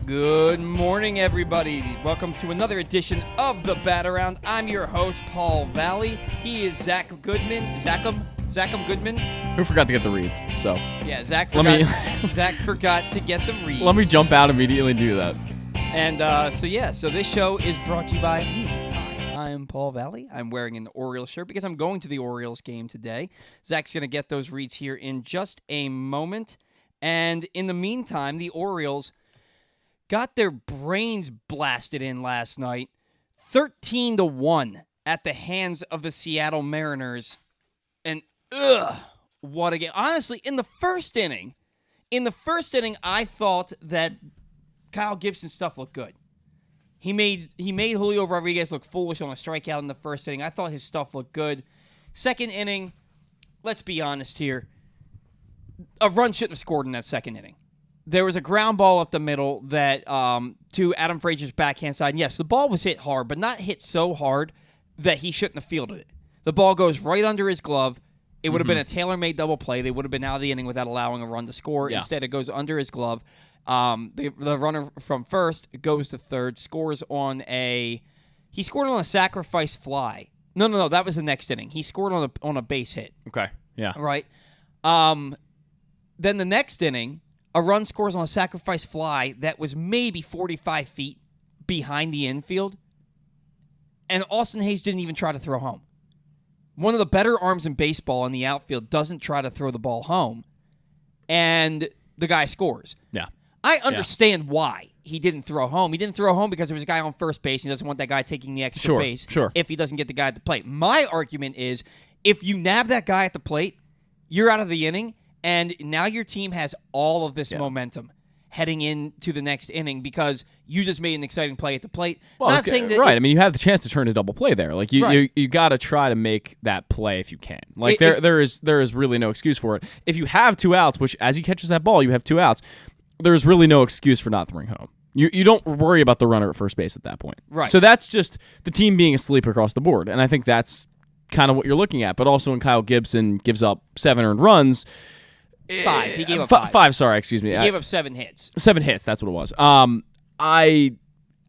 Good morning, everybody. Welcome to another edition of the Bat Around. I'm your host, Paul Valley. He is Zach Goodman. Zachem Goodman. Who forgot to get the reads? So yeah, Zach forgot. Zach forgot to get the reads. Let me jump out immediately and do that. And so this show is brought to you by me. Hi, I'm Paul Valley. I'm wearing an Orioles shirt because I'm going to the Orioles game today. Zach's going to get those reads here in just a moment. And in the meantime, the Orioles got their brains blasted in last night, 13-1 at the hands of the Seattle Mariners. And what a game. Honestly, in the first inning, I thought that Kyle Gibson's stuff looked good. He made Julio Rodriguez look foolish on a strikeout in the first inning. I thought his stuff looked good. Second inning, let's be honest here, a run shouldn't have scored in that second inning. There was a ground ball up the middle that to Adam Frazier's backhand side. And yes, the ball was hit hard, but not hit so hard that he shouldn't have fielded it. The ball goes right under his glove. It would have been a tailor-made double play. They would have been out of the inning without allowing a run to score. Yeah. Instead, it goes under his glove. The runner from first goes to third, scores on a sacrifice fly. No, that was the next inning. He scored on a base hit. Okay, yeah. Right. Then the next inning, a run scores on a sacrifice fly that was maybe 45 feet behind the infield, and Austin Hayes didn't even try to throw home. One of the better arms in baseball in the outfield doesn't try to throw the ball home, and the guy scores. Yeah. I understand why he didn't throw home. He didn't throw home because there was a guy on first base, and he doesn't want that guy taking the extra base if he doesn't get the guy at the plate. My argument is, if you nab that guy at the plate, you're out of the inning, and now your team has all of this momentum heading into the next inning because you just made an exciting play at the plate. Well, not saying that I mean, you have the chance to turn a double play there. Like you got to try to make that play if you can. Like there is really no excuse for it. If you have two outs, which as he catches that ball, you have two outs. There's really no excuse for not throwing home. You don't worry about the runner at first base at that point. Right. So that's just the team being asleep across the board, and I think that's kind of what you're looking at. But also when Kyle Gibson gives up 7 earned runs. 5. He gave up 5. Sorry, excuse me. He gave up 7 hits. 7 hits. That's what it was. I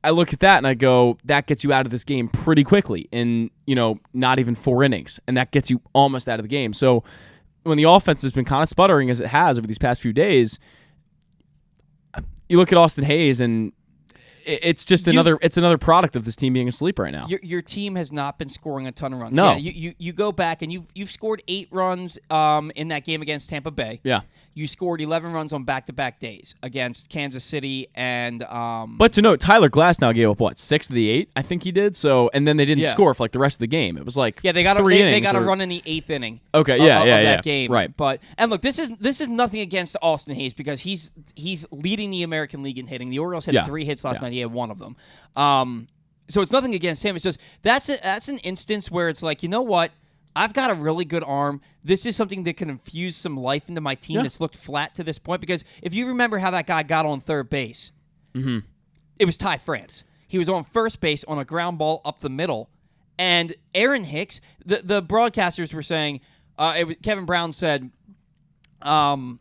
look at that and I go, that gets you out of this game pretty quickly in not even 4 innings, and that gets you almost out of the game. So when the offense has been kind of sputtering as it has over these past few days, you look at Austin Hayes and it's just another product of this team being asleep right now. Your team has not been scoring a ton of runs. No. Yeah, you go back and you've scored 8 runs in that game against Tampa Bay. Yeah. You scored 11 runs on back-to-back days against Kansas City and But to note, Tyler Glasnow gave up 6 of the 8, I think he did. So and then they didn't score for the rest of the game. It was like they got a run in the 8th inning. Okay, of that game. Right. But and look, this is nothing against Austin Hayes because he's leading the American League in hitting. The Orioles had 3 hits last night. He had 1 of them. So it's nothing against him. It's just that's an instance where it's like, you know what? I've got a really good arm. This is something that can infuse some life into my team that's looked flat to this point. Because if you remember how that guy got on third base, it was Ty France. He was on first base on a ground ball up the middle. And Aaron Hicks, the broadcasters were saying, Kevin Brown said, well,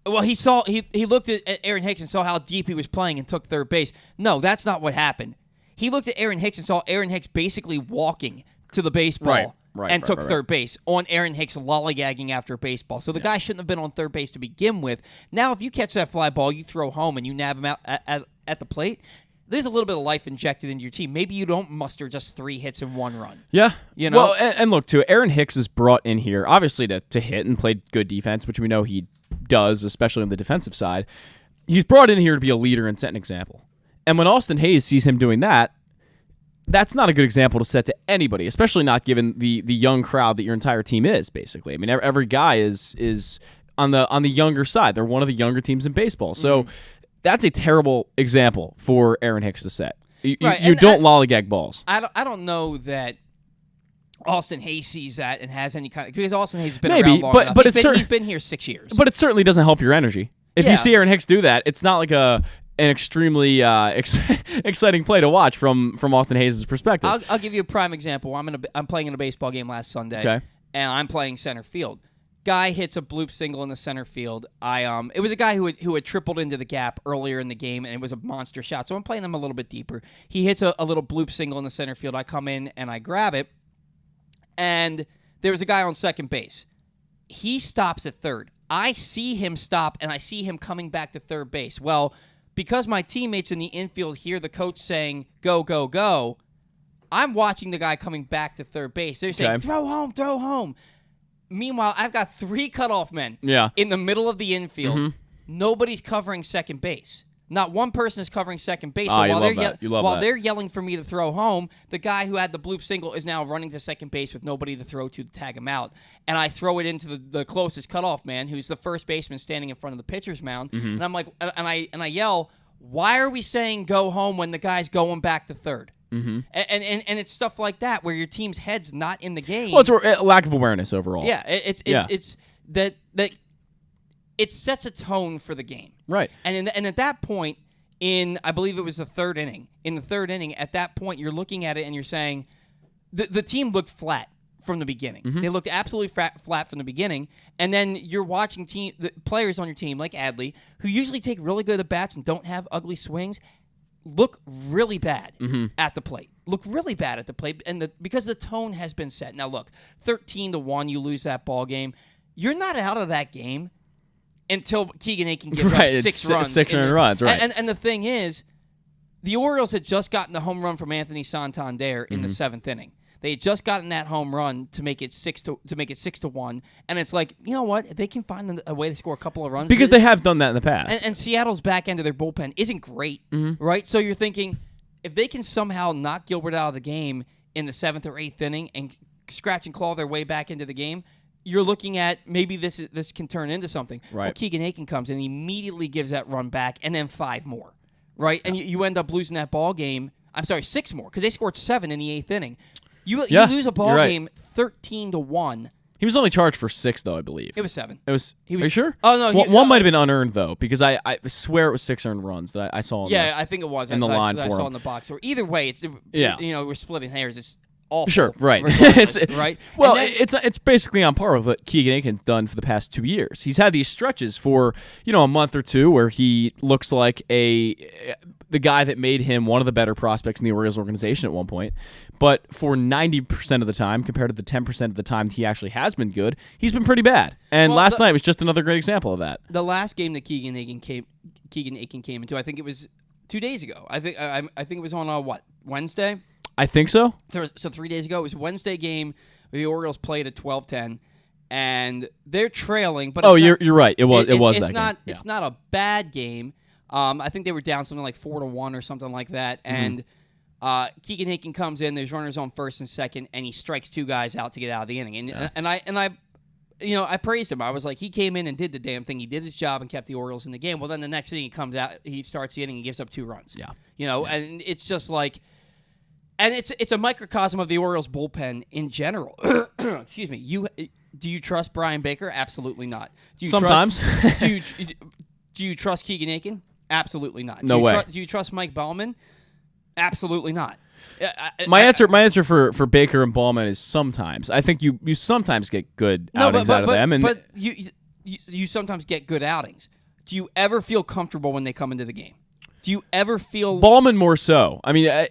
he looked at Aaron Hicks and saw how deep he was playing and took third base. No, that's not what happened. He looked at Aaron Hicks and saw Aaron Hicks basically walking to the baseball. And took third base on Aaron Hicks lollygagging after a baseball. So the guy shouldn't have been on third base to begin with. Now, if you catch that fly ball, you throw home, and you nab him out at the plate, there's a little bit of life injected into your team. Maybe you don't muster just 3 hits and 1 run. Yeah. Well, and look, too, Aaron Hicks is brought in here, obviously, to hit and play good defense, which we know he does, especially on the defensive side. He's brought in here to be a leader and set an example. And when Austin Hayes sees him doing that, that's not a good example to set to anybody, especially not given the young crowd that your entire team is, basically. I mean, every guy is on the younger side. They're one of the younger teams in baseball. So that's a terrible example for Aaron Hicks to set. You don't lollygag balls. I don't know that Austin Hayes sees that and has any kind of... Because Austin Hayes has been around long enough. But he's been here 6 years. But it certainly doesn't help your energy. If you see Aaron Hicks do that, it's not like an extremely exciting play to watch from Austin Hayes' perspective. I'll give you a prime example. I'm playing in a baseball game last Sunday, and I'm playing center field. Guy hits a bloop single in the center field. It was a guy who had tripled into the gap earlier in the game, and it was a monster shot. So I'm playing him a little bit deeper. He hits a little bloop single in the center field. I come in and I grab it, and there was a guy on second base. He stops at third. I see him stop, and I see him coming back to third base. Well, because my teammates in the infield hear the coach saying, go, go, go, I'm watching the guy coming back to third base. They're saying, throw home, throw home. Meanwhile, I've got 3 cutoff men in the middle of the infield. Mm-hmm. Nobody's covering second base. Not one person is covering second base. So while they're yelling for me to throw home, the guy who had the bloop single is now running to second base with nobody to throw to tag him out. And I throw it into the closest cutoff man, who's the first baseman standing in front of the pitcher's mound. Mm-hmm. And I'm like, and I yell, why are we saying go home when the guy's going back to third? Mm-hmm. And it's stuff like that where your team's head's not in the game. Well, it's a lack of awareness overall. Yeah, it's that it sets a tone for the game. Right. And at that point, I believe it was the third inning. In the third inning, at that point, you're looking at it and you're saying the team looked flat from the beginning. Mm-hmm. They looked absolutely flat from the beginning. And then you're watching the players on your team, like Adley, who usually take really good at bats and don't have ugly swings, look really bad at the plate. Look really bad at the plate, and because the tone has been set. Now, look, 13-1, you lose that ball game. You're not out of that game until Keegan Aiken gives up 6 runs. 6 runs, right. And the thing is, the Orioles had just gotten the home run from Anthony Santander in the 7th inning. They had just gotten that home run to make it 6-1, and it's like, you know what? If they can find a way to score a couple of runs, because they have done that in the past. And Seattle's back end of their bullpen isn't great, right? So you're thinking, if they can somehow knock Gilbert out of the game in the 7th or 8th inning and scratch and claw their way back into the game, you're looking at maybe this can turn into something. Right. Well, Keegan Aiken comes and immediately gives that run back, and then 5 more, right? And you end up losing that ball game. I'm sorry, 6 more, because they scored 7 in the 8th inning. You lose a ball game 13-1. He was only charged for 6, though, I believe. It was 7. Are you sure? Oh, no. One might have been unearned, though, because I swear it was 6 earned runs that I saw. I think it was. In the line I saw in the box. Or either way, we're splitting hairs. It's awful. Sure, right. Right? Well, it's basically on par with what Keegan Aiken's done for the past 2 years. He's had these stretches for, a month or two where he looks like the guy that made him one of the better prospects in the Orioles organization at one point. But for 90% of the time, compared to the 10% of the time he actually has been good, he's been pretty bad. And last night was just another great example of that. The last game that Keegan Aiken came into, I think it was 2 days ago. I think it was on Wednesday? I think so. So 3 days ago, it was a Wednesday game where the Orioles played at 12-10, and they're trailing. But you're right. It was that game. It's not a bad game. I think they were down something like 4-1 or something like that, and Keegan Aiken comes in. There's runners on first and second, and he strikes 2 guys out to get out of the inning. And I praised him. I was like, he came in and did the damn thing. He did his job and kept the Orioles in the game. Well, then the next inning he comes out, he starts the inning and gives up 2 runs. Yeah. And it's just like, and it's a microcosm of the Orioles bullpen in general. Excuse me. Do you trust Brian Baker? Absolutely not. Sometimes. Do you trust Keegan Aiken? Absolutely not. No way. Do you trust Mike Baumann? Absolutely not. My answer for Baker and Ballman is sometimes. I think you sometimes get good outings out of them, but you sometimes get good outings. Do you ever feel comfortable when they come into the game? Do you ever feel Ballman more so? I mean,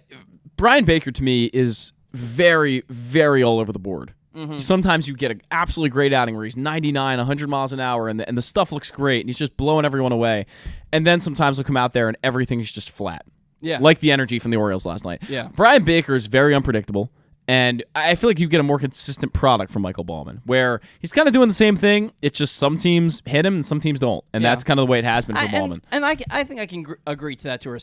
Brian Baker to me is very, very all over the board. Mm-hmm. Sometimes you get an absolutely great outing where he's 99, 100 miles an hour, and the stuff looks great, and he's just blowing everyone away. And then sometimes he'll come out there and everything is just flat. Yeah. Like the energy from the Orioles last night. Yeah. Brian Baker is very unpredictable, and I feel like you get a more consistent product from Michael Ballman, where he's kind of doing the same thing. It's just some teams hit him and some teams don't, and that's kind of the way it has been for Ballman. And I think I can agree to that to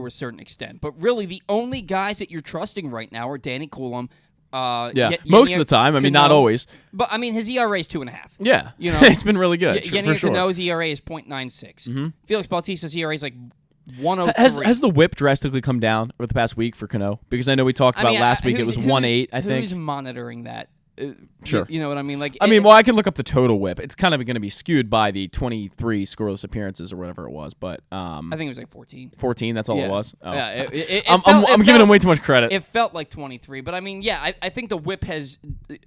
a certain extent. But really, the only guys that you're trusting right now are Danny Coulomb. Most of the time. I mean, not always. But, I mean, his ERA is 2.5. Yeah. It's been really good, Yennier for sure. Cano's ERA is .96. Mm-hmm. Felix Bautista's ERA is like 103. Has the whip drastically come down over the past week for Cano? Because I know we talked about last week it was 1.8, I think. Who's monitoring that? Sure. You know what I mean? I can look up the total whip. It's kind of going to be skewed by the 23 scoreless appearances or whatever it was, but I think it was like 14. 14, that's all it was? Oh. Yeah, I'm giving him way too much credit. It felt like 23, but I mean, I think the whip has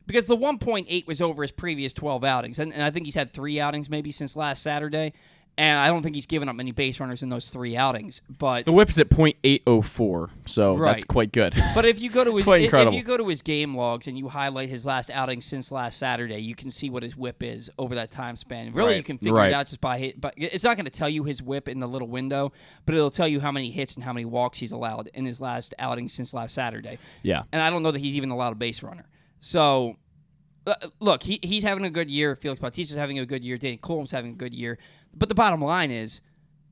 because the 1.8 was over his previous 12 outings, and I think he's had 3 outings maybe since last Saturday, and I don't think he's given up many base runners in those 3 outings. But the whip is at .804, so that's quite good. But if you go to his incredible. if you go to his game logs and you highlight his last outing since last Saturday, you can see what his whip is over that time span. Really, you can figure it out just by hit. But it's not going to tell you his whip in the little window, but it'll tell you how many hits and how many walks he's allowed in his last outing since last Saturday. Yeah, and I don't know that he's even allowed a base runner. So, look, he's having a good year. Felix Bautista's having a good year. Danny Coulombe's having a good year. But the bottom line is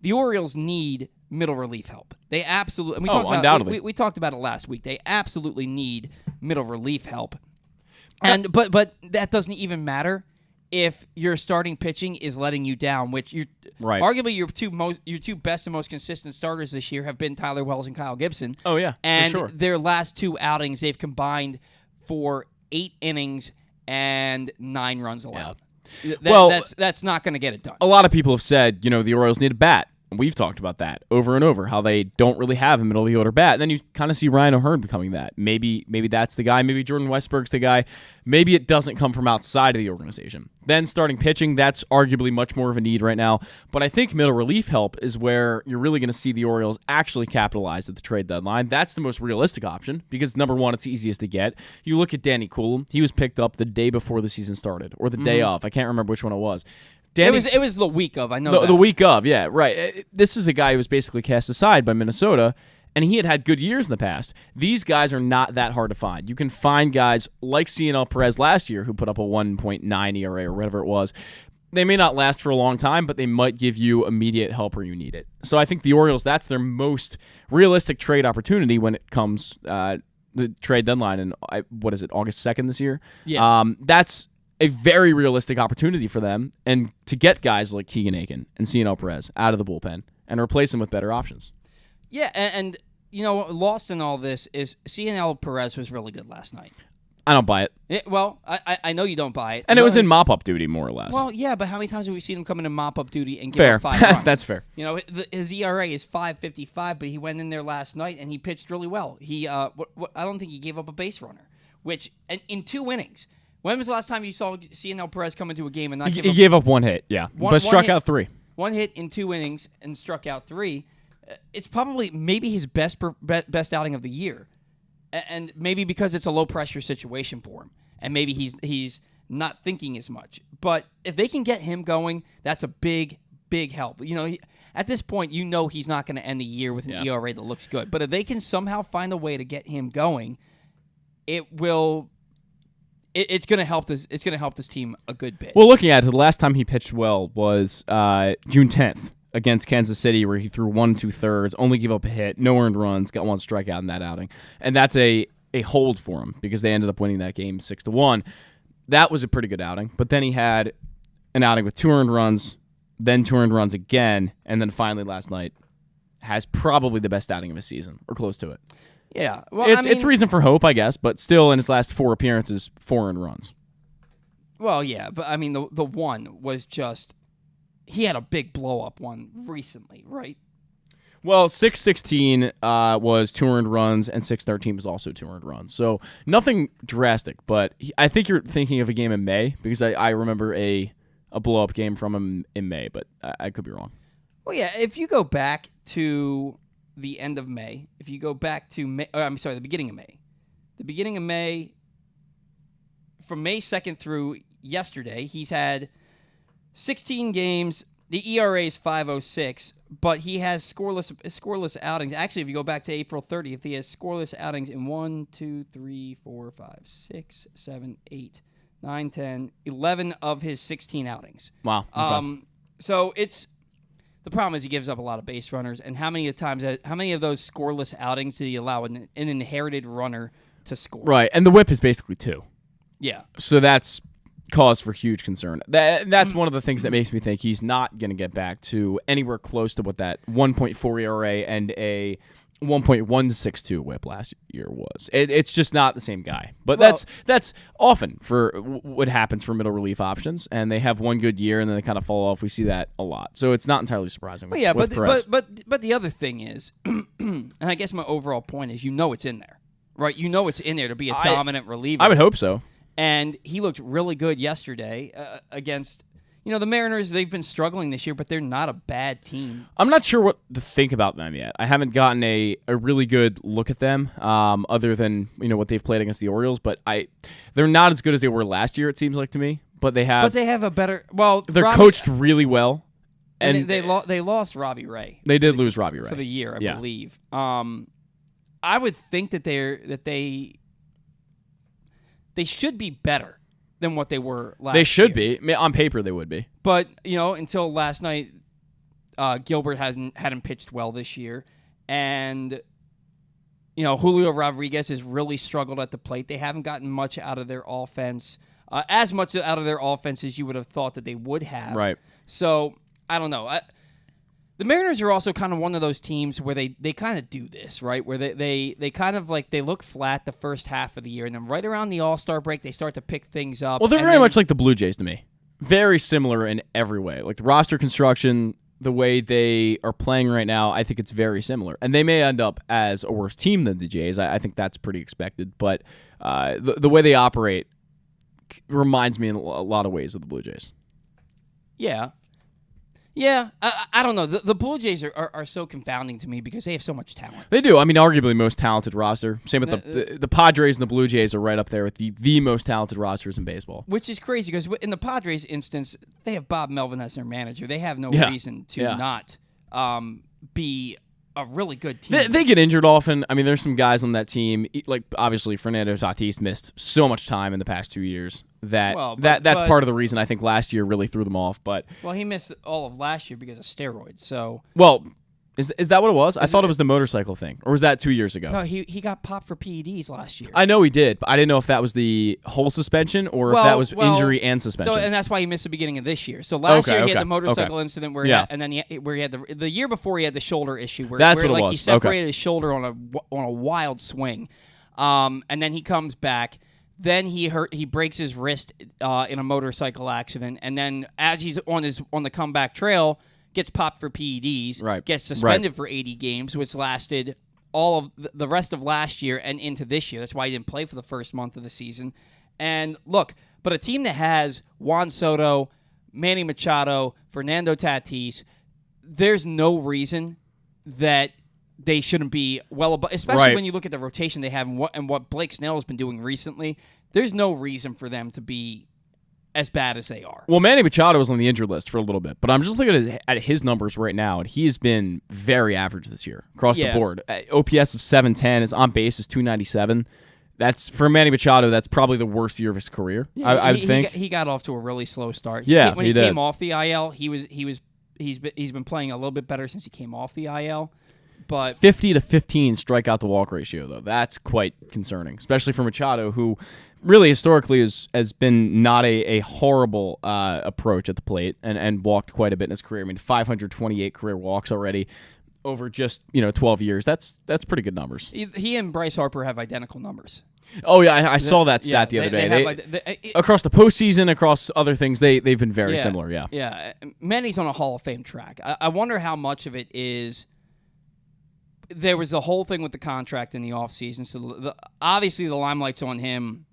the Orioles need middle relief help. They absolutely. Undoubtedly. We talked about it last week. They absolutely need middle relief help. And but that doesn't even matter if your starting pitching is letting you down, which arguably your two best and most consistent starters this year have been Tyler Wells and Kyle Gibson. Oh yeah, and for sure. Their last 2 outings they've combined for 8 innings and 9 runs allowed. That's not going to get it done. A lot of people have said, the Orioles need a bat. We've talked about that over and over, how they don't really have a middle-of-the-order bat. And then you kind of see Ryan O'Hearn becoming that. Maybe that's the guy. Maybe Jordan Westburg's the guy. Maybe it doesn't come from outside of the organization. Then starting pitching, that's arguably much more of a need right now. But I think middle relief help is where you're really going to see the Orioles actually capitalize at the trade deadline. That's the most realistic option because, number one, it's the easiest to get. You look at Danny Coulombe. He was picked up the day before the season started or the day off. I can't remember which one it was. It was the week of. I know the week of. Yeah, right. This is a guy who was basically cast aside by Minnesota, and he had good years in the past. These guys are not that hard to find. You can find guys like CNL Perez last year who put up a 1.9 ERA or whatever it was. They may not last for a long time, but they might give you immediate help where you need it. So I think the Orioles, that's their most realistic trade opportunity when it comes the trade deadline. And August 2nd this year? Yeah. That's a very realistic opportunity for them and to get guys like Keegan Aiken and CNL Perez out of the bullpen and replace them with better options. Yeah, and lost in all this is CNL Perez was really good last night. I don't buy it. I know you don't buy it. And it was in mop-up duty, more or less. Well, yeah, but how many times have we seen him come into mop-up duty and give up 5 runs? That's fair. His ERA is 5.55, but he went in there last night and he pitched really well. I don't think he gave up a base runner, which in 2 innings. When was the last time you saw CNL Perez come into a game and not give up? He gave up 1 hit, yeah, but struck out 3. 1 hit in 2 innings and struck out 3. It's probably maybe his best outing of the year, and maybe because it's a low pressure situation for him, and maybe he's not thinking as much. But if they can get him going, that's a big help. At this point, he's not going to end the year with an ERA that looks good. But if they can somehow find a way to get him going, it will. It's going to help this. It's going to help this team a good bit. Well, looking at it, the last time he pitched well was June 10th against Kansas City, where he threw 1 2/3, only gave up a hit, no earned runs, got 1 strikeout in that outing, and that's a hold for him because they ended up winning that game 6-1. That was a pretty good outing, but then he had an outing with 2 earned runs, then 2 earned runs again, and then finally last night has probably the best outing of his season or close to it. Yeah, well, it's reason for hope, I guess, but still in his last 4 appearances, 4 earned runs. Well, yeah, but I mean the one was just he had a big blow up one recently, right? Well, 6-16 was 2 earned runs, and 6-13 was also 2 earned runs. So nothing drastic, but I think you're thinking of a game in May because I remember a blow up game from him in May, but I could be wrong. Well, yeah, if you go back to the end of May, if you go back to the beginning of May. The beginning of May, from May 2nd through yesterday, he's had 16 games. The ERA is 5.06, but he has scoreless outings. Actually, if you go back to April 30th, he has scoreless outings in 1, 2, 3, 4, 5, 6, 7, 8, 9, 10, 11 of his 16 outings. Wow. Okay. So the problem is he gives up a lot of base runners, and how many of those scoreless outings did he allow an inherited runner to score? Right, and the whip is basically 2. Yeah. So that's cause for huge concern. That's one of the things that makes me think he's not going to get back to anywhere close to what that 1.4 ERA and a 1.162 whip last year was. It's just not the same guy. But that's often for what happens for middle relief options, and they have one good year and then they kind of fall off. We see that a lot, so it's not entirely surprising. Well, yeah, but the other thing is, and I guess my overall point is, it's in there, right? It's in there to be a dominant reliever. I would hope so. And he looked really good yesterday against, the Mariners. They've been struggling this year, but they're not a bad team. I'm not sure what to think about them yet. I haven't gotten a really good look at them, other than what they've played against the Orioles. But they're not as good as they were last year. It seems like to me. But they have a better. They're coached really well. And they lost Robbie Ray. They did lose Robbie Ray for the year, I believe. I would think that they should be better than what they were last year. They should be. I mean, on paper, they would be. But, until last night, Gilbert hadn't pitched well this year. And, Julio Rodriguez has really struggled at the plate. They haven't gotten much out of their offense, as much out of their offense as you would have thought that they would have. Right. So, I don't know. The Mariners are also kind of one of those teams where they kind of do this, right? Where they kind of they look flat the first half of the year, and then right around the All-Star break, they start to pick things up. Well, they're very much like the Blue Jays to me. Very similar in every way. Like the roster construction, the way they are playing right now, I think it's very similar. And they may end up as a worse team than the Jays. I think that's pretty expected. But the way they operate reminds me in a lot of ways of the Blue Jays. Yeah. Yeah, I don't know. The Blue Jays are so confounding to me because they have so much talent. They do. I mean, arguably the most talented roster. Same with the Padres and the Blue Jays are right up there with the most talented rosters in baseball. Which is crazy because in the Padres instance, they have Bob Melvin as their manager. They have no reason to not be a really good team. They get injured often. I mean, there's some guys on that team, like obviously Fernando Tatis missed so much time in the past 2 years that's part of the reason I think last year really threw them off. But he missed all of last year because of steroids. So is that what it was? I thought it was the motorcycle thing, or was that 2 years ago? No, he got popped for PEDs last year. I know he did, but I didn't know if that was the whole suspension or if that was injury and suspension. So, and that's why he missed the beginning of this year. So last year he had the motorcycle incident where he had the year before he had the shoulder issue where that's what it was. He separated his shoulder on a wild swing, and then he comes back. Then he breaks his wrist in a motorcycle accident, and then as he's on the comeback trail, gets popped for PEDs, gets suspended for 80 games, which lasted all of the rest of last year and into this year. That's why he didn't play for the first month of the season. And look, but a team that has Juan Soto, Manny Machado, Fernando Tatis, there's no reason that they shouldn't be well above, especially when you look at the rotation they have and what Blake Snell has been doing recently. There's no reason for them to be as bad as they are. Well, Manny Machado was on the injured list for a little bit, but I'm just looking at his numbers right now, and he's been very average this year across the board. OPS of 710, his on base is 297. That's for Manny Machado. That's probably the worst year of his career. I would think he got off to a really slow start. When he came off the IL, he's been playing a little bit better since he came off the IL. But 50 to 15 strikeout to walk ratio, though, that's quite concerning, especially for Machado, who really historically has been not a horrible approach at the plate and walked quite a bit in his career. I mean, 528 career walks already over just 12 years. That's pretty good numbers. He and Bryce Harper have identical numbers. Oh yeah, I saw that stat the other day. Across the postseason, across other things, they've been very similar. Yeah. Manny's on a Hall of Fame track. I wonder how much of it is. There was the whole thing with the contract in the offseason, so obviously the limelight's on him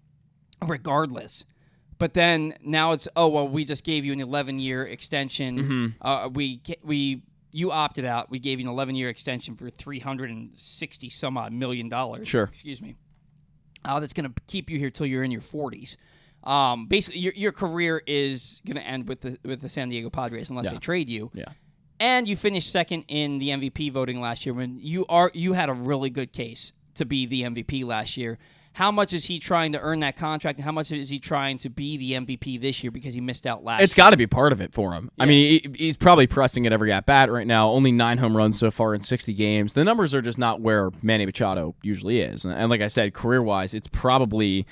regardless. But then now it's, we just gave you an 11-year extension. Mm-hmm. You opted out. We gave you an 11-year extension for $360-some-odd million. Sure. Excuse me. That's going to keep you here till you're in your 40s. Basically, your career is going to end with the San Diego Padres unless they trade you. Yeah. And you finished second in the MVP voting last year when you had a really good case to be the MVP last year. How much is he trying to earn that contract, and how much is he trying to be the MVP this year because he missed out last year? It's got to be part of it for him. Yeah. I mean, he's probably pressing it every at-bat right now. Only 9 home runs so far in 60 games. The numbers are just not where Manny Machado usually is. And like I said, career-wise, it's probably,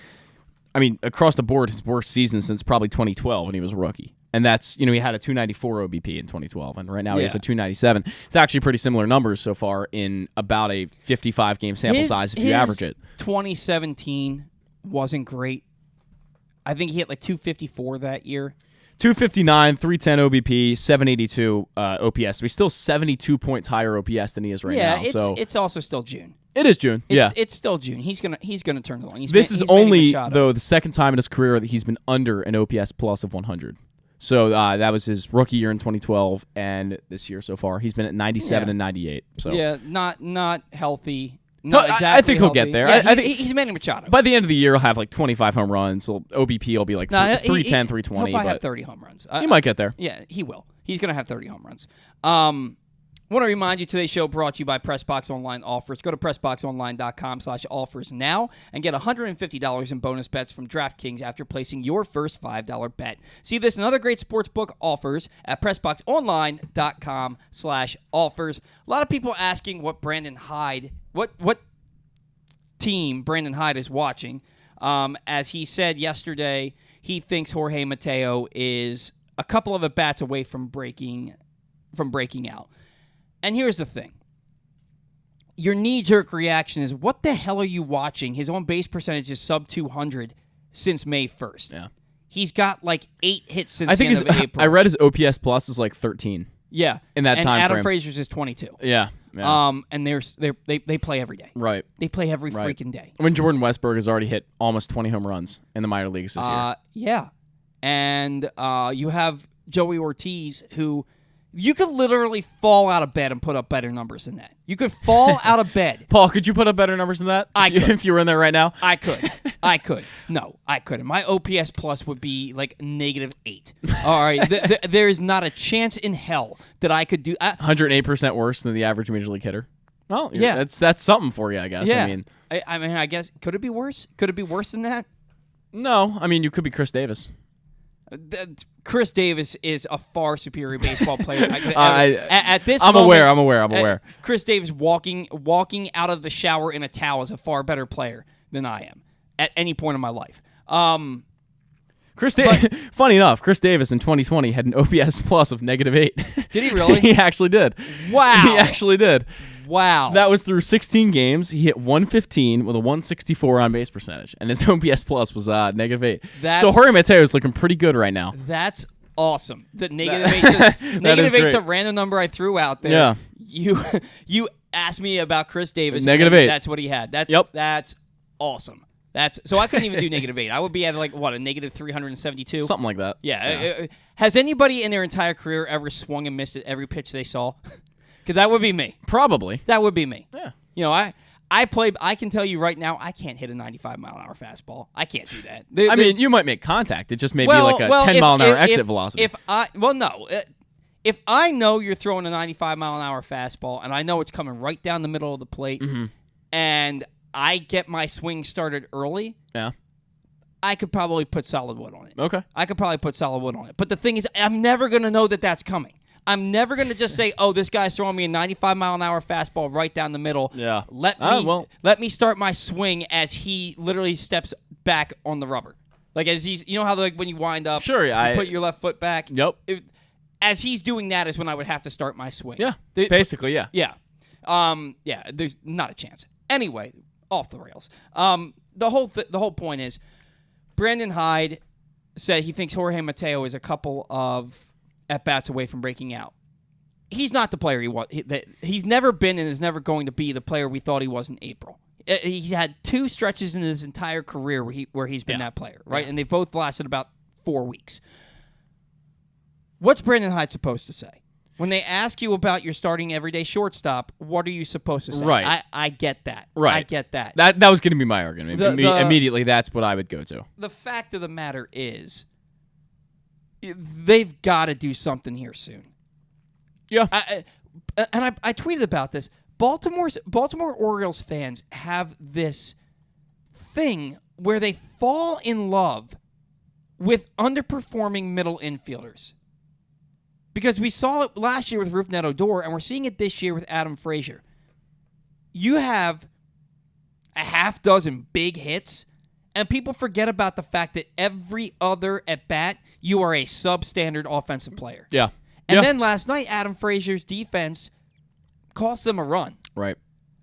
across the board, his worst season since probably 2012 when he was a rookie. And that's, he had a 294 OBP in 2012, and right now he has a 297. It's actually pretty similar numbers so far in about a 55-game sample size if you average it. 2017 wasn't great. I think he hit like 254 that year. 259, 310 OBP, 782 OPS. So he's still 72 points higher OPS than he is right now. Yeah, it's also still June. It is June. It's still June. He's gonna turn it on. This is only though the second time in his career that he's been under an OPS plus of 100. So that was his rookie year in 2012, and this year so far he's been at 97 and 98. So yeah, not healthy. No, exactly I think he'll get there. Yeah, I think he's Manny Machado. By the end of the year, he'll have like 25 home runs. So OBP will be like 310, 320. He'll probably have 30 home runs. He might get there. Yeah, he will. He's going to have 30 home runs. Want to remind you, today's show brought to you by PressBox Online Offers. Go to PressBoxOnline.com/offers now and get $150 in bonus bets from DraftKings after placing your first $5 bet. See this and other great sportsbook offers at PressBoxOnline.com/offers. A lot of people asking what Brandon Hyde, what team Brandon Hyde is watching. As he said yesterday, he thinks Jorge Mateo is a couple of at-bats away from breaking out. And here's the thing. Your knee-jerk reaction is, what the hell are you watching? His on-base percentage is sub-200 since May 1st. Yeah. He's got like 8 hits since the end of April. I read his OPS plus is like 13. Yeah. In that time frame. And Adam Frazier's is 22. Yeah. And they play every day. Right. They play every freaking day. When Jordan Westburg has already hit almost 20 home runs in the minor leagues this year. Yeah. And you have Joey Ortiz, who... You could literally fall out of bed and put up better numbers than that. You could fall out of bed. Paul, could you put up better numbers than that? I could. If you were in there right now? I could. No, I couldn't. My OPS plus would be like -8. All right. There is not a chance in hell that I could do. 108% worse than the average major league hitter. Well, yeah. That's something for you, I guess. Yeah. I guess, could it be worse? Could it be worse than that? No. I mean, you could be Chris Davis. Chris Davis is a far superior baseball player. At this I'm moment, I'm aware. Chris Davis walking out of the shower in a towel is a far better player than I am at any point in my life. Funny enough, Chris Davis in 2020 had an OPS plus of -8. Did he really? He actually did. Wow. He actually did. Wow. That was through 16 games. He hit 115 with a 164 on base percentage, and his OPS plus was -8. So Jorge Mateo is looking pretty good right now. That's awesome. The -8's a random number I threw out there. Yeah. You asked me about Chris Davis. -8. That's what he had. That's awesome. So I couldn't even do -8. I would be at like what, a -372, something like that. Yeah. Has anybody in their entire career ever swung and missed at every pitch they saw? Because that would be me. Probably. That would be me. Yeah. You know, I can tell you right now, I can't hit a 95-mile-an-hour fastball. I can't do that. I mean, you might make contact. It just may be like a 10-mile-an-hour exit velocity. If I know you're throwing a 95-mile-an-hour fastball and I know it's coming right down the middle of the plate, and I get my swing started early, I could probably put solid wood on it. Okay. I could probably put solid wood on it. But the thing is, I'm never going to know that that's coming. I'm never going to just say, oh, this guy's throwing me a 95-mile-an-hour fastball right down the middle. Yeah. Let me start my swing as he literally steps back on the rubber. Like, as he's, you know how like when you wind up, you put your left foot back? Yep. As he's doing that is when I would have to start my swing. Yeah. Basically, yeah. Yeah. There's not a chance. Anyway, off the rails. The whole point is, Brandon Hyde said he thinks Jorge Mateo is a couple of at-bats away from breaking out. He's not the player he was. He's never been and is never going to be the player we thought he was in April. He's had 2 stretches in his entire career where he's been that player, right? Yeah. And they both lasted about 4 weeks. What's Brandon Hyde supposed to say? When they ask you about your starting everyday shortstop, what are you supposed to say? Right. I get that. Right. I get that. That was going to be my argument. Immediately, that's what I would go to. The fact of the matter is, they've got to do something here soon. Yeah. I tweeted about this. Baltimore Orioles fans have this thing where they fall in love with underperforming middle infielders. Because we saw it last year with Rougned Odor, and we're seeing it this year with Adam Frazier. You have a half dozen big hits, and people forget about the fact that every other at-bat, you are a substandard offensive player. Yeah. And then last night, Adam Frazier's defense cost them a run. Right.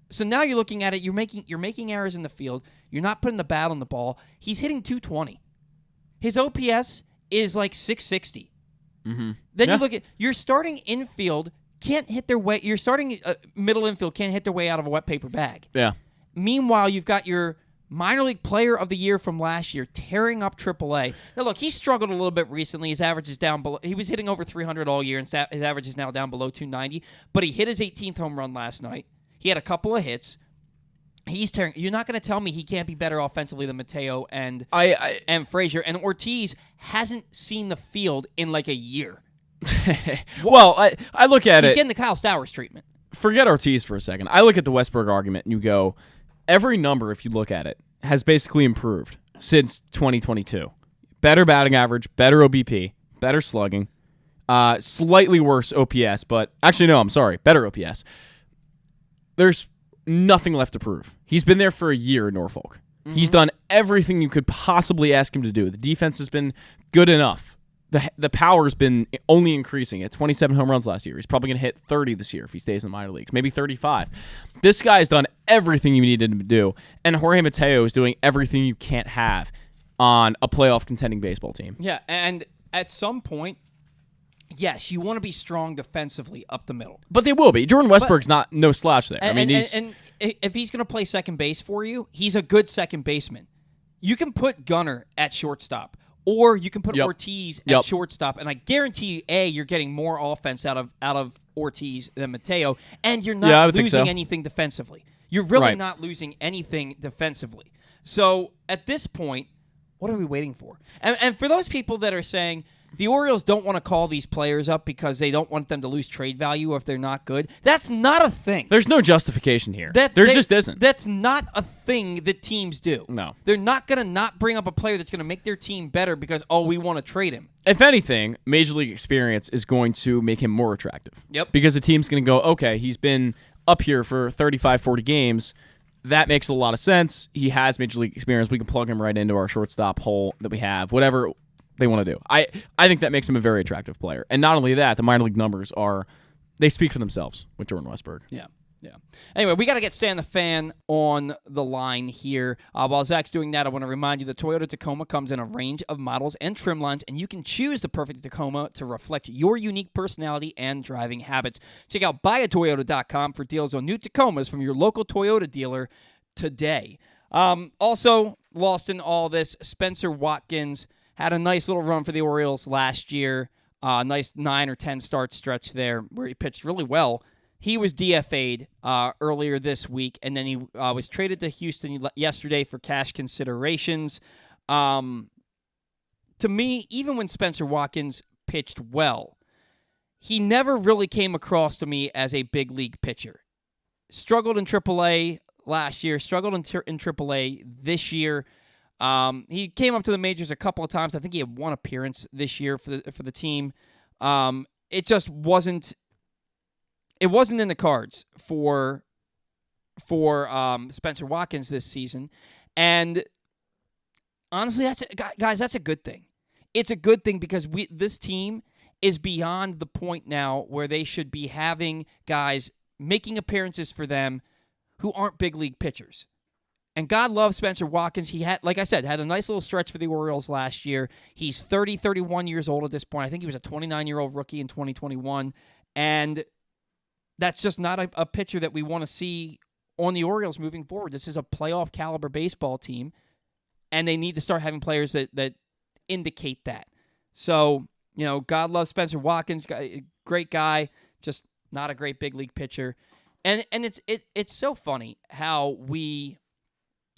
So now you're looking at it, you're making errors in the field, you're not putting the bat on the ball. He's hitting 220. His OPS is like 660. Mm-hmm. Then you look at your starting infield can't hit their way. Your starting middle infield can't hit their way out of a wet paper bag. Yeah. Meanwhile, you've got your minor league player of the year from last year tearing up AAA. Now, look, he struggled a little bit recently. His average is down below. He was hitting over 300 all year, and his average is now down below 290. But he hit his 18th home run last night. He had a couple of hits. He's tearing. You're not going to tell me he can't be better offensively than Mateo and Frazier. And Ortiz hasn't seen the field in like a year. Well, I look at He's it. getting the Kyle Stowers treatment. Forget Ortiz for a second. I look at the Westburg argument and you go, every number, if you look at it, has basically improved since 2022. Better batting average, better OBP, better slugging, slightly worse OPS, but actually, no, I'm sorry, better OPS. There's nothing left to prove. He's been there for a year in Norfolk. Mm-hmm. He's done everything you could possibly ask him to do. The defense has been good enough. The power's been only increasing. At 27 home runs last year. He's probably going to hit 30 this year if he stays in the minor leagues. Maybe 35. This guy's done everything you needed him to do. And Jorge Mateo is doing everything you can't have on a playoff contending baseball team. Yeah, and at some point, yes, you want to be strong defensively up the middle. But they will be. Jordan Westburg's not no slouch there. And if he's going to play second base for you, he's a good second baseman. You can put Gunnar at shortstop. Or you can put Ortiz at shortstop, and I guarantee you, you're getting more offense out of Ortiz than Mateo, and you're not losing anything defensively. You're really not losing anything defensively. So at this point, what are we waiting for? And for those people that are saying the Orioles don't want to call these players up because they don't want them to lose trade value if they're not good, that's not a thing. There's no justification here. There just isn't. That's not a thing that teams do. No. They're not going to not bring up a player that's going to make their team better because, we want to trade him. If anything, Major League experience is going to make him more attractive. Yep. Because the team's going to go, okay, he's been up here for 35, 40 games. That makes a lot of sense. He has Major League experience. We can plug him right into our shortstop hole that we have. Whatever they want to do. I think that makes him a very attractive player. And not only that, the minor league numbers they speak for themselves with Jordan Westburg. Yeah. Anyway, we got to get Stan the Fan on the line here. While Zach's doing that, I want to remind you the Toyota Tacoma comes in a range of models and trim lines, and you can choose the perfect Tacoma to reflect your unique personality and driving habits. Check out buyatoyota.com for deals on new Tacomas from your local Toyota dealer today. Also, lost in all this, Spenser Watkins had a nice little run for the Orioles last year. Nice 9 or 10 start stretch there where he pitched really well. He was DFA'd earlier this week, and then he was traded to Houston yesterday for cash considerations. To me, even when Spenser Watkins pitched well, he never really came across to me as a big league pitcher. Struggled in AAA last year, struggled in AAA this year. He came up to the majors a couple of times. I think he had one appearance this year for the team. It just wasn't. It wasn't in the cards for Spenser Watkins this season, and honestly, that's a good thing. It's a good thing because this team is beyond the point now where they should be having guys making appearances for them who aren't big league pitchers. And God loves Spenser Watkins. He had, like I said, had a nice little stretch for the Orioles last year. He's 31 years old at this point. I think he was a 29-year-old rookie in 2021. And that's just not a pitcher that we want to see on the Orioles moving forward. This is a playoff caliber baseball team, and they need to start having players that indicate that. So, God loves Spenser Watkins, great guy, just not a great big league pitcher. And it's so funny how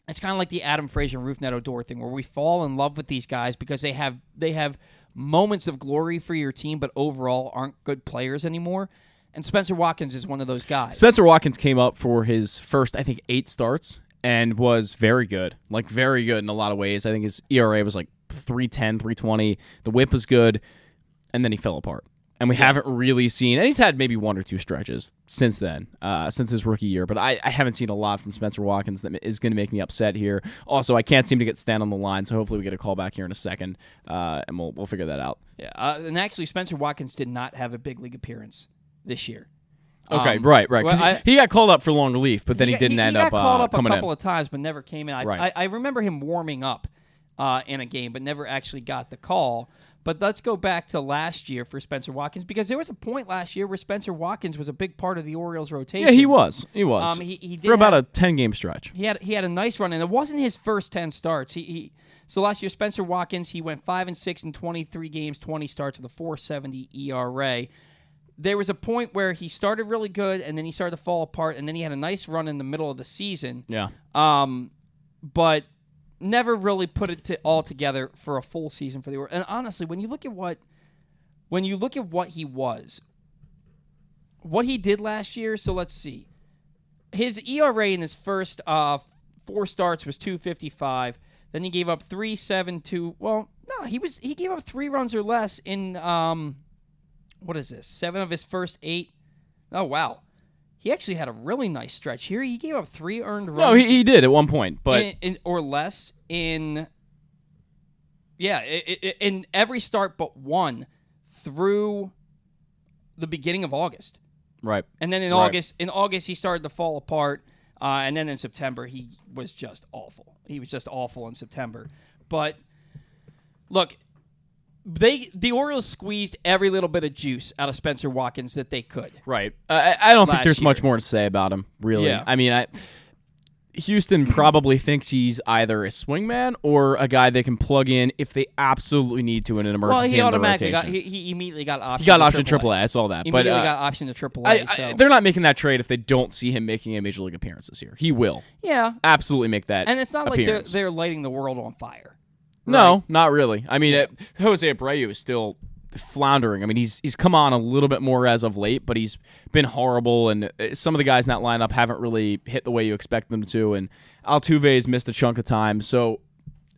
it's kind of like the Adam Frazier and Rougned Odor thing, where we fall in love with these guys because they have moments of glory for your team, but overall aren't good players anymore. And Spenser Watkins is one of those guys. Spenser Watkins came up for his first, 8 starts and was very good. Like, very good in a lot of ways. I think his ERA was like 3.10, 3.20. The whip was good, and then he fell apart. And we haven't really seen, and he's had maybe 1 or 2 stretches since then, since his rookie year. But I haven't seen a lot from Spenser Watkins that is going to make me upset here. Also, I can't seem to get Stan on the line, so hopefully we get a call back here in a second, and we'll figure that out. Yeah, and actually, Spenser Watkins did not have a big league appearance this year. Okay, right. Well, he got called up for long relief, but then he didn't end up coming in. He got called up a couple of times, but never came in. I remember him warming up in a game, but never actually got the call. But let's go back to last year for Spenser Watkins, because there was a point last year where Spenser Watkins was a big part of the Orioles' rotation. Yeah, he was. He was. He did for about a 10-game stretch. He had a nice run, and it wasn't his first 10 starts. So last year, Spenser Watkins, he went 5-6 in 23 games, 20 starts with a 4.70 ERA. There was a point where he started really good, and then he started to fall apart, and then he had a nice run in the middle of the season. Yeah. But never really put it all together for a full season for the Orioles. And honestly, when you look at what he was, what he did last year. So let's see, his ERA in his first 4 starts was 2.55. Then he gave up 3.72. Well, no, he gave up 3 runs or less in what is this? 7 of his first 8. Oh wow. He actually had a really nice stretch here. He gave up 3 earned runs. No, he did at one point, but or less in in every start but one through the beginning of August. Right. And then in August he started to fall apart, and then in September he was just awful. He was just awful in September. But look, the Orioles squeezed every little bit of juice out of Spenser Watkins that they could. Right. I don't think there's year. much more to say about him, really. Yeah. I mean, Houston probably thinks he's either a swingman or a guy they can plug in if they absolutely need to in an emergency. Well, he automatically rotation. he immediately got option. He got to option AAA. AAA. I saw that. He But immediately got option to AAA. So they're not making that trade if they don't see him making a major league appearance this year. He will. Yeah. Absolutely make that. And it's not appearance. like they're lighting the world on fire. No, Right? not really. I mean, Jose Abreu is still floundering. I mean, he's come on a little bit more as of late, but he's been horrible, and some of the guys in that lineup haven't really hit the way you expect them to, and Altuve's missed a chunk of time, so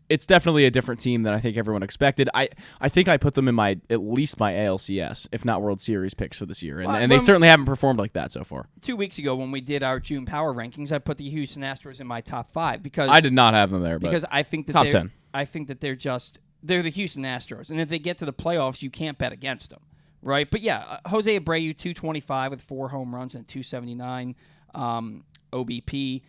it's definitely a different team than I think everyone expected. I think I put them in at least my ALCS, if not World Series picks for this year, and they certainly haven't performed like that so far. 2 weeks ago when we did our June power rankings, I put the Houston Astros in my top 5 because I did not have them there, but because I think that top 10. I think that they're the Houston Astros, and if they get to the playoffs, you can't bet against them, right? But yeah, Jose Abreu 225 with 4 home runs and 279 OBP.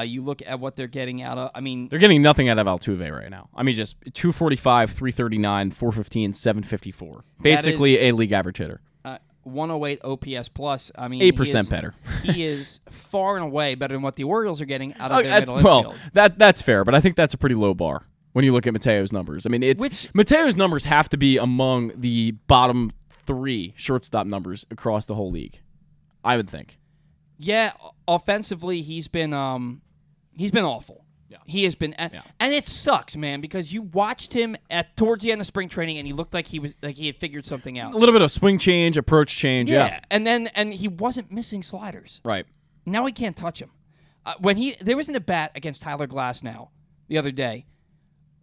You look at what they're getting out of. I mean, they're getting nothing out of Altuve right now. I mean, just 245, 339, 415, 754. Basically a league average hitter. 108 OPS plus. I mean, 8% better. He is far and away better than what the Orioles are getting out of their middle infield. That's fair, but I think that's a pretty low bar when you look at Mateo's numbers. I mean, Mateo's numbers have to be among the bottom 3 shortstop numbers across the whole league, I would think. Yeah, offensively, he's been awful. Yeah. He has been, and it sucks, man, because you watched him towards the end of spring training, and he looked like he had figured something out. A little bit of swing change, approach change, yeah. And he wasn't missing sliders. Right. Now he can't touch him. There was an at-bat against Tyler Glasnow the other day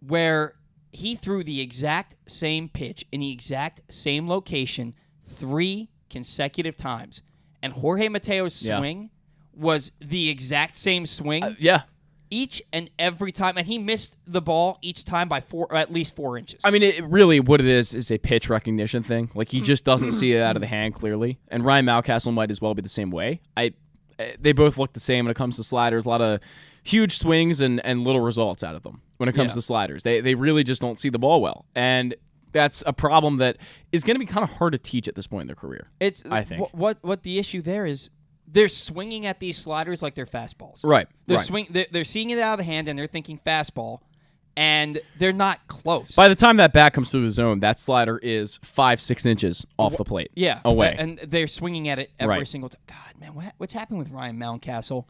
where he threw the exact same pitch in the exact same location 3 consecutive times, and Jorge Mateo's swing was the exact same swing. Each and every time, and he missed the ball each time by at least 4 inches. I mean, what it is a pitch recognition thing. Like, he just doesn't see it out of the hand clearly. And Ryan Mountcastle might as well be the same way. They both look the same when it comes to sliders. A lot of huge swings and little results out of them when it comes to sliders. They really just don't see the ball well. And that's a problem that is going to be kind of hard to teach at this point in their career. I think. What the issue there is, they're swinging at these sliders like they're fastballs. Right. They're seeing it out of the hand, and they're thinking fastball, and they're not close. By the time that bat comes through the zone, that slider is 5-6 inches off the plate. Yeah. Away. And they're swinging at it every single time. God, man, what's happened with Ryan Mountcastle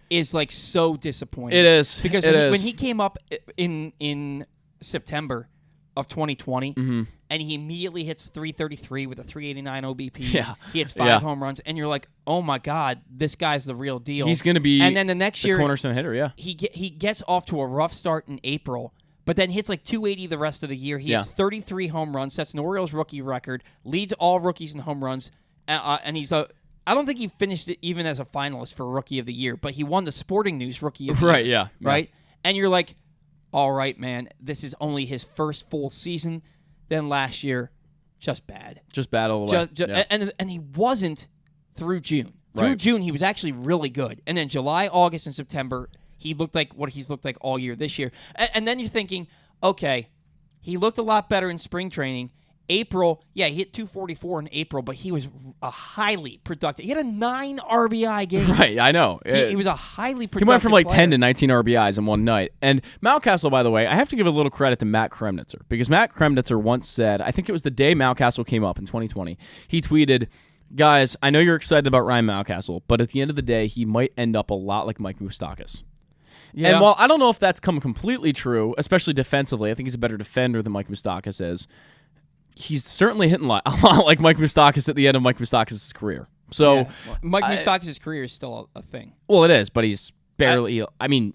is like so disappointing. It is. Because when he came up in September of 2020, and he immediately hits 333 with a 389 OBP. Yeah. He hits 5 home runs, and you're like, oh my God, this guy's the real deal. He's going to be and then the next year, cornerstone hitter, He gets off to a rough start in April, but then hits like 280 the rest of the year. He hits 33 home runs, sets an Orioles rookie record, leads all rookies in home runs, and he's a... I don't think he finished it even as a finalist for Rookie of the Year, but he won the Sporting News Rookie of the Year. Right? And you're like, all right, man, this is only his first full season. Then last year, just bad. Just bad all the way. And he wasn't through June. Through June, he was actually really good. And then July, August, and September, he looked like what he's looked like all year this year. And then you're thinking, okay, he looked a lot better in spring training. April, yeah, he hit 244 in April, but he was a highly productive. He had a 9 RBI game. Right, I know. He was a highly productive He went from like player. 10 to 19 RBIs in one night. And Mountcastle, by the way, I have to give a little credit to Matt Kremnitzer, because Matt Kremnitzer once said, I think it was the day Mountcastle came up in 2020, he tweeted, guys, I know you're excited about Ryan Mountcastle, but at the end of the day, he might end up a lot like Mike Moustakas. Yeah. And while I don't know if that's come completely true, especially defensively, I think he's a better defender than Mike Moustakas is. He's certainly hitting a lot like Mike Moustakas at the end of Mike Moustakas' career. So Yeah. Mike Moustakas' career is still a thing. Well, it is, but he's barely. Is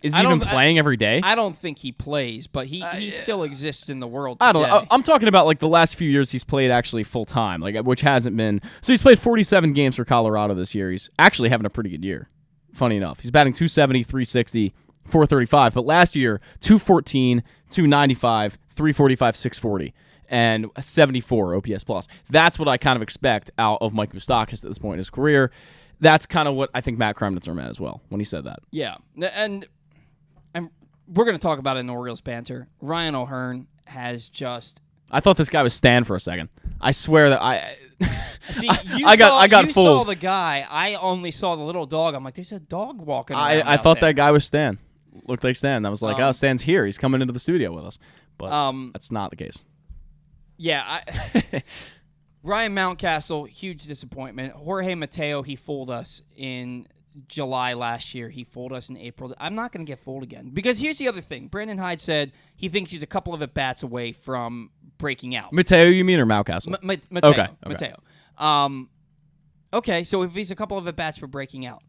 he even playing every day? I don't think he plays, but he still exists in the world today. I don't know. I'm talking about like the last few years he's played actually full time, like which hasn't been. So he's played 47 games for Colorado this year. He's actually having a pretty good year. Funny enough, he's batting 270, 360, 435. But last year, 214, 295, 345, 640. And 74 OPS plus. That's what I kind of expect out of Mike Moustakas at this point in his career. That's kind of what I think Matt Kremnitzer meant as well when he said that. Yeah, and we're going to talk about it in Orioles banter. Ryan O'Hearn has just. I thought this guy was Stan for a second. I swear that I. See, I got you fooled. saw the guy. I only saw the little dog. I'm like, there's a dog walking around. I out thought there. that guy was Stan. Looked like Stan. I was like, oh, Stan's here. He's coming into the studio with us. But that's not the case. Yeah, Ryan Mountcastle, huge disappointment. Jorge Mateo, he fooled us in July last year. He fooled us in April. I'm not going to get fooled again. Because here's the other thing. Brandon Hyde said he thinks he's a couple of at-bats away from breaking out. Mateo, you mean, or Mountcastle? Mateo. Okay. Mateo. Okay, so if he's a couple of at-bats for breaking out,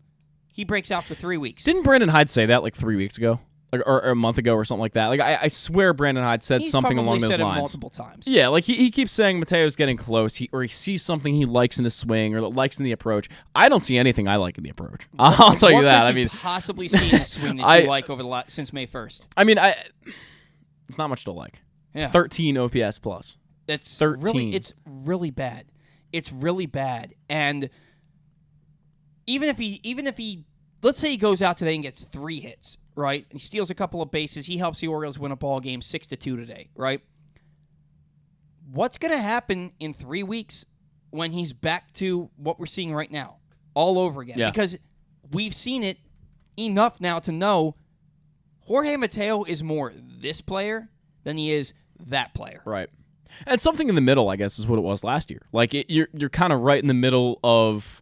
he breaks out for 3 weeks. Didn't Brandon Hyde say that like 3 weeks ago? Or a month ago or something like that. Like I swear Brandon Hyde said something along those lines. He's probably said it multiple times. Yeah, like he keeps saying Mateo's getting close, or he sees something he likes in his swing or likes in the approach. I don't see anything I like in the approach. I'll tell you that. What could you possibly see in the swing that you like over since May 1st? I mean, it's not much to like. Yeah. 13 OPS plus. It's 13. It's really bad. It's really bad. And even if he, let's say he goes out today and gets 3 hits. Right, he steals a couple of bases. He helps the Orioles win a ball game 6-2 today. Right. What's going to happen in 3 weeks when he's back to what we're seeing right now, all over again? Yeah. Because we've seen it enough now to know Jorge Mateo is more this player than he is that player. Right, and something in the middle, I guess, is what it was last year. Like you're kind of right in the middle of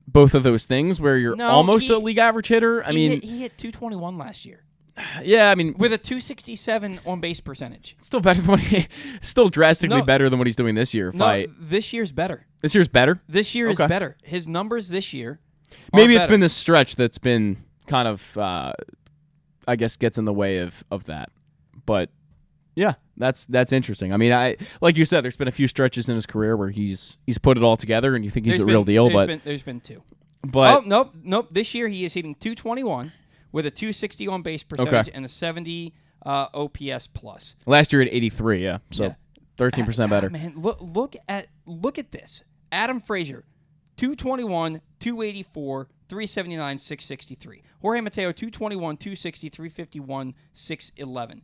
both of those things where you're almost a league average hitter. I mean, he hit 221 last year. Yeah, I mean, with a 267 on base percentage. Still better than still drastically better than what he's doing this year. This year's better. This year's better? This year is better. His numbers this year Maybe it's better. been this stretch that's been kind of I guess gets in the way of that. But yeah, that's interesting. I mean, like you said, there's been a few stretches in his career where he's put it all together, and you think he's the real deal. There's been 2. But nope. This year he is hitting 221 with a 260 on base percentage and a 70 OPS plus. Last year at 83, yeah. So 13% better. Man, look at this. Adam Frazier, 221, 284, 379, 663. Jorge Mateo, 221, 260, 351, 611.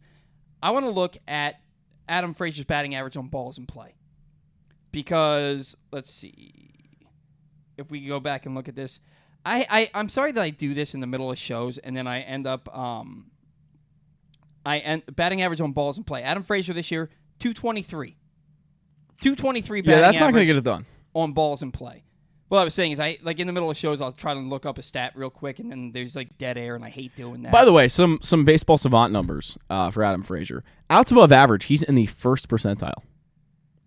I want to look at Adam Frazier's batting average on balls in play. Because, let's see, if we go back and look at this. I'm sorry that I do this in the middle of shows, and then I end up batting average on balls in play. Adam Frazier this year, 223. 223 batting average. Yeah, that's not going to get it done. On balls in play. What I was saying is, in the middle of shows, I'll try to look up a stat real quick, and then there's dead air, and I hate doing that. By the way, some baseball savant numbers for Adam Frazier. Outs above average, he's in the first percentile,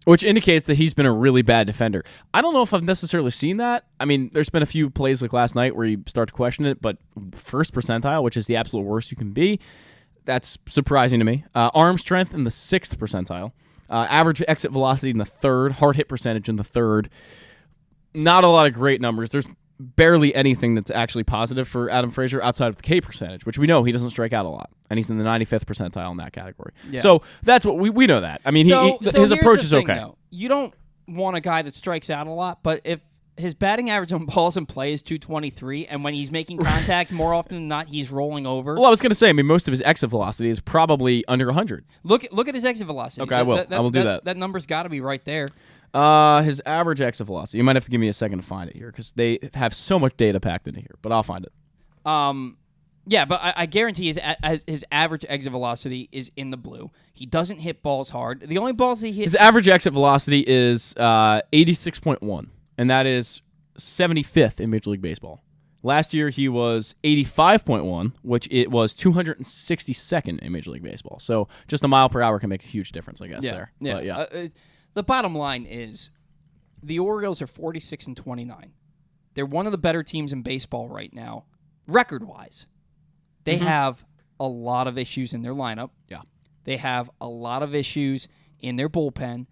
which indicates that he's been a really bad defender. I don't know if I've necessarily seen that. I mean, there's been a few plays like last night where you start to question it, but first percentile, which is the absolute worst you can be, that's surprising to me. Arm strength in the 6th percentile. Average exit velocity in the 3rd. Hard hit percentage in the 3rd. Not a lot of great numbers. There's barely anything that's actually positive for Adam Frazier outside of the K percentage, which we know he doesn't strike out a lot, and he's in the 95th percentile in that category. Yeah. So that's what we know that. I mean, his approach is okay. Though. You don't want a guy that strikes out a lot, but if his batting average on balls in play is 223, and when he's making contact, more often than not, he's rolling over. Well, I was going to say, most of his exit velocity is probably under 100. Look at his exit velocity. Okay, I will. I will do that. That number's got to be right there. His average exit velocity. You might have to give me a second to find it here because they have so much data packed into here, but I'll find it. Yeah, but I guarantee his average exit velocity is in the blue. He doesn't hit balls hard. The only balls he hits... His average exit velocity is 86.1, and that is 75th in Major League Baseball. Last year, he was 85.1, which it was 262nd in Major League Baseball. So just a mile per hour can make a huge difference, I guess, there. Yeah. But, the bottom line is the Orioles are 46-29. They're one of the better teams in baseball right now, record-wise. They have a lot of issues in their lineup. Yeah. They have a lot of issues in their bullpen.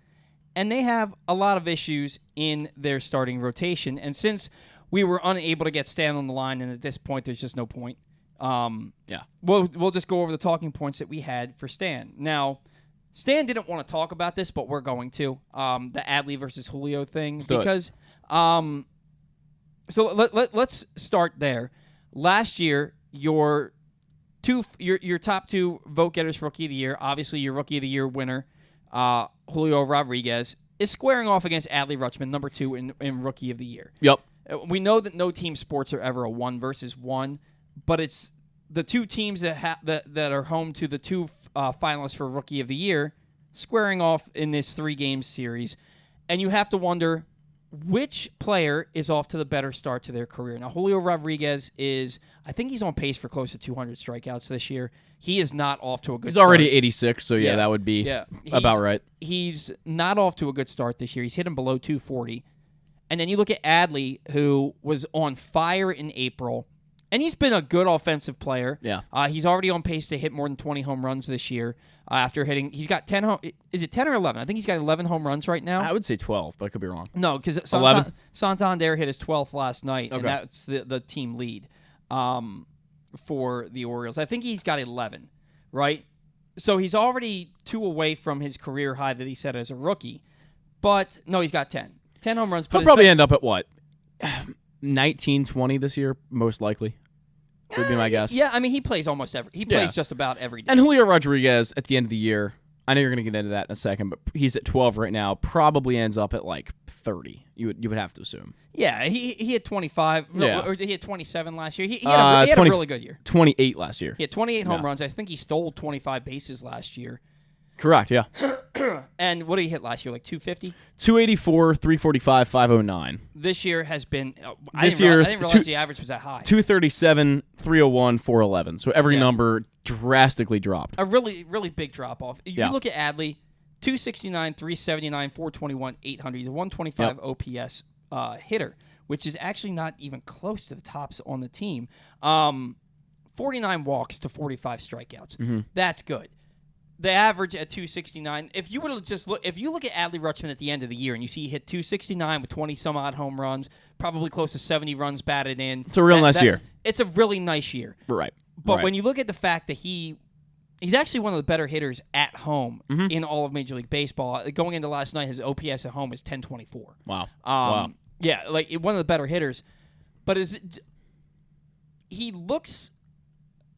And they have a lot of issues in their starting rotation. And since we were unable to get Stan on the line, and at this point there's just no point, we'll just go over the talking points that we had for Stan. Now, Stan didn't want to talk about this, but we're going to. The Adley versus Julio thing. Because so let's start there. Last year, your top two vote getters for Rookie of the Year, obviously your Rookie of the Year winner, Julio Rodriguez, is squaring off against Adley Rutschman, number 2 in Rookie of the Year. Yep. We know that no team sports are ever a 1 versus 1, but it's the two teams that are home to the two finalists for Rookie of the Year squaring off in this 3-game series. And you have to wonder which player is off to the better start to their career. Now, Julio Rodriguez I think he's on pace for close to 200 strikeouts this year. He is not off to a good start. He's already 86, so that would be about right. He's not off to a good start this year. He's hitting below 240. And then you look at Adley, who was on fire in April, and he's been a good offensive player. Yeah. He's already on pace to hit more than 20 home runs this year. After hitting, he's got 10 home. Is it 10 or 11? I think he's got 11 home runs right now. I would say 12, but I could be wrong. No, because 11. Santander hit his 12th last night, and Okay. that's the team lead for the Orioles. I think he's got 11, right? So he's already 2 away from his career high that he set as a rookie. But no, he's got 10. 10 home runs. He'll probably end up at what? 19, 20 this year, most likely. Would be my guess. Yeah, I mean, he plays almost He plays just about every day. And Julio Rodriguez, at the end of the year, I know you're going to get into that in a second, but he's at 12 right now, probably ends up at like 30. You would have to assume. Yeah, he had 25. Yeah. Or he had 27 last year. He had a really good year. 28 last year. He had 28 home runs. I think he stole 25 bases last year. Correct, yeah. And what did he hit last year? Like 250? 284, 345, 509. This year has been... I didn't realize the average was that high. 237, 301, 411. So every number drastically dropped. A really, really big drop-off. You Yeah. look at Adley, 269, 379, 421, 800. He's a 125 OPS hitter, which is actually not even close to the tops on the team. 49 walks to 45 strikeouts. That's good. The average at 269. If you look at Adley Rutschman at the end of the year and you see he hit 269 with 20 some odd home runs, probably close to 70 runs batted in. It's a real nice year. It's a really nice year. Right. But when you look at the fact that he's actually one of the better hitters at home in all of Major League Baseball. Going into last night, his OPS at home is 1024. Wow. Yeah, like one of the better hitters. But he looks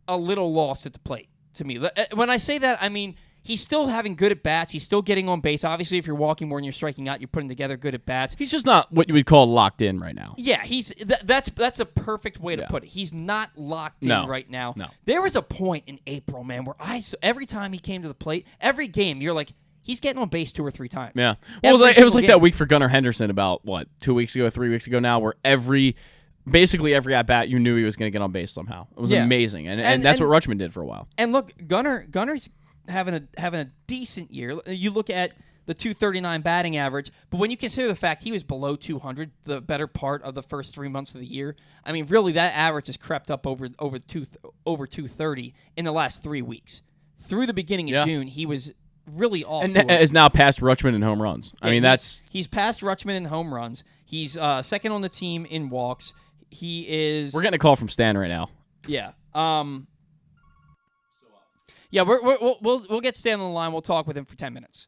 a little lost at the plate to me. When I say that, I mean he's still having good at bats. He's still getting on base. Obviously, if you're walking more and you're striking out, you're putting together good at bats. He's just not what you would call locked in right now. Yeah, that's a perfect way to put it. He's not locked in right now. No. There was a point in April, man, where every time he came to the plate, every game, you're like, he's getting on base 2 or 3 times. Yeah. Well, it was like that week for Gunnar Henderson about, 2 weeks ago, 3 weeks ago now, where basically every at-bat, you knew he was going to get on base somehow. It was amazing, and that's what Rutschman did for a while. And look, Gunner's having a decent year. You look at the 239 batting average, but when you consider the fact he was below 200 the better part of the first 3 months of the year, I mean, really, that average has crept up over 230 in the last 3 weeks. Through the beginning of June, he was really off. And is now past Rutschman in home runs. I mean, he's past Rutschman in home runs. He's second on the team in walks. He is. We're getting a call from Stan right now. Yeah. Yeah, we'll get Stan on the line. We'll talk with him for 10 minutes.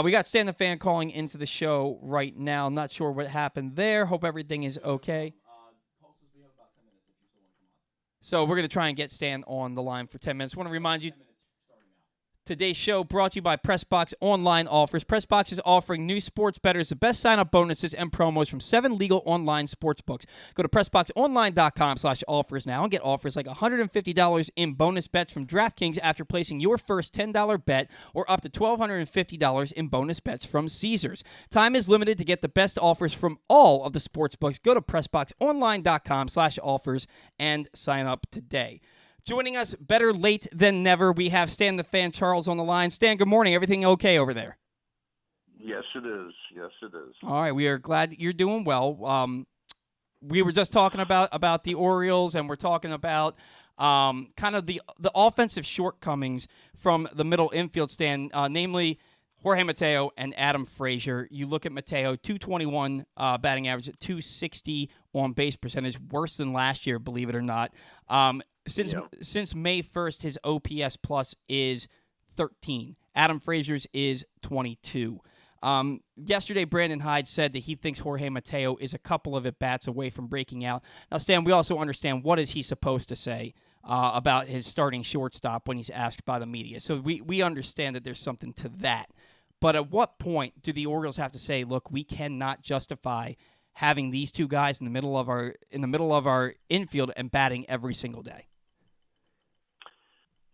We got Stan the Fan calling into the show right now. I'm not sure what happened there. Hope everything is okay. So we're going to try and get Stan on the line for 10 minutes. I want to remind you, today's show brought to you by PressBox Online Offers. PressBox is offering new sports bettors the best sign-up bonuses and promos from 7 legal online sports books. Go to PressBoxOnline.com/offers now and get offers like $150 in bonus bets from DraftKings after placing your first $10 bet, or up to $1,250 in bonus bets from Caesars. Time is limited to get the best offers from all of the sports books. Go to PressBoxOnline.com/offers and sign up today. Joining us better late than never, we have Stan the Fan Charles on the line. Stan, good morning. Everything okay over there? Yes, it is. Yes, it is. All right. We are glad that you're doing well. We were just talking about the Orioles, and we're talking about kind of the offensive shortcomings from the middle infield stand, namely Jorge Mateo and Adam Frazier. You look at Mateo, 221 batting average at 260 on base percentage, worse than last year, believe it or not. Since May 1st, his OPS plus is 13. Adam Frazier's is 22. Yesterday, Brandon Hyde said that he thinks Jorge Mateo is a couple of at-bats away from breaking out. Now, Stan, we also understand, what is he supposed to say about his starting shortstop when he's asked by the media? So we understand that there's something to that. But at what point do the Orioles have to say, look, we cannot justify having these two guys in the middle of our infield and batting every single day?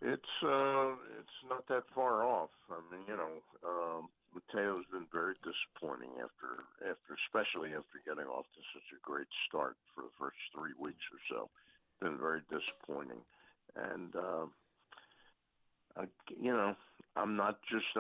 It's not that far off. I mean, Mateo's been very disappointing especially after getting off to such a great start for the first 3 weeks or so. Been very disappointing, and I'm just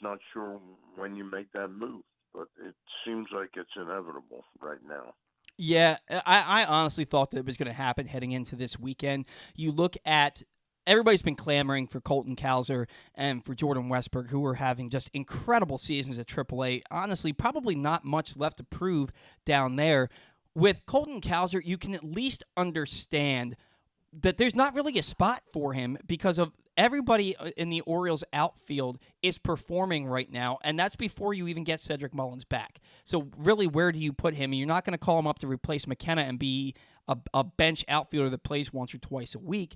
not sure when you make that move, but it seems like it's inevitable right now. Yeah, I honestly thought that it was going to happen heading into this weekend. You look at, everybody's been clamoring for Colton Cowser and for Jordan Westburg, who are having just incredible seasons at AAA. Honestly, probably not much left to prove down there. With Colton Cowser, you can at least understand that there's not really a spot for him because of everybody in the Orioles outfield is performing right now, and that's before you even get Cedric Mullins back. So really, where do you put him? You're not going to call him up to replace McKenna and be a bench outfielder that plays once or twice a week.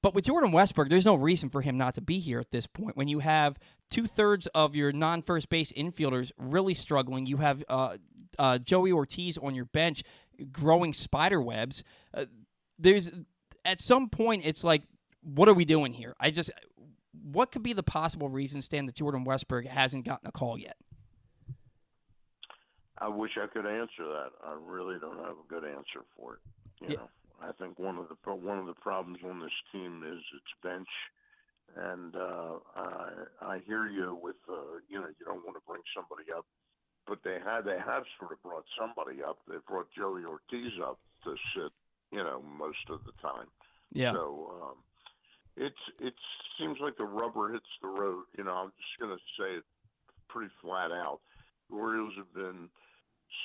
But with Jordan Westburg, there's no reason for him not to be here at this point. When you have 2/3 of your non-first base infielders really struggling, you have Joey Ortiz on your bench growing spider webs. At some point, it's like, what are we doing here? What could be the possible reason, Stan, that Jordan Westburg hasn't gotten a call yet? I wish I could answer that. I really don't have a good answer for it. You know, I think one of the problems on this team is its bench, and I hear you with you don't want to bring somebody up, but they have sort of brought somebody up. They brought Joey Ortiz up to sit, most of the time. Yeah. So it seems like the rubber hits the road. I'm just going to say it pretty flat out. The Orioles have been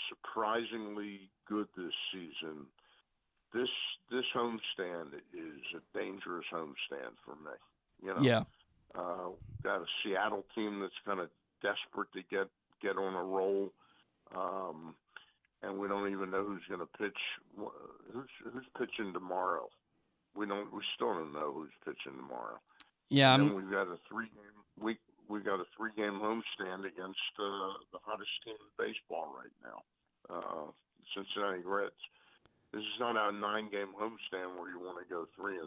surprisingly good this season. This homestand is a dangerous homestand for me. Yeah. Got a Seattle team that's kind of desperate to get on a roll, and we don't even know who's going to pitch. Who's pitching tomorrow? We still don't know who's pitching tomorrow. Yeah. And then we've got a 3-game homestand against the hottest team in baseball right now, Cincinnati Reds. This is not a 9-game homestand where you want to go 3-6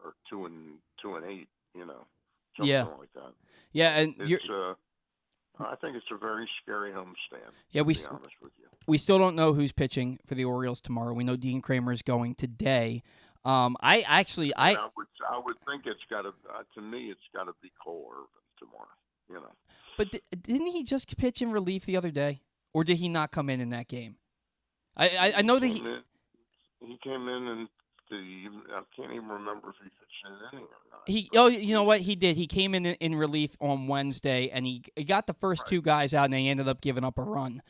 or 2-8. Something like that. Yeah, and I think it's a very scary homestand. Yeah, to be honest with you. We still don't know who's pitching for the Orioles tomorrow. We know Dean Kramer is going today. I would think it's got to. To me, it's got to be Cole Irvin tomorrow. But didn't he just pitch in relief the other day, or did he not come in that game? I know that he came in and I can't even remember if he pitched an inning or not. You know what? He did. He came in relief on Wednesday, and he got the first two guys out, and they ended up giving up a run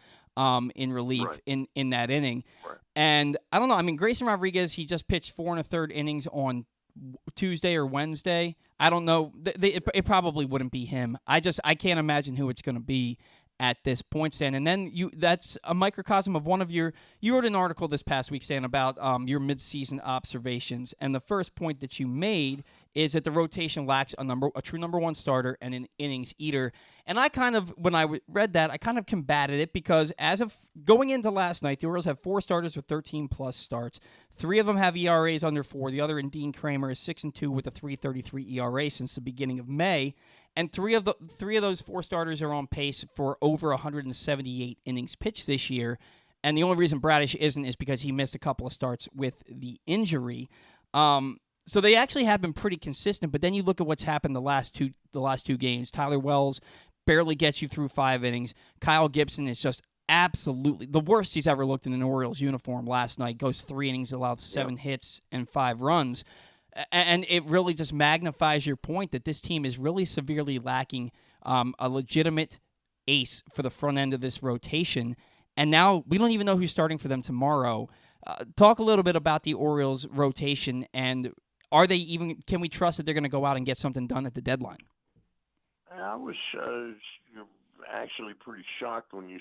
in relief in that inning. Right. And I don't know. I mean, Grayson Rodriguez, he just pitched 4 1/3 innings on Tuesday or Wednesday. I don't know. It probably wouldn't be him. I can't imagine who it's going to be at this point, Stan. And then that's a microcosm of one of you wrote an article this past week, Stan, about your midseason observations. And the first point that you made is that the rotation lacks a true number one starter and an innings eater. And I kind of, when I read that, I kind of combated it because as of going into last night, the Orioles have 4 starters with 13-plus starts. 3 of them have ERAs under 4. The other, in Dean Kramer, is 6-2 with a 3.33 ERA since the beginning of May. And three of those 4 starters are on pace for over 178 innings pitched this year. And the only reason Bradish isn't is because he missed a couple of starts with the injury. So they actually have been pretty consistent. But then you look at what's happened the last two games. Tyler Wells barely gets you through 5 innings. Kyle Gibson is just absolutely the worst he's ever looked in an Orioles uniform last night. Goes 3 innings, allowed 7 hits and 5 runs. And it really just magnifies your point that this team is really severely lacking a legitimate ace for the front end of this rotation. And now we don't even know who's starting for them tomorrow. Talk a little bit about the Orioles rotation, and can we trust that they're going to go out and get something done at the deadline? I was actually pretty shocked when you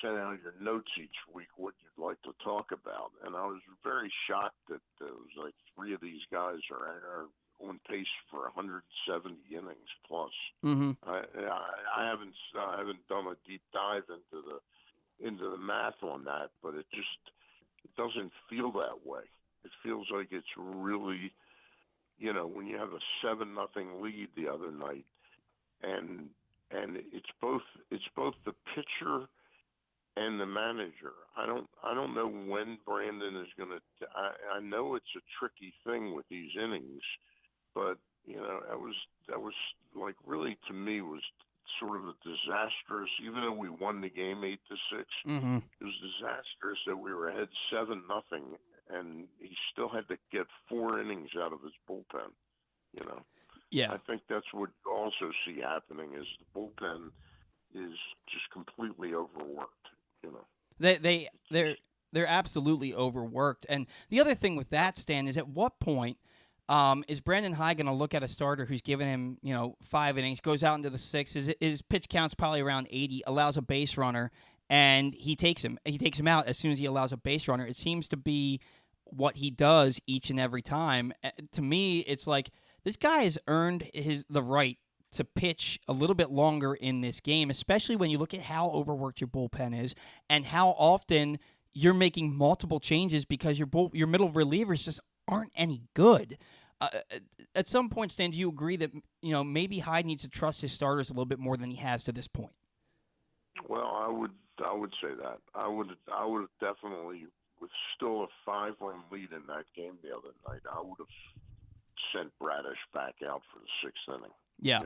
sent out your notes each week what you'd like to talk about, and I was very shocked that it was like 3 of these guys are on pace for 170 innings plus. Mm-hmm. I haven't done a deep dive into the math on that, but it doesn't feel that way. It feels like it's really, when you have a 7-0 lead the other night, and it's both the pitcher and the manager. I don't know when Brandon is going to. I know it's a tricky thing with these innings, but that was like really to me was sort of a disastrous. Even though we won the game 8-6, mm-hmm. It was disastrous that we were ahead 7-0, and he still had to get 4 innings out of his bullpen. Yeah, I think that's what you also see happening is the bullpen is just completely overworked. They're absolutely overworked. And the other thing with that, Stan, is at what point is Brandon Hyde going to look at a starter who's given him 5 innings, goes out into the 6th, his pitch count's probably around 80, allows a base runner, and he takes him out as soon as he allows a base runner. It seems to be what he does each and every time. To me, it's like this guy has earned the right to pitch a little bit longer in this game, especially when you look at how overworked your bullpen is and how often you're making multiple changes because your middle relievers just aren't any good. At some point, Stan, do you agree that maybe Hyde needs to trust his starters a little bit more than he has to this point? Well, I would say that. I would definitely, with still a 5-run lead in that game the other night, I would have sent Bradish back out for the 6th inning. Yeah.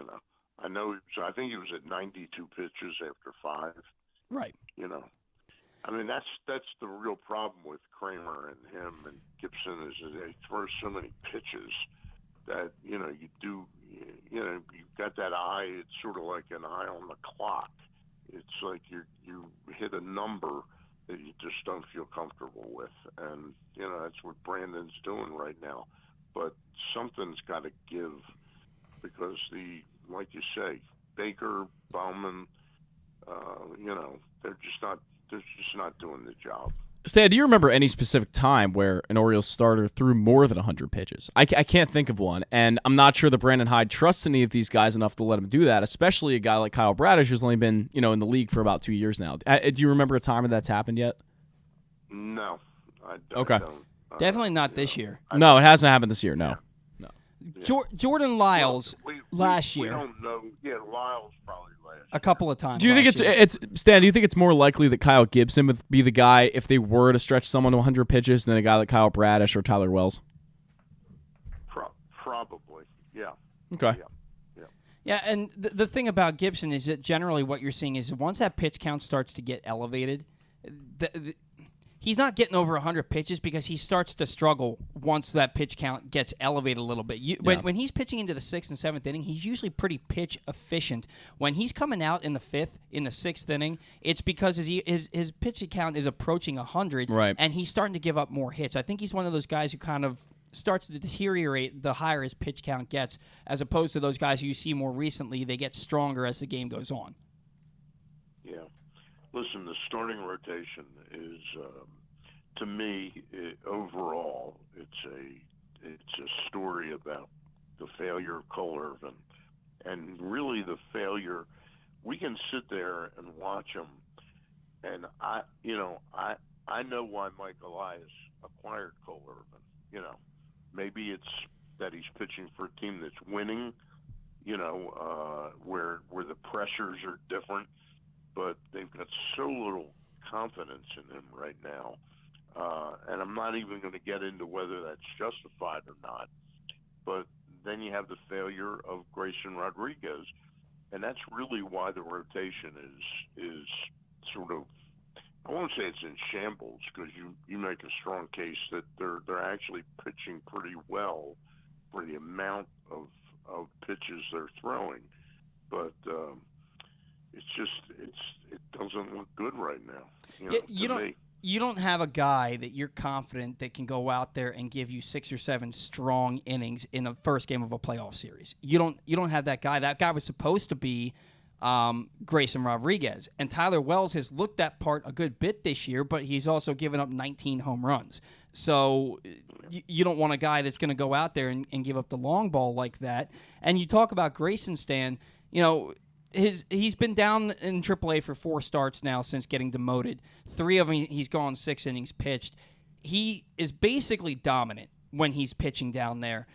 I know. I think he was at 92 pitches after 5. Right. I mean, that's the real problem with Kramer and him and Gibson is they throw so many pitches that you've got that eye. It's sort of like an eye on the clock. It's like you hit a number that you just don't feel comfortable with, and that's what Brandon's doing right now. But something's got to give. Because like you say, Baker, Bauman, they're just not doing the job. Stan, do you remember any specific time where an Orioles starter threw more than 100 pitches? I can't think of one, and I'm not sure that Brandon Hyde trusts any of these guys enough to let him do that, especially a guy like Kyle Bradish who's only been in the league for about 2 years now. Do you remember a time when that's happened yet? No. Okay. I don't. Definitely not this year. No, it hasn't happened this year, no. Yeah. Jordan Lyles last year. We don't know. Yeah, Lyles probably last year. A couple of times. Do you think it's Stan? Do you think it's more likely that Kyle Gibson would be the guy if they were to stretch someone to 100 pitches than a guy like Kyle Bradish or Tyler Wells? Probably, yeah. Okay. Yeah, and the thing about Gibson is that generally what you're seeing is once that pitch count starts to get elevated, he's not getting over 100 pitches because he starts to struggle once that pitch count gets elevated a little bit. When he's pitching into the 6th and 7th inning, he's usually pretty pitch efficient. When he's coming out in the 5th, in the 6th inning, it's because his pitch count is approaching 100, right, and he's starting to give up more hits. I think he's one of those guys who kind of starts to deteriorate the higher his pitch count gets, as opposed to those guys who you see more recently. They get stronger as the game goes on. Yeah. Listen, the starting rotation is, to me, overall, it's a story about the failure of Cole Irvin, and really the failure. We can sit there and watch him, and I know why Mike Elias acquired Cole Irvin. Maybe it's that he's pitching for a team that's winning, where the pressures are different, but they've got so little confidence in him right now. And I'm not even going to get into whether that's justified or not. But then you have the failure of Grayson Rodriguez, and that's really why the rotation is sort of, I won't say it's in shambles, because you make a strong case that they're actually pitching pretty well for the amount of pitches they're throwing. But it doesn't look good right now. You don't have a guy that you're confident that can go out there and give you 6 or 7 strong innings in the first game of a playoff series. You don't have that guy. That guy was supposed to be Grayson Rodriguez, and Tyler Wells has looked that part a good bit this year, but he's also given up 19 home runs. So you don't want a guy that's going to go out there and give up the long ball like that. And you talk about Grayson, Stan, he's been down in AAA for 4 starts now since getting demoted. 3 of them he's gone 6 innings pitched. He is basically dominant when he's pitching down there.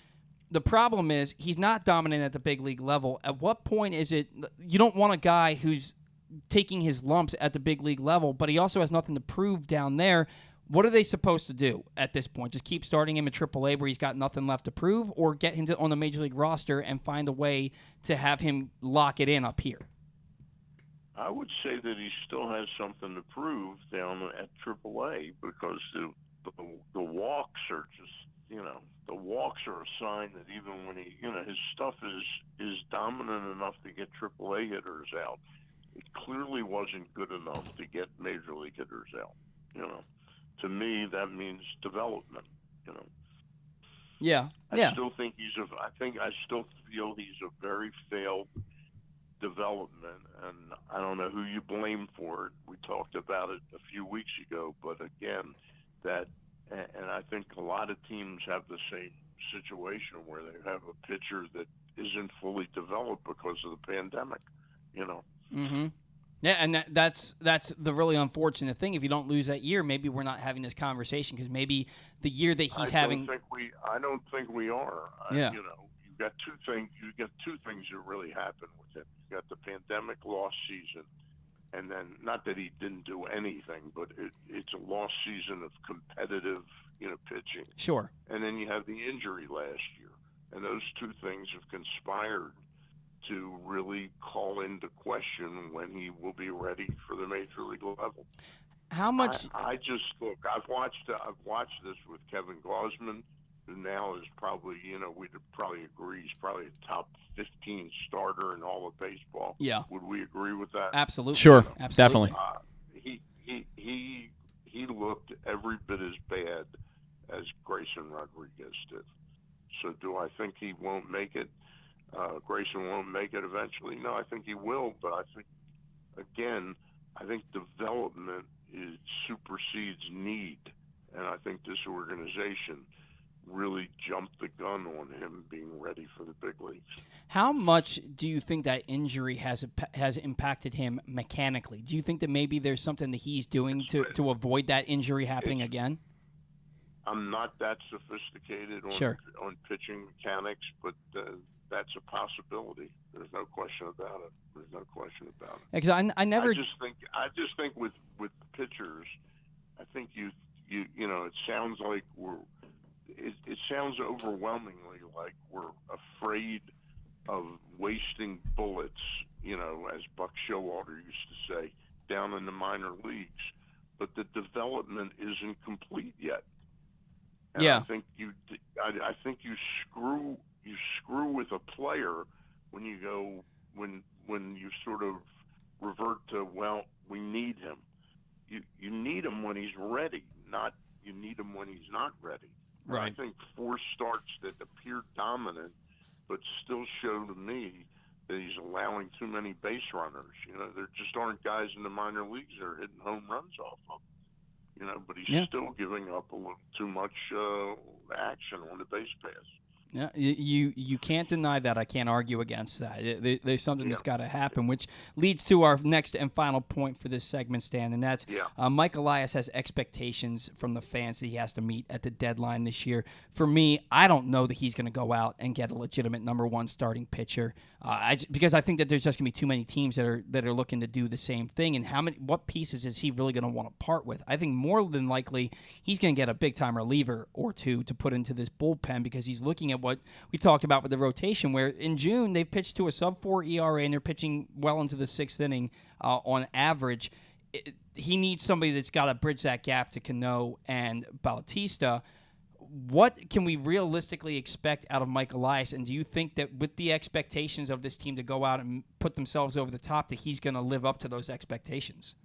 The problem is he's not dominant at the big league level. At what point is it you don't want a guy who's taking his lumps at the big league level, but he also has nothing to prove down there? What are they supposed to do at this point? Just keep starting him at AAA where he's got nothing left to prove, or get him on the major league roster and find a way to have him lock it in up here? I would say that he still has something to prove down at AAA, because the walks are just, the walks are a sign that even when his stuff is dominant enough to get AAA hitters out, it clearly wasn't good enough to get major league hitters out. To me, that means development. Yeah. I still think I still feel he's a very failed development, and I don't know who you blame for it. We talked about it a few weeks ago, but again, and I think a lot of teams have the same situation where they have a pitcher that isn't fully developed because of the pandemic. Mm-hmm. Yeah, and that's the really unfortunate thing. If you don't lose that year, maybe we're not having this conversation, because maybe the year that he's having. I don't think we are. Yeah. You've got two things. You got 2 things that really happened with him. You got the pandemic lost season, and then not that he didn't do anything, but it's a lost season of competitive, pitching. Sure. And then you have the injury last year, and those 2 things have conspired to really call into question when he will be ready for the major league level. How much? I just look. I've watched this with Kevin Gausman, who now is probably, we'd probably agree, he's probably a top 15 starter in all of baseball. Yeah. Would we agree with that? Absolutely. Sure. Absolutely. Definitely. He looked every bit as bad as Grayson Rodriguez did. So do I think he won't make it? Grayson won't make it eventually? No, I think he will, but I think development supersedes need, and I think this organization really jumped the gun on him being ready for the big leagues. How much do you think that injury has impacted him mechanically? Do you think that maybe there's something that he's doing to avoid that injury happening again? I'm not that sophisticated on pitching mechanics, but that's a possibility. There's no question about it. Because I never. I just think with pitchers, I think it sounds like it sounds overwhelmingly like we're afraid of wasting bullets, as Buck Showalter used to say, down in the minor leagues. But the development isn't complete yet. And yeah. I think you screw with a player when you sort of revert to, well, we need him. You need him when he's ready, not you need him when he's not ready. Right. I think 4 starts that appeared dominant, but still show to me that he's allowing too many base runners. There just aren't guys in the minor leagues that are hitting home runs off of him. But he's still giving up a little too much action on the base pass. Yeah, you can't deny that. I can't argue against that. There's something that's got to happen, which leads to our next and final point for this segment, Stan, and that's Mike Elias has expectations from the fans that he has to meet at the deadline this year. For me, I don't know that he's going to go out and get a legitimate number 1 starting pitcher, because I think that there's just going to be too many teams that are looking to do the same thing. And what pieces is he really going to want to part with? I think more than likely he's going to get a big time reliever or two to put into this bullpen, because he's looking at what we talked about with the rotation, where in June they've pitched to a sub-4 ERA and they're pitching well into the 6th inning on average. He needs somebody that's got to bridge that gap to Cano and Bautista. What can we realistically expect out of Mike Elias? And do you think that with the expectations of this team to go out and put themselves over the top, that he's going to live up to those expectations?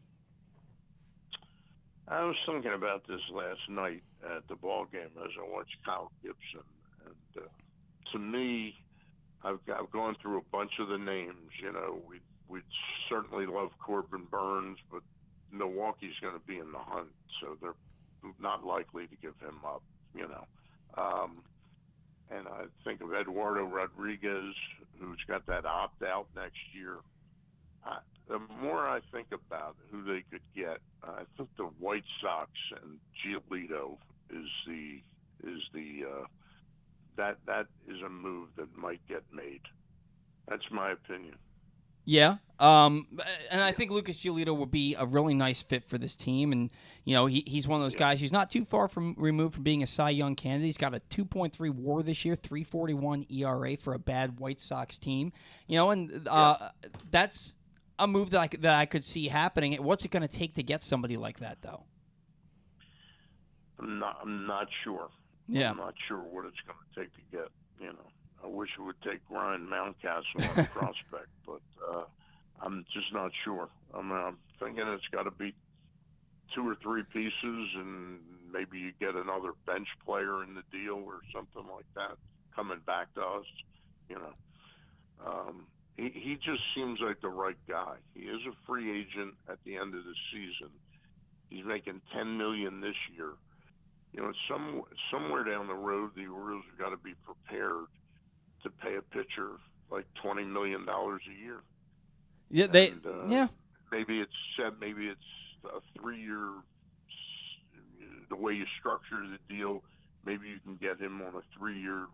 I was thinking about this last night at the ball game as I watched Kyle Gibson. And to me, I've gone through a bunch of the names. We'd certainly love Corbin Burns, but Milwaukee's going to be in the hunt, so they're not likely to give him up. And I think of Eduardo Rodriguez, who's got that opt-out next year. The more I think about who they could get, I think the White Sox and Giolito that is a move that might get made. That's my opinion. Yeah, and I think Lucas Giolito will be a really nice fit for this team, and he's one of those guys who's not too far removed from being a Cy Young candidate. He's got a 2.3 WAR this year, 3.41 ERA for a bad White Sox team. That's a move that I could see happening. What's it going to take to get somebody like that, though? I'm not sure. Yeah, I'm not sure what it's going to take to get. I wish it would take Ryan Mountcastle on the prospect, but I'm just not sure. I'm thinking it's got to be 2 or 3 pieces, and maybe you get another bench player in the deal or something like that coming back to us. He just seems like the right guy. He is a free agent at the end of the season. He's making $10 million this year. Somewhere down the road, the Orioles have got to be prepared to pay a pitcher like $20 million a year. Yeah, Maybe it's a 3-year. The way you structure the deal, maybe you can get him on a 3-year,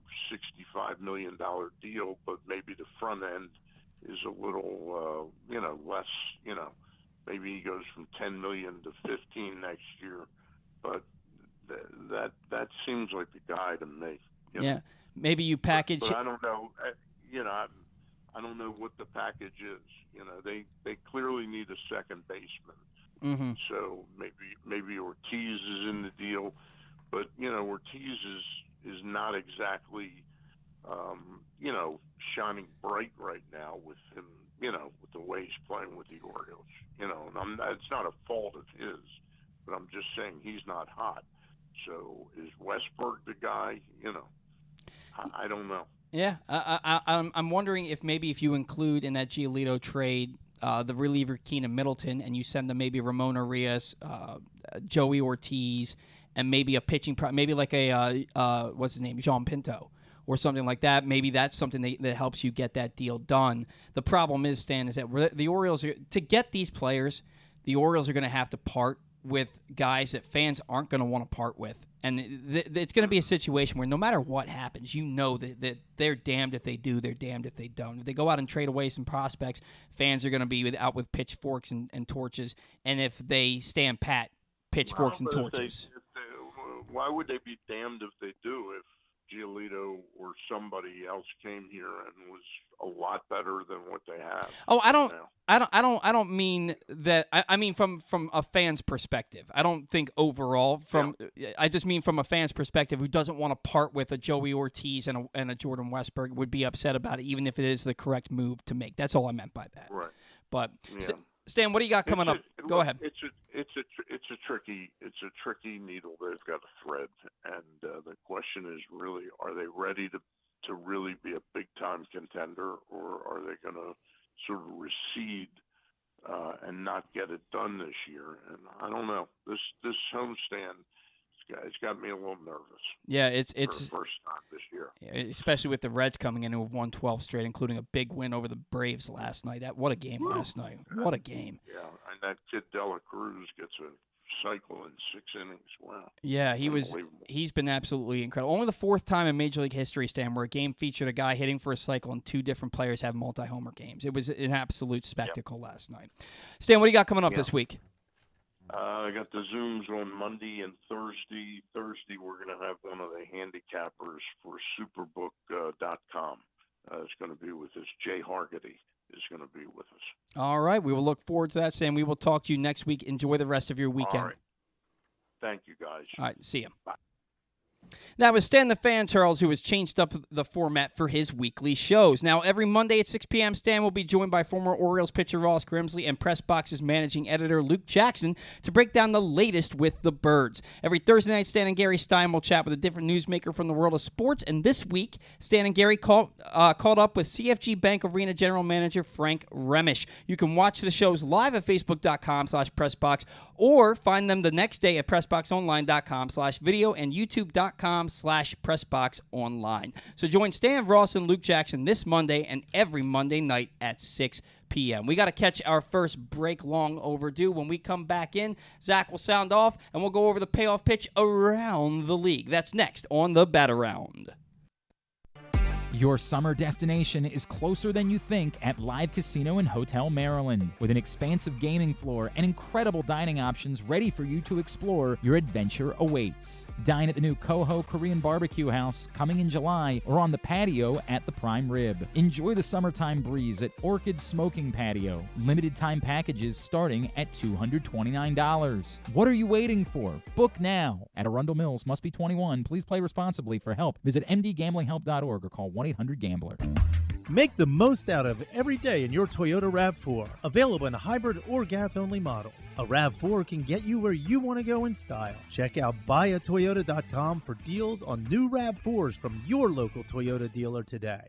$65 million deal, but maybe the front end is a little, less. Maybe he goes from 10 million to 15 next year, but that seems like the guy to me. Yeah, maybe you package. But I don't know. I don't know what the package is. They clearly need a second baseman. Mm-hmm. So maybe Ortiz is in the deal, but Ortiz is not exactly shining bright right now with him. With the way he's playing with the Orioles. And it's not a fault of his, but I'm just saying he's not hot. So is Westburg the guy? I don't know. Yeah, I'm wondering if you include in that Giolito trade the reliever Keenan Middleton, and you send them maybe Ramon Arias, Joey Ortiz, and maybe a pitching maybe like a what's his name, Jean Pinto, or something like that. Maybe that's something that helps you get that deal done. The problem is, Stan, is that the Orioles to get these players, the Orioles are going to have to part with guys that fans aren't going to want to part with. And it's going to be a situation where no matter what happens, that they're damned if they do, they're damned if they don't. If they go out and trade away some prospects, fans are going to be out with pitchforks and torches. And if they stand pat, pitchforks and torches. Why would they be damned if they do? If Giolito or somebody else came here and was a lot better than what they have. Oh, I don't mean that. I mean from a fan's perspective. I don't think overall. I just mean from a fan's perspective who doesn't want to part with a Joey Ortiz and a Jordan Westburg would be upset about it, even if it is the correct move to make. That's all I meant by that. Right. But Stan, what do you got coming up? Go ahead. It's a tricky needle they've got to thread, and the question is really, are they ready to really be a big time contender, or are they going to sort of recede and not get it done this year? And I don't know. This homestand, it's got me a little nervous. Yeah, it's for the first time this year, especially with the Reds coming in who have won 12 straight, including a big win over the Braves last night. What a game last night! What a game! Yeah, and that kid Dela Cruz gets a cycle in 6 innings. Wow. Yeah, he's been absolutely incredible. Only the 4th time in Major League history, Stan, where a game featured a guy hitting for a cycle and 2 different players have multi-homer games. It was an absolute spectacle last night. Stan, what do you got coming up this week? I got the Zooms on Monday and Thursday. Thursday, we're going to have one of the handicappers for Superbook.com. It's going to be with us. Jay Hargity is going to be with us. All right. We will look forward to that, Stan. We will talk to you next week. Enjoy the rest of your weekend. All right. Thank you, guys. All right. See you. Bye. That was Stan the Fan Charles, who has changed up the format for his weekly shows. Now, every Monday at 6 p.m., Stan will be joined by former Orioles pitcher Ross Grimsley and PressBox's managing editor Luke Jackson to break down the latest with the Birds. Every Thursday night, Stan and Gary Stein will chat with a different newsmaker from the world of sports. And this week, Stan and Gary caught up with CFG Bank Arena general manager Frank Remish. You can watch the shows live at Facebook.com/PressBox or find them the next day at PressBoxOnline.com/video and YouTube.com/PressBoxOnline. So join Stan, Ross, and Luke Jackson this Monday and every Monday night at 6 p.m. We got to catch our first break, long overdue. When we come back in, Zach will sound off, and we'll go over the payoff pitch around the league. That's next on the Bat Around. Your summer destination is closer than you think at Live Casino and Hotel Maryland. With an expansive gaming floor and incredible dining options ready for you to explore, your adventure awaits. Dine at the new Coho Korean Barbecue House coming in July or on the patio at the Prime Rib. Enjoy the summertime breeze at Orchid Smoking Patio. Limited time packages starting at $229. What are you waiting for? Book now. At Arundel Mills, must be 21. Please play responsibly. For help, visit mdgamblinghelp.org or call 1-800-GAMBLER. Make the most out of every day in your Toyota RAV4. Available in hybrid or gas-only models. A RAV4 can get you where you want to go in style. Check out buyatoyota.com for deals on new RAV4s from your local Toyota dealer today.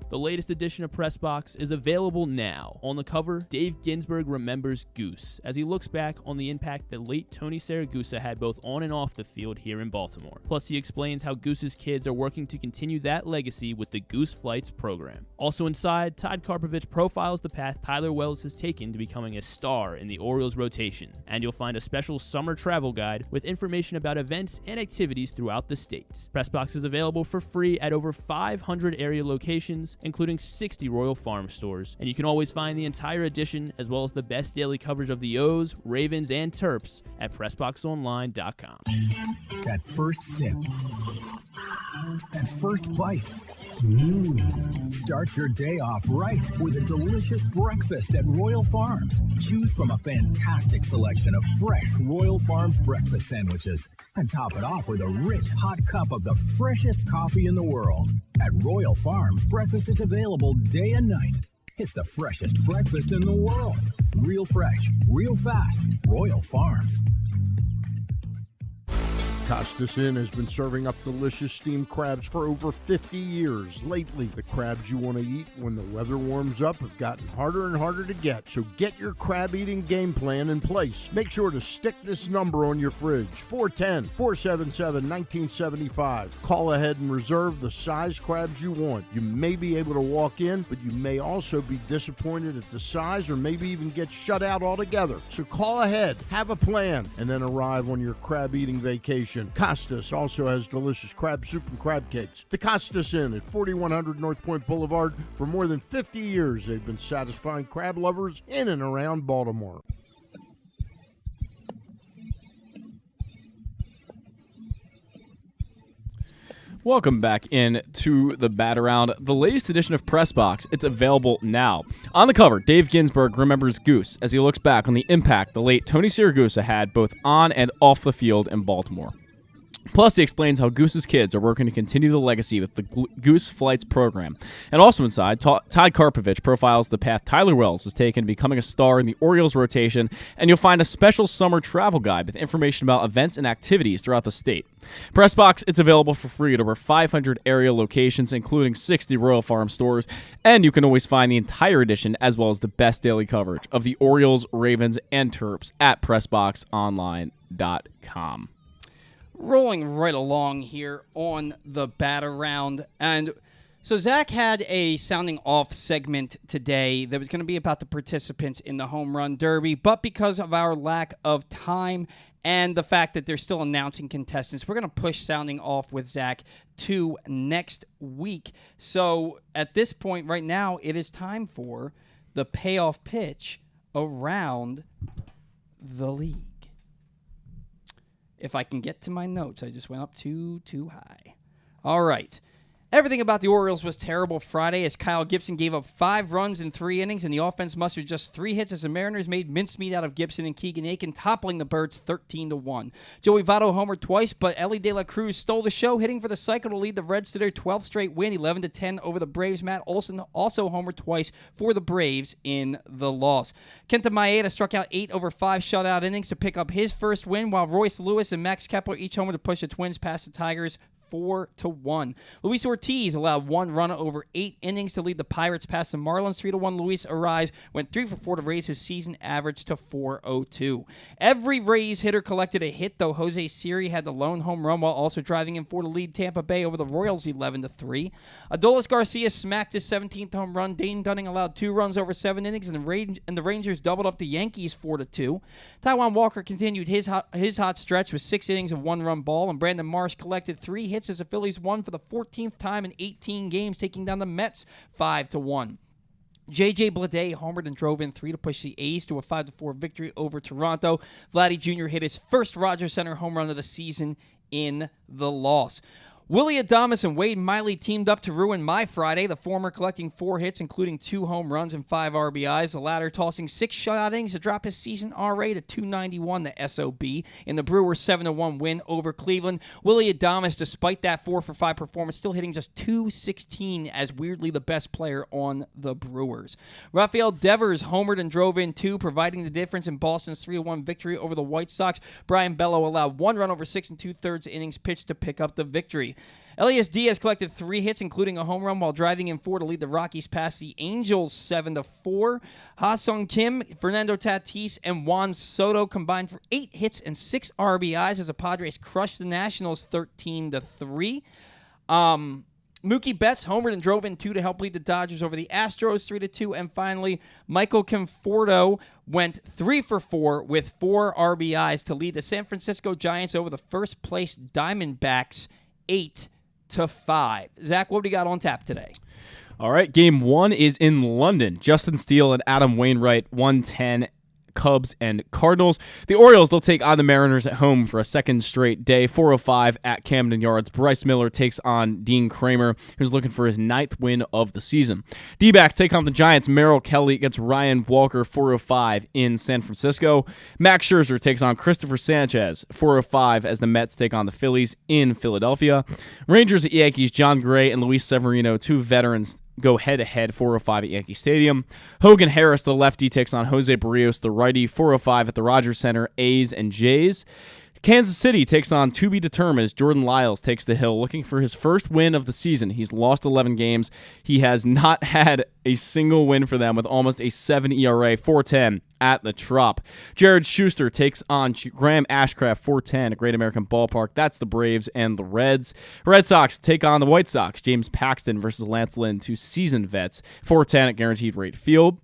The latest edition of PressBox is available now. On the cover, Dave Ginsburg remembers Goose as he looks back on the impact that late Tony Saragusa had both on and off the field here in Baltimore. Plus, he explains how Goose's kids are working to continue that legacy with the Goose Flights program. Also inside, Todd Karpovich profiles the path Tyler Wells has taken to becoming a star in the Orioles rotation. And you'll find a special summer travel guide with information about events and activities throughout the state. PressBox is available for free at over 500 area locations, including 60 Royal Farm stores. And you can always find the entire edition, as well as the best daily coverage of the O's, Ravens, and Terps at PressBoxOnline.com. That first sip. That first bite. Start your day off right with a delicious breakfast at Royal Farms. Choose from a fantastic selection of fresh Royal Farms breakfast sandwiches and top it off with a rich hot cup of the freshest coffee in the world. At Royal Farms, breakfast is available day and night. It's the freshest breakfast in the world. Real fresh, real fast. Royal Farms. Costas Inn has been serving up delicious steamed crabs for over 50 years. Lately, the crabs you want to eat when the weather warms up have gotten harder and harder to get. So get your crab eating game plan in place. Make sure to stick this number on your fridge, 410-477-1975. Call ahead and reserve the size crabs you want. You may be able to walk in, but you may also be disappointed at the size or maybe even get shut out altogether. So call ahead, have a plan, and then arrive on your crab eating vacation. Costas also has delicious crab soup and crab cakes. The Costas Inn at 4100 North Point Boulevard. For more than 50 years, they've been satisfying crab lovers in and around Baltimore. Welcome back in to the Bat Around, the latest edition of PressBox. It's available now. On the cover, Dave Ginsburg remembers Goose as he looks back on the impact the late Tony Siragusa had both on and off the field in Baltimore. Plus, he explains how Goose's kids are working to continue the legacy with the Goose Flights program. And also inside, Todd Karpovich profiles the path Tyler Wells has taken, becoming a star in the Orioles rotation, and you'll find a special summer travel guide with information about events and activities throughout the state. Pressbox, it's available for free at over 500 area locations, including 60 Royal Farm stores, and you can always find the entire edition as well as the best daily coverage of the Orioles, Ravens, and Terps at PressBoxOnline.com. Rolling right along here on the batter round. And so Zach had a sounding off segment today that was going to be about the participants in the home run derby, but because of our lack of time and the fact that they're still announcing contestants, we're going to push sounding off with Zach to next week. So at this point right now, it is time for the payoff pitch around the league. If I can get to my notes, I just went up too high. All right. Everything about the Orioles was terrible Friday as Kyle Gibson gave up 5 runs in 3 innings, and the offense mustered just 3 hits as the Mariners made mincemeat out of Gibson and Keegan Aiken, toppling the Birds 13-1. Joey Votto homered twice, but Ellie De La Cruz stole the show, hitting for the cycle to lead the Reds to their 12th straight win, 11-10 over the Braves. Matt Olson also homered twice for the Braves in the loss. Kenta Maeda struck out 8 over 5 shutout innings to pick up his first win, while Royce Lewis and Max Kepler each homered to push the Twins past the Tigers 4-1. Luis Ortiz allowed 1 run over 8 innings to lead the Pirates past the Marlins 3-1. Luis Ariz went 3 for 4 to raise his season average to .402. Every Rays hitter collected a hit, though Jose Siri had the lone home run while also driving in 4 to lead Tampa Bay over the Royals 11-3. Adolis Garcia smacked his 17th home run. Dane Dunning allowed 2 runs over 7 innings, and the Rangers doubled up the Yankees 4-2. Taijuan Walker continued his hot stretch with 6 innings of 1-run ball, and Brandon Marsh collected 3 hits as the Phillies won for the 14th time in 18 games, taking down the Mets 5-1. J.J. Bleday homered and drove in 3 to push the A's to a 5-4 victory over Toronto. Vladdy Jr. hit his first Rogers Center home run of the season in the loss. Willie Adames and Wade Miley teamed up to ruin my Friday, the former collecting 4 hits, including 2 home runs and 5 RBIs, the latter tossing 6 shutout innings to drop his season RA to .291, the SOB, in the Brewers' 7-1 win over Cleveland. Willie Adames, despite that 4-for-5 performance, still hitting just .216 as weirdly the best player on the Brewers. Rafael Devers homered and drove in 2, providing the difference in Boston's 3-1 victory over the White Sox. Brian Bello allowed 1 run over 6 2/3 innings pitched to pick up the victory. Elias Diaz collected 3 hits, including a home run, while driving in 4 to lead the Rockies past the Angels 7-4. Ha-Sung Kim, Fernando Tatis, and Juan Soto combined for 8 hits and 6 RBIs as the Padres crushed the Nationals 13-3. Mookie Betts homered and drove in 2 to help lead the Dodgers over the Astros 3-2. And finally, Michael Conforto went 3 for 4 with 4 RBIs to lead the San Francisco Giants over the first-place Diamondbacks 8-5. Zach, what do you got on tap today? All right, game 1 is in London. Justin Steele and Adam Wainwright, 110 Cubs and Cardinals. The Orioles, they'll take on the Mariners at home for a second straight day, 4:05 at Camden Yards. Bryce Miller takes on Dean Kramer, who's looking for his 9th win of the season. D-backs take on the Giants. Merrill Kelly against Ryan Walker, 4:05 in San Francisco. Max Scherzer takes on Christopher Sanchez, 4:05 as the Mets take on the Phillies in Philadelphia. Rangers at Yankees, John Gray and Luis Severino, 2 veterans, go head-to-head, 4:05 at Yankee Stadium. Hogan Harris, the lefty, takes on Jose Barrios, the righty, 4:05 at the Rogers Center, A's and Jays. Kansas City takes on to be determined as Jordan Lyles takes the hill, looking for his first win of the season. He's lost 11 games. He has not had a single win for them with almost a 7 ERA, 4.10 at the Trop. Jared Schuster takes on Graham Ashcraft, 4.10 at Great American Ballpark. That's the Braves and the Reds. Red Sox take on the White Sox. James Paxton versus Lance Lynn, 2 seasoned vets, 4.10 at Guaranteed Rate Field.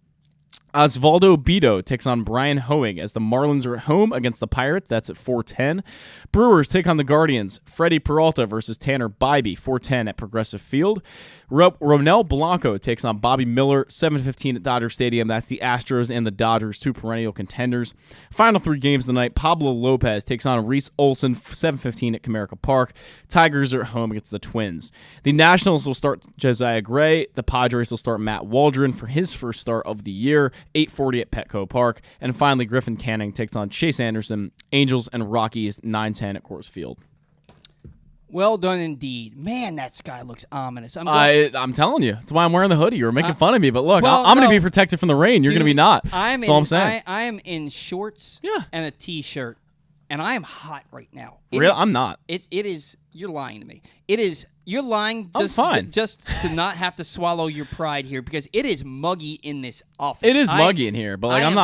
Osvaldo Bido takes on Brian Hoeing as the Marlins are at home against the Pirates. That's at 4:10. Brewers take on the Guardians. Freddie Peralta versus Tanner Bybee, 4:10 at Progressive Field. Ronel Blanco takes on Bobby Miller, 7:15 at Dodger Stadium. That's the Astros and the Dodgers, 2 perennial contenders. Final 3 games of the night. Pablo Lopez takes on Reese Olson, 7:15 at Comerica Park. Tigers are at home against the Twins. The Nationals will start Josiah Gray. The Padres will start Matt Waldron for his first start of the year, 8:40 at Petco Park. And finally, Griffin Canning takes on Chase Anderson. Angels and Rockies, 9:10 at Coors Field. Well done indeed. Man, that sky looks ominous. I'm telling you. That's why I'm wearing the hoodie. You were making fun of me, but look, well, I'm going to no. be protected from the rain. You're going to be not. That's all I'm saying. I am in shorts and a T-shirt, and I am hot right now. I'm not. It is. You're lying to me. It is. You're lying just to not have to swallow your pride here because it is muggy in this office. It is muggy in here, but like I'm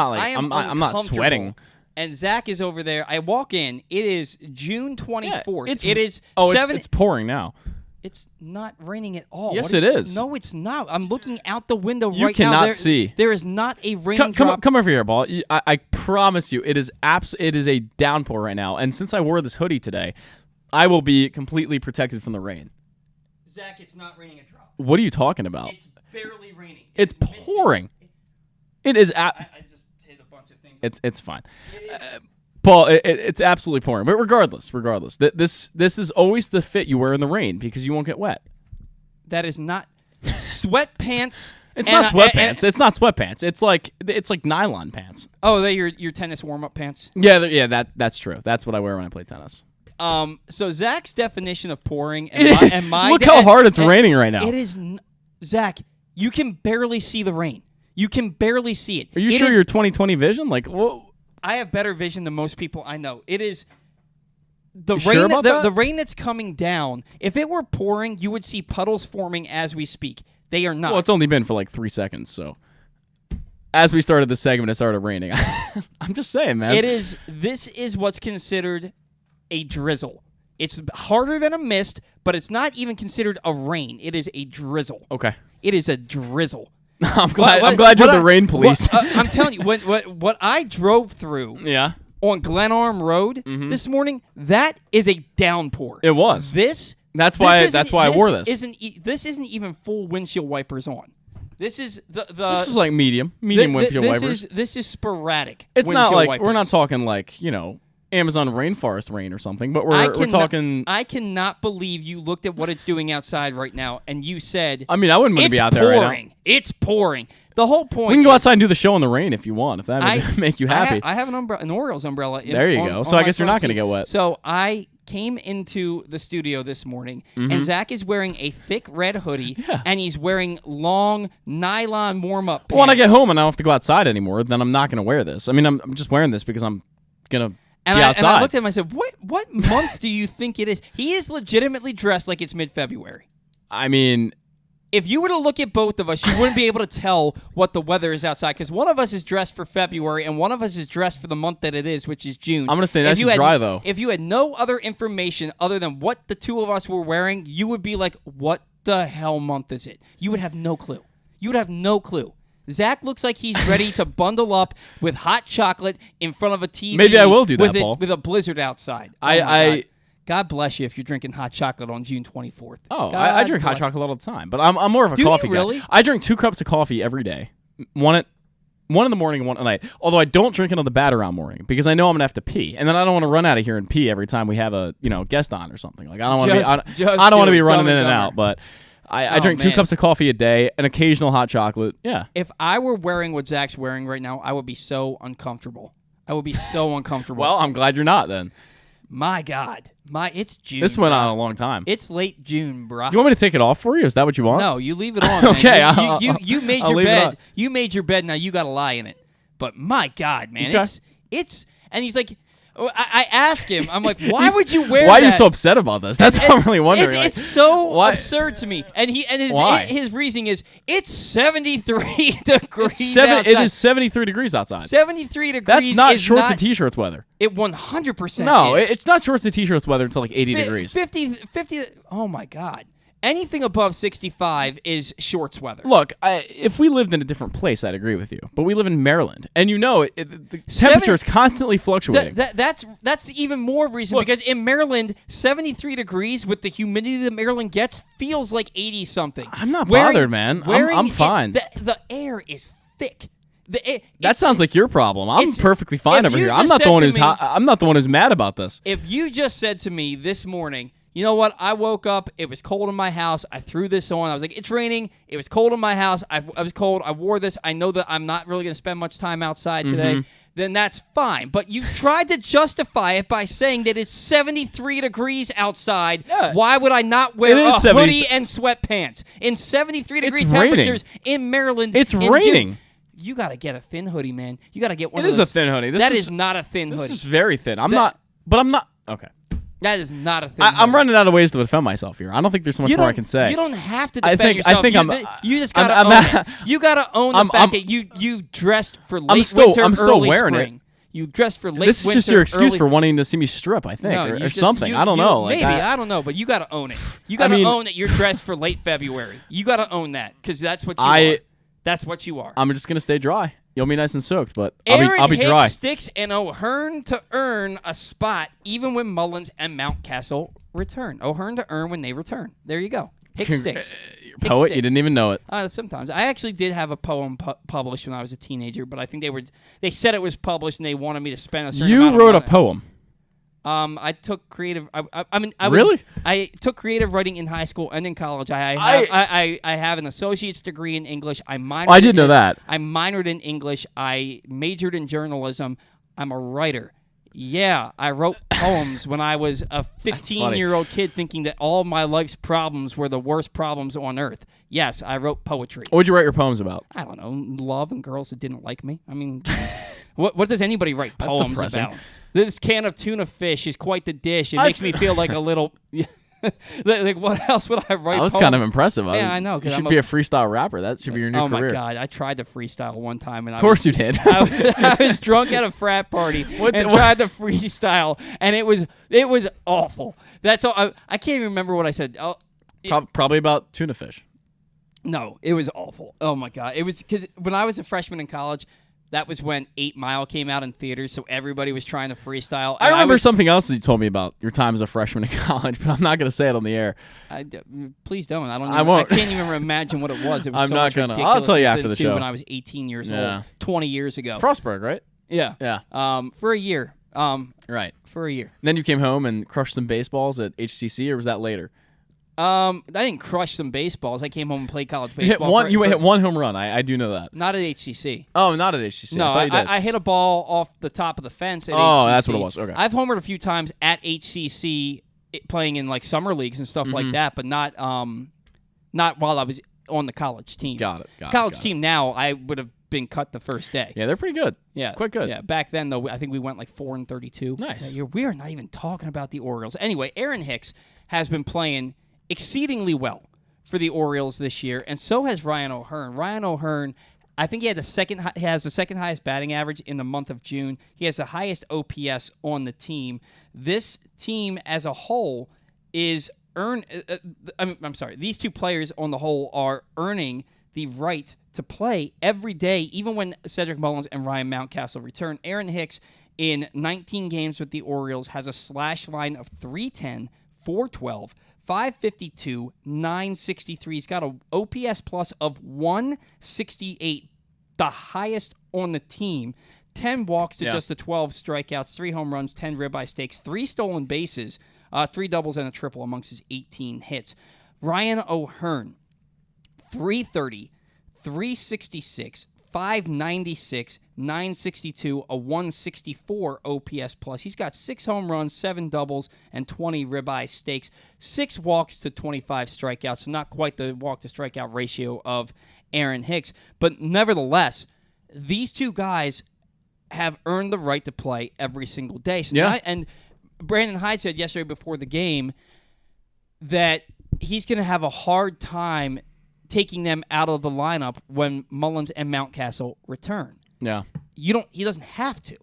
not sweating. And Zach is over there. I walk in. It is June 24th. It's pouring now. It's not raining at all. Yes, it is. No, it's not. I'm looking out the window right now. You cannot see. There is not a raindrop. Come over here, Ball. I promise you, it is a downpour right now. And since I wore this hoodie today, I will be completely protected from the rain. Zach, it's not raining a drop. What are you talking about? It's barely raining. It's pouring. It is. I just hit a bunch of things. It's fine. Paul, it's absolutely pouring. But regardless, this is always the fit you wear in the rain because you won't get wet. That is not sweatpants. It's not sweatpants. It's not sweatpants. It's like nylon pants. Oh, they're your tennis warm-up pants? Yeah, that's true. That's what I wear when I play tennis. So Zach's definition of pouring and my look how hard it's raining right now. It is, Zach. You can barely see the rain. You can barely see it. Are you sure you're 20/20 vision? Like, whoa. I have better vision than most people I know. It is the you rain. Sure about that? The rain that's coming down. If it were pouring, you would see puddles forming as we speak. They are not. Well, it's only been for like 3 seconds. So, as we started the segment, it started raining. I'm just saying, man. This is what's considered a drizzle. It's harder than a mist, but it's not even considered a rain. It is a drizzle. Okay. It is a drizzle. I'm glad you're the rain police. I'm telling you, what I drove through on Glenarm Road this morning, that is a downpour. It was. That's why I wore this. This isn't even full windshield wipers on. This is This is like medium windshield wipers. This is sporadic. It's not like wipers. We're not talking like, Amazon rainforest rain or something, but we're talking. I cannot believe you looked at what it's doing outside right now and you said, I mean, I wouldn't want to be out there right now. It's pouring. The whole point. We can go outside and do the show in the rain if you want, if that would make you happy. I have an Orioles umbrella. There you go. So I guess you're not going to get wet. So I came into the studio this morning, and Zach is wearing a thick red hoodie, and he's wearing long nylon warm-up pants. Well, when I get home and I don't have to go outside anymore, then I'm not going to wear this. I mean, I'm just wearing this because I'm going to. And I looked at him and I said, what month do you think it is? He is legitimately dressed like it's mid-February. I mean, if you were to look at both of us, you wouldn't be able to tell what the weather is outside because one of us is dressed for February and one of us is dressed for the month that it is, which is June. I'm going to say that's dry, though. If you had no other information other than what the two of us were wearing, you would be like, what the hell month is it? You would have no clue. Zach looks like he's ready to bundle up with hot chocolate in front of a TV. Maybe I will do that, Paul. With a blizzard outside. God bless you if you're drinking hot chocolate on June 24th. Oh, I drink hot chocolate all the time, but I'm more of a coffee guy. Really? I drink 2 cups of coffee every day. One in the morning and one at night. Although I don't drink it on the bat around morning because I know I'm gonna have to pee, and then I don't want to run out of here and pee every time we have a guest on or something. Like I don't want to be running in and out, but. I drink 2 cups of coffee a day, an occasional hot chocolate. Yeah. If I were wearing what Zach's wearing right now, I would be so uncomfortable. Well, I'm glad you're not then. My God. It's June. This went on a long time. It's late June, bro. You want me to take it off for you? Is that what you want? No, you leave it on. Okay. Man. You made your bed. You made your bed. Now you got to lie in it. But my God, man, okay. it's and he's like, I asked him, I'm like, why would you wear that? Why are you so upset about this? That's what I'm really wondering. It's so absurd to me. And his reasoning is, it's 73 degrees outside. It is 73 degrees outside. 73 degrees. That's not shorts and t-shirts weather. It 100% No, is. It's not shorts and t-shirts weather until like 80 degrees. 50, oh my God. Anything above 65 is shorts weather. Look, if we lived in a different place, I'd agree with you. But we live in Maryland, and the temperature is constantly fluctuating. That's even more reason because in Maryland, 73 degrees with the humidity that Maryland gets feels like 80-something. I'm not bothered, man. I'm fine. The air is thick. That sounds like your problem. I'm perfectly fine over here. I'm not the one who's I'm not the one who's mad about this. If you just said to me this morning, you know what? I woke up. It was cold in my house. I threw this on. I was like, it's raining. It was cold in my house. I was cold. I wore this. I know that I'm not really going to spend much time outside today. then that's fine. But you tried to justify it by saying that it's 73 degrees outside. Yeah. Why would I not wear It a is 70 hoodie and sweatpants in 73-degree It's temperatures in Maryland? It's in raining. June? You got to get a thin hoodie, man. You got to get one It of is those. a thin hoodie. That is not a thin This hoodie. is very thin. I'm not. Okay. That is not a thin I'm hoodie. running out of ways to defend myself here. I don't think there's so much more I can say. You don't have to I defend think- yourself. I think you just got to I'm- own it. You got to own the fact that you dressed for late winter, I'm still early wearing spring. You dressed for late This is winter, just your excuse early... for wanting to see me strip, I think, No, or you just- something. you- I don't you- know. Like, Maybe I don't know, but you got to own it. You got to own that you're dressed for late February. You got to own that because that's what you are. That's what you are. I'm just gonna stay dry. You'll be nice and soaked, but Aaron I'll be Hicks dry. sticks in O'Hearn to earn a spot even when Mullins and Mountcastle return. O'Hearn to earn when they return. There you go. Hicks sticks. You're a Hicks poet, sticks. you didn't even know it. Sometimes I actually did have a poem published when I was a teenager, but I think they said it was published and they wanted me to spend a certain amount You of wrote a money. poem. I took creative. I took creative writing in high school and in college. I have an associate's degree in English. I minored. I did know that. I minored in English. I majored in journalism. I'm a writer. Yeah, I wrote poems when I was a 15-year-old kid, thinking that all my life's problems were the worst problems on earth. Yes, I wrote poetry. What would you write your poems about? I don't know, love and girls that didn't like me. I mean, what does anybody write That's poems depressing. about? This can of tuna fish is quite the dish. It makes me feel like a little. Like what else would I write? That was poems? kind of impressive. Yeah, I know. You 'cause should I'm be a freestyle rapper. That should be your new oh career. my god! I tried to freestyle one time, and Of course you did. I was drunk at a frat party tried to freestyle, and it was awful. That's all. I can't even remember what I said. Probably about tuna fish. No, it was awful. Oh my god! It was because when I was a freshman in college, that was when 8 Mile came out in theaters, so everybody was trying to freestyle. I remember something else that you told me about your time as a freshman in college, but I'm not going to say it on the air. Please don't. I won't. I can't even imagine what it was. It was I'm so not much gonna. ridiculous. I'll tell you after the show. When I was 18 years old, 20 years ago. Frostburg, right? Yeah. Yeah. For a year. Right. For a year. And then you came home and crushed some baseballs at HCC, or was that later? I didn't crush some baseballs. I came home and played college baseball. You hit one home run. I do know that. Not at HCC. Oh, not at HCC. No, I thought you did. I hit a ball off the top of the fence at HCC. Oh, that's what it was. Okay. I've homered a few times at HCC playing in like summer leagues and stuff like that, but not while I was on the college team. Got it. College team now, I would have been cut the first day. Yeah, they're pretty good. Yeah, quite good. Yeah, back then though, I think we went like 4-32. Nice. We are not even talking about the Orioles. Anyway, Aaron Hicks has been playing exceedingly well for the Orioles this year, and so has Ryan O'Hearn. Ryan O'Hearn, I think he has the second highest batting average in the month of June. He has the highest OPS on the team. This team as a whole is these two players on the whole are earning the right to play every day, even when Cedric Mullins and Ryan Mountcastle return. Aaron Hicks, in 19 games with the Orioles, has a slash line of 310, 412, 552, 963. He's got an OPS plus of 168, the highest on the team. 10 walks to just the 12 strikeouts, 3 home runs, 10 ribeye steaks, 3 stolen bases, 3 doubles and a triple amongst his 18 hits. Ryan O'Hearn, 330, 366, 596, 962, a 164 OPS plus. He's got 6 home runs, 7 doubles, and 20 ribeye steaks. 6 walks to 25 strikeouts. So not quite the walk to strikeout ratio of Aaron Hicks. But nevertheless, these two guys have earned the right to play every single day. So and Brandon Hyde said yesterday before the game that he's going to have a hard time taking them out of the lineup when Mullins and Mountcastle return. Yeah. He doesn't have to.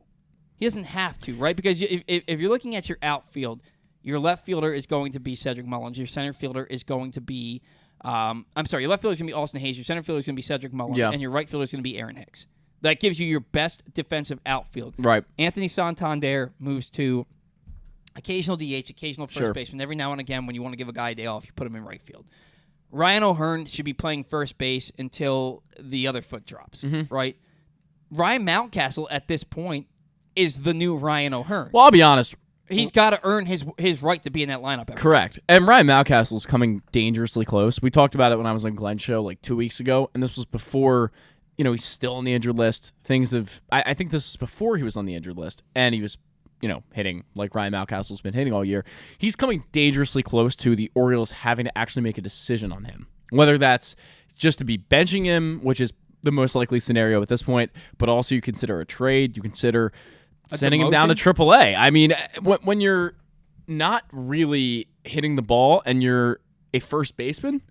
He doesn't have to, right? Because if you're looking at your outfield, your left fielder is going to be Cedric Mullins. Your center fielder is going to be your left fielder is going to be Austin Hayes. Your center fielder is going to be Cedric Mullins. Yeah. And your right fielder is going to be Aaron Hicks. That gives you your best defensive outfield. Right. Anthony Santander moves to occasional DH, occasional first Sure. baseman. Every now and again, when you want to give a guy a day off, you put him in right field. Ryan O'Hearn should be playing first base until the other foot drops, right? Ryan Mountcastle, at this point, is the new Ryan O'Hearn. Well, I'll be honest. He's got to earn his right to be in that lineup. Correct. And Ryan Mountcastle's coming dangerously close. We talked about it when I was on Glenn's show like 2 weeks ago, and this was before he's still on the injured list. I think this is before he was on the injured list, and he was, hitting like Ryan Mountcastle's been hitting all year. He's coming dangerously close to the Orioles having to actually make a decision on him, whether that's just to be benching him, which is the most likely scenario at this point, but also you consider a trade, you consider sending him down to AAA. I mean, when you're not really hitting the ball and you're a first baseman,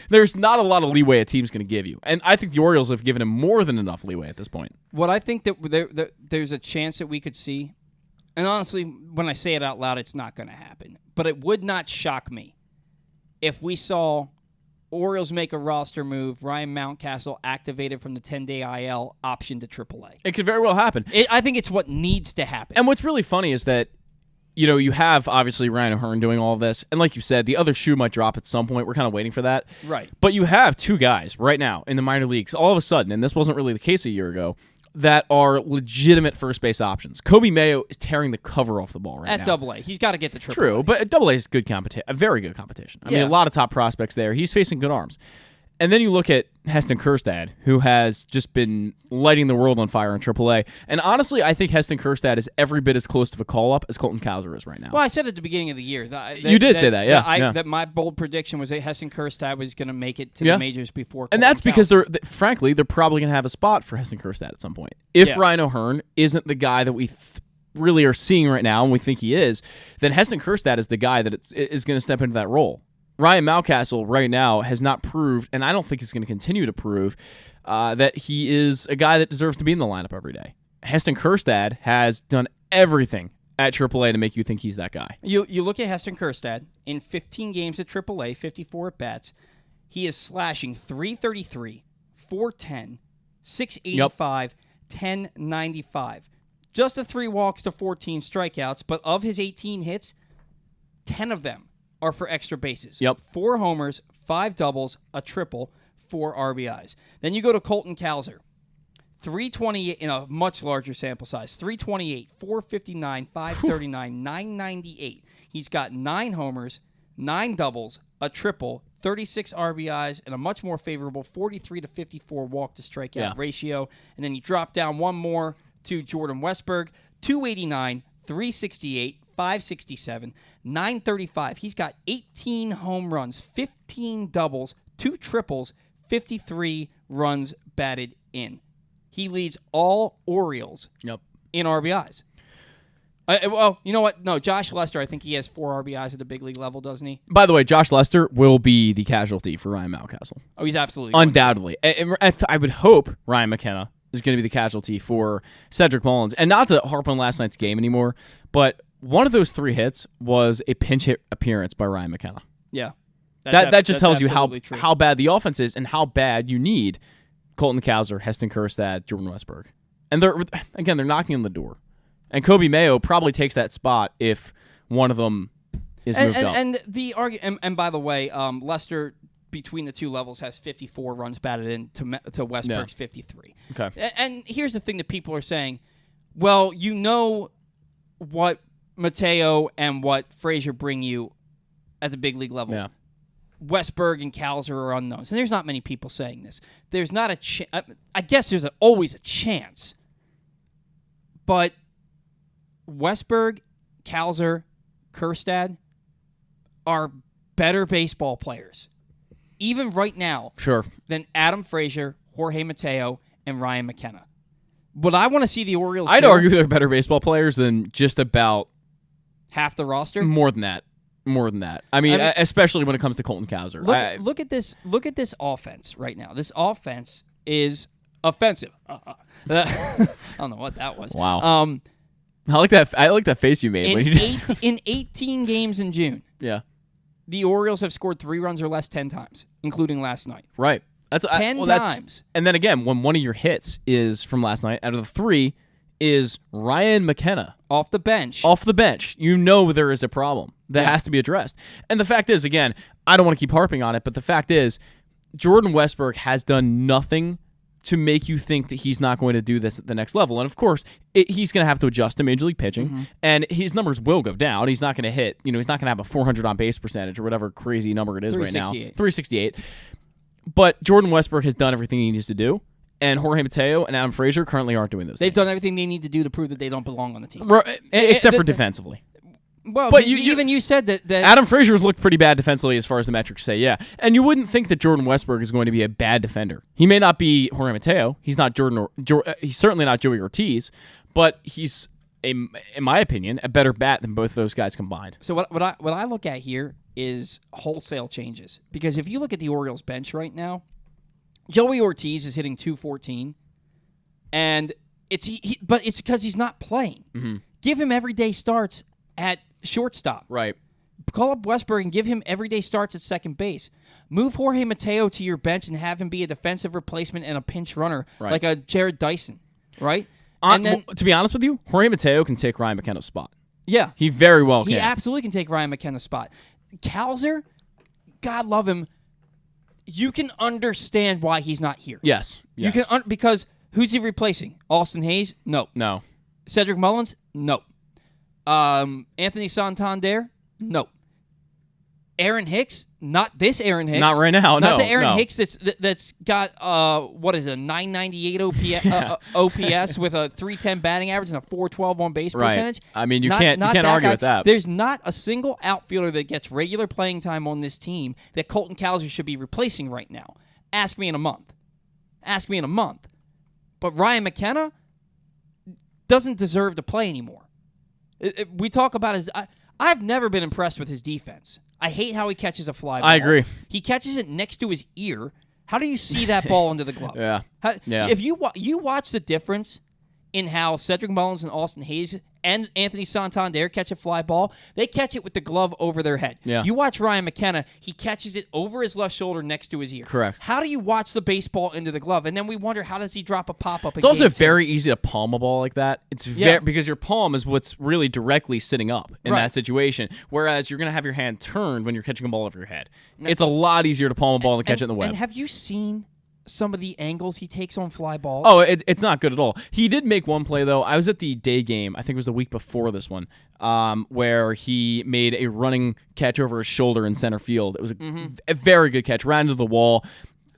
there's not a lot of leeway a team's going to give you. And I think the Orioles have given him more than enough leeway at this point. What I think that there's a chance that we could see, and honestly, when I say it out loud, it's not going to happen, but it would not shock me if we saw Orioles make a roster move, Ryan Mountcastle activated from the 10-day IL, option to AAA. It could very well happen. I think it's what needs to happen. And what's really funny is that, you have obviously Ryan O'Hearn doing all of this, and like you said, the other shoe might drop at some point. We're kind of waiting for that. Right. But you have two guys right now in the minor leagues, all of a sudden, and this wasn't really the case a year ago, that are legitimate first base options. Kobe Mayo is tearing the cover off the ball right now. At AA. He's got to get the AAA. True, but AA is good competition, a very good competition. I mean, a lot of top prospects there. He's facing good arms. And then you look at Heston Kjerstad, who has just been lighting the world on fire in AAA. And honestly, I think Heston Kjerstad is every bit as close to a call-up as Colton Cowser is right now. Well, I said at the beginning of the year. You did say that, yeah. That my bold prediction was that Heston Kjerstad was going to make it to the majors before Colton And that's because Cowser. frankly, they're probably going to have a spot for Heston Kjerstad at some point. If Ryan O'Hearn isn't the guy that we really are seeing right now, and we think he is, then Heston Kjerstad is the guy that is going to step into that role. Ryan Mountcastle right now has not proved, and I don't think he's going to continue to prove, that he is a guy that deserves to be in the lineup every day. Heston Kjerstad has done everything at AAA to make you think he's that guy. You look at Heston Kjerstad, in 15 games at AAA, 54 at-bats, he is slashing 333, 410, 685, 1095. Just the 3 walks to 14 strikeouts, but of his 18 hits, 10 of them are for extra bases. 4 homers, 5 doubles, a triple, 4 RBIs. Then you go to Colton Cowser. 328 in a much larger sample size. 328, 459, 539, 998. He's got 9 homers, 9 doubles, a triple, 36 RBIs, and a much more favorable 43 to 54 walk to strikeout ratio. And then you drop down one more to Jordan Westburg, 289, 368, 567, 935. He's got 18 home runs, 15 doubles, 2 triples, 53 runs batted in. He leads all Orioles in RBIs. Well, you know what? No, Josh Lester, I think he has 4 RBIs at the big league level, doesn't he? By the way, Josh Lester will be the casualty for Ryan Mountcastle. Oh, he's absolutely undoubtedly. I would hope Ryan McKenna is going to be the casualty for Cedric Mullins. And not to harp on last night's game anymore, but one of those 3 hits was a pinch hit appearance by Ryan McKenna. Yeah. That just tells you true. how bad the offense is and how bad you need Colton Cowser, Heston Kjerstad, Jordan Westburg. And they're knocking on the door. And Kobe Mayo probably takes that spot if one of them is moved up. And by the way, Lester between the 2 levels has 54 runs batted in to Westburg's 53. Okay. And here's the thing that people are saying, well, you know what Mateo and what Frazier bring you at the big league level. Yeah. Westburg and Cowser are unknowns. And there's not many people saying this. There's not a I guess there's always a chance. But Westburg, Cowser, Kjerstad are better baseball players, even right now, than Adam Frazier, Jorge Mateo, and Ryan McKenna. What I want to see the Orioles I'd argue they're better baseball players than just about half the roster. More than that. I mean, especially when it comes to Colton Cowser. Look at this. Look at this offense right now. This offense is offensive. I don't know what that was. Wow. I like that face you made when you did. In 18 games in June. Yeah. The Orioles have scored 3 runs or less 10 times, including last night. Right. 10 times. And then again, when one of your hits is from last night, out of the 3 is Ryan McKenna. Off the bench. You know there is a problem that has to be addressed. And the fact is, again, I don't want to keep harping on it, but the fact is, Jordan Westburg has done nothing to make you think that he's not going to do this at the next level. And of course, he's going to have to adjust to Major League pitching, and his numbers will go down. He's not going to hit, he's not going to have a 400 on base percentage or whatever crazy number it is right now. 368. But Jordan Westburg has done everything he needs to do, and Jorge Mateo and Adam Frazier currently aren't doing those They've things. done everything they need to do to prove that they don't belong on the team. Except for defensively. Well, But you said that Adam Frazier's looked pretty bad defensively as far as the metrics say, yeah. And you wouldn't think that Jordan Westburg is going to be a bad defender. He may not be Jorge Mateo. He's not he's certainly not Joey Ortiz, but he's, in my opinion, a better bat than both those guys combined. So what I look at here is wholesale changes. Because if you look at the Orioles bench right now, Joey Ortiz is hitting .214, and but it's because he's not playing. Mm-hmm. Give him everyday starts at shortstop. Right. Call up Westburg and give him everyday starts at second base. Move Jorge Mateo to your bench and have him be a defensive replacement and a pinch runner like a Jared Dyson, right? And then, to be honest with you, Jorge Mateo can take Ryan McKenna's spot. Yeah. He very well can. He absolutely can take Ryan McKenna's spot. Kalzer, God love him, you can understand why he's not here. Yes. You can because who's he replacing? Austin Hayes? No. No. Cedric Mullins? No. Anthony Santander? No. Aaron Hicks? Not this Aaron Hicks. Not right now, Not no, the Aaron no. Hicks that's got, what is it, a 998 OPS with a 310 batting average and a 412 on base percentage. I mean, you can't argue with that. There's not a single outfielder that gets regular playing time on this team that Colton Kalzer should be replacing right now. Ask me in a month. But Ryan McKenna doesn't deserve to play anymore. We talk about his... I've never been impressed with his defense. I hate how he catches a fly ball. I agree. He catches it next to his ear. How do you see that ball into the glove? Yeah. If you watch the difference in how Cedric Mullins and Austin Hayes and Anthony Santander catch a fly ball, they catch it with the glove over their head. Yeah. You watch Ryan McKenna, he catches it over his left shoulder next to his ear. Correct. How do you watch the baseball into the glove? And then we wonder, how does he drop a pop-up? It's also very easy to palm a ball like that. It's Yeah. because your palm is what's really directly sitting up in Right. that situation, whereas you're going to have your hand turned when you're catching a ball over your head. It's a lot easier to palm a ball than catch it in the web. And have you seen some of the angles he takes on fly balls? Oh, it's not good at all. He did make one play, though. I was at the day game, I think it was the week before this one, where he made a running catch over his shoulder in center field. It was a very good catch, ran into the wall.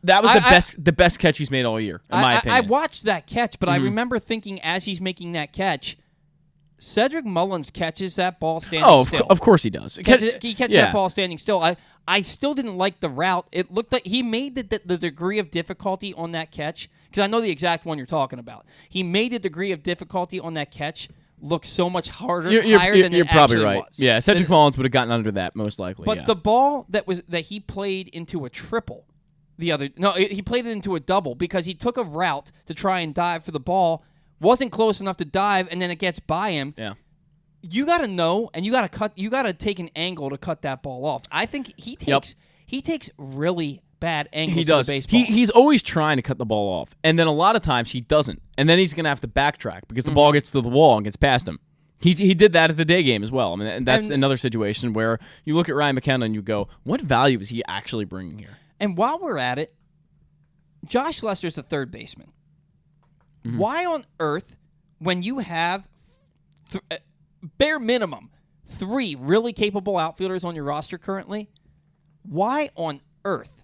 That was the best catch he's made all year, in my opinion. I watched that catch, but I remember thinking as he's making that catch, Cedric Mullins catches that ball standing still. Of course he does. He catches that ball standing still. I still didn't like the route. It looked like he made the degree of difficulty on that catch, because I know the exact one you're talking about. He made the degree of difficulty on that catch look so much higher than it you're probably actually right. was. Yeah, Cedric Mullins would have gotten under that most likely. But the ball that he played into a triple he played it into a double because he took a route to try and dive for the ball, wasn't close enough to dive, and then it gets by him. Yeah. You got to know, and you got to take an angle to cut that ball off. I think he takes really bad angles. He does. To the baseball. He's always trying to cut the ball off, and then a lot of times he doesn't, and then he's going to have to backtrack because the ball gets to the wall and gets past him. He did that at the day game as well. I mean, and that's another situation where you look at Ryan McKenna and you go, what value is he actually bringing here? And while we're at it, Josh Lester's the third baseman. Why on earth, when you have bare minimum 3 really capable outfielders on your roster currently, why on earth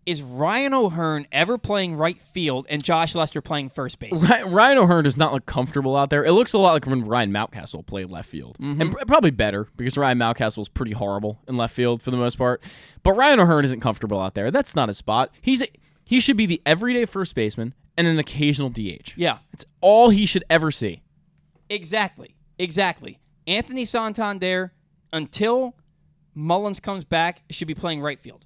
is Ryan O'Hearn ever playing right field and Josh Lester playing first base? Ryan O'Hearn does not look comfortable out there. It looks a lot like when Ryan Mountcastle played left field. And probably better because Ryan Mountcastle is pretty horrible in left field for the most part. But Ryan O'Hearn isn't comfortable out there. That's not his spot. He should be the everyday first baseman and an occasional DH. Yeah. It's all he should ever see. Exactly. Anthony Santander, until Mullins comes back, should be playing right field.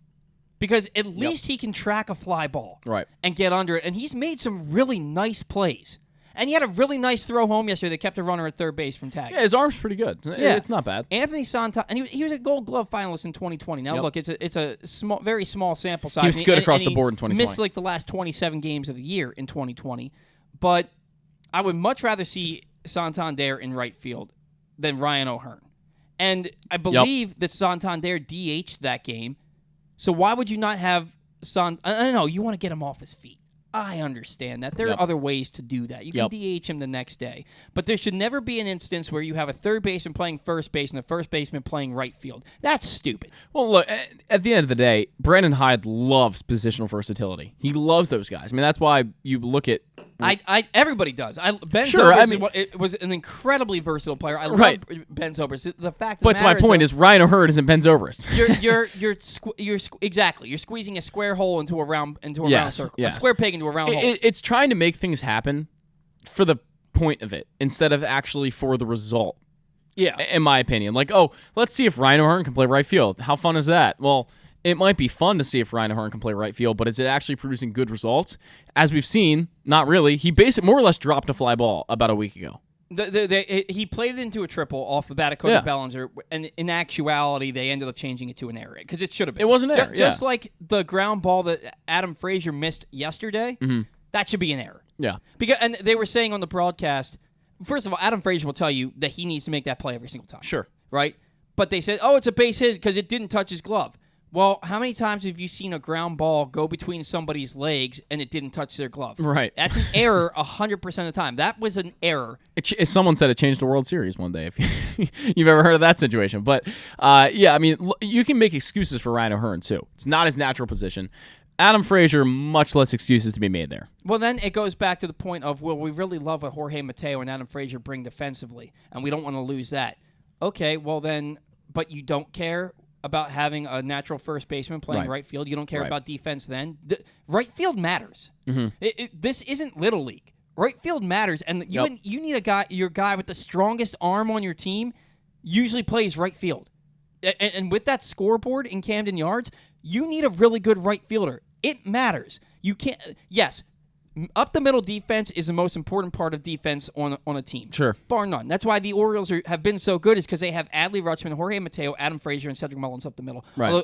Because at least he can track a fly ball and get under it. And he's made some really nice plays. And he had a really nice throw home yesterday that kept a runner at third base from tag. Yeah, his arm's pretty good. Yeah. It's not bad. Anthony Santander, and he was a Gold Glove finalist in 2020. Now, look, it's a small, very small sample size. He was good across and the board in 2020. Missed like the last 27 games of the year in 2020. But I would much rather see Santander in right field than Ryan O'Hearn. And I believe that Santander DH'd that game. So why would you not have I don't know. You want to get him off his feet. I understand that. There Yep. are other ways to do that. You can Yep. DH him the next day. But there should never be an instance where you have a third baseman playing first base and a first baseman playing right field. That's stupid. Well, look, at the end of the day, Brandon Hyde loves positional versatility. He loves those guys. I mean, that's why you look at... Everybody does. Ben Sure, Zobrist it was an incredibly versatile player. I Right. love Ben Zobrist. The fact of But the to my matter point is is Ryan O'Hearn isn't Ben Zobrist. exactly. You're squeezing a square hole into a round Yes, circle. yes. A square peg into a round hole. It's trying to make things happen for the point of it instead of actually for the result. Yeah. In my opinion. Like, oh, let's see if Ryan O'Hearn can play right field. How fun is that? Well, it might be fun to see if Ryan O'Hearn can play right field, but is it actually producing good results? As we've seen, not really. He basically more or less dropped a fly ball about a week ago. He played it into a triple off the bat of Cody Yeah. Bellinger, and in actuality, they ended up changing it to an error because it should have been. It was an error, Just like the ground ball that Adam Frazier missed yesterday, that should be an error. Yeah. And they were saying on the broadcast, first of all, Adam Frazier will tell you that he needs to make that play every single time. Sure. Right? But they said, oh, it's a base hit because it didn't touch his glove. Well, how many times have you seen a ground ball go between somebody's legs and it didn't touch their glove? Right. That's an error 100% of the time. That was an error. Someone said it changed the World Series one day, if you've ever heard of that situation. But, yeah, I mean, you can make excuses for Ryan O'Hearn, too. It's not his natural position. Adam Frazier, much less excuses to be made there. Well, then it goes back to the point of, well, we really love what Jorge Mateo and Adam Frazier bring defensively, and we don't want to lose that. Okay, well then, but you don't care about having a natural first baseman playing right field. You don't care about defense then. Right field matters. This isn't Little League. Right field matters, and you need your guy with the strongest arm on your team usually plays right field. And with that scoreboard in Camden Yards, you need a really good right fielder. It matters. You can't. Yes, up the middle defense is the most important part of defense on a team. Sure. Bar none. That's why the Orioles have been so good, is because they have Adley Rutschman, Jorge Mateo, Adam Frazier, and Cedric Mullins up the middle. Right. Although,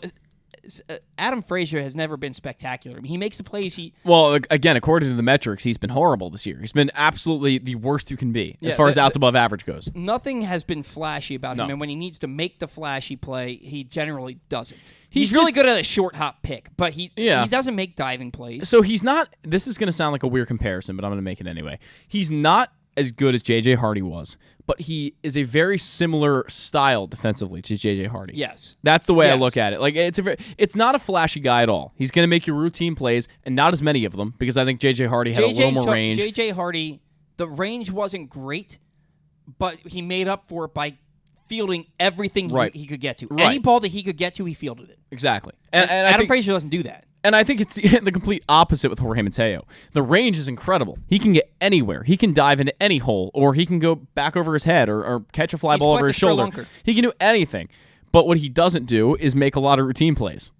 Adam Frazier has never been spectacular. I mean, he makes the plays. Well, again, according to the metrics, he's been horrible this year. He's been absolutely the worst you can be as far as outs above average goes. Nothing has been flashy about No. him, and when he needs to make the flashy play, he generally doesn't. He's He's really just- good at a short hop pick, but he doesn't make diving plays. So he's not. This is going to sound like a weird comparison, but I'm going to make it anyway. He's not as good as J.J. Hardy was, but he is a very similar style defensively to J.J. Hardy. Yes. That's the way I Yes. look at it. Like it's not a flashy guy at all. He's going to make your routine plays, and not as many of them, because I think J.J. Hardy had a little more range. J.J. Hardy, the range wasn't great, but he made up for it by fielding everything he could get to. Right. Any ball that he could get to, he fielded it. Exactly. And I Adam think, Frazier doesn't do that. And I think it's the complete opposite with Jorge Mateo. The range is incredible. He can get anywhere. He can dive into any hole, or he can go back over his head, or catch a fly He's ball quite over the his shoulder. spelunker. He can do anything. But what he doesn't do is make a lot of routine plays.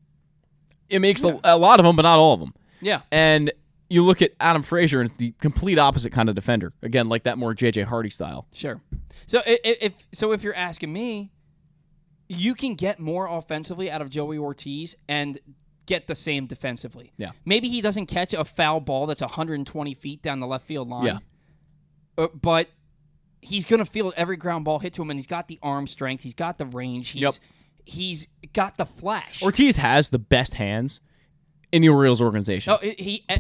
It makes a lot of them, but not all of them. Yeah. And you look at Adam Frazier, and it's the complete opposite kind of defender. Again, like that more J.J. Hardy style. Sure. So if you're asking me, you can get more offensively out of Joey Ortiz and get the same defensively. Yeah. Maybe he doesn't catch a foul ball that's 120 feet down the left field line. Yeah. But he's going to field every ground ball hit to him, and he's got the arm strength. He's got the range. He's got the flash. Ortiz has the best hands in the Orioles organization.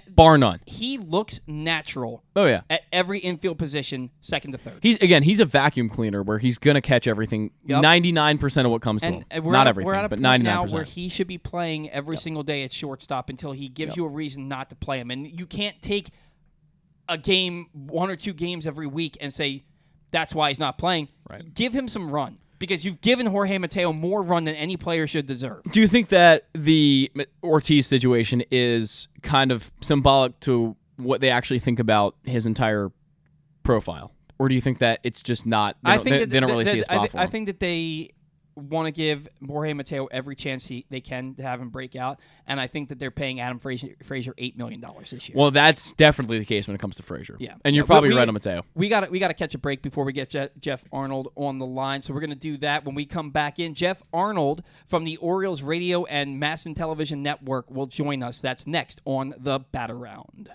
Bar none. He looks natural. Oh, yeah. At every infield position, second to third. He's a vacuum cleaner where he's going to catch everything, 99% of what comes to him. Not everything, we're at a but point 99%. now where he should be playing every single day at shortstop until he gives you a reason not to play him. And you can't take a game, 1 or 2 games every week, and say that's why he's not playing. Right. Give him some run. Because you've given Jorge Mateo more run than any player should deserve. Do you think that the Ortiz situation is kind of symbolic to what they actually think about his entire profile? Or do you think that it's just not, they don't really see a spot for him? I think that they want to give Jorge Mateo every chance they can to have him break out, and I think that they're paying Adam Frazier $8 million this year. Well, that's definitely the case when it comes to Frazier. Yeah. And you're probably right on Mateo. We got to catch a break before we get Geoff Arnold on the line, so we're going to do that when we come back in. Geoff Arnold from the Orioles Radio and MASN Television Network will join us. That's next on the Bat Around.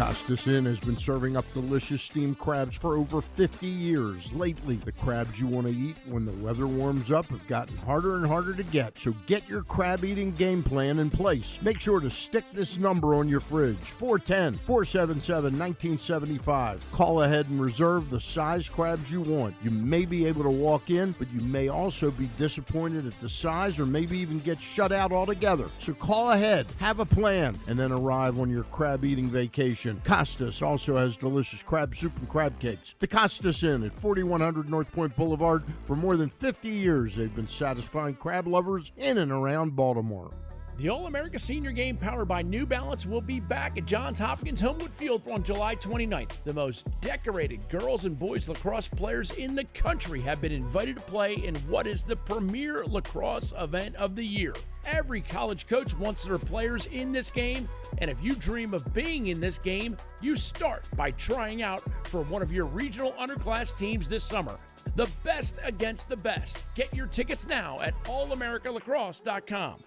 Costas Inn has been serving up delicious steamed crabs for over 50 years. Lately, the crabs you want to eat when the weather warms up have gotten harder and harder to get. So get your crab eating game plan in place. Make sure to stick this number on your fridge, 410-477-1975. Call ahead and reserve the size crabs you want. You may be able to walk in, but you may also be disappointed at the size or maybe even get shut out altogether. So call ahead, have a plan, and then arrive on your crab eating vacation. Costas also has delicious crab soup and crab cakes. The Costas Inn at 4100 North Point Boulevard. For more than 50 years, they've been satisfying crab lovers in and around Baltimore. The All-America Senior Game powered by New Balance will be back at Johns Hopkins Homewood Field on July 29th. The most decorated girls and boys lacrosse players in the country have been invited to play in what is the premier lacrosse event of the year. Every college coach wants their players in this game, and if you dream of being in this game, you start by trying out for one of your regional underclass teams this summer. The best against the best. Get your tickets now at allamericalacrosse.com.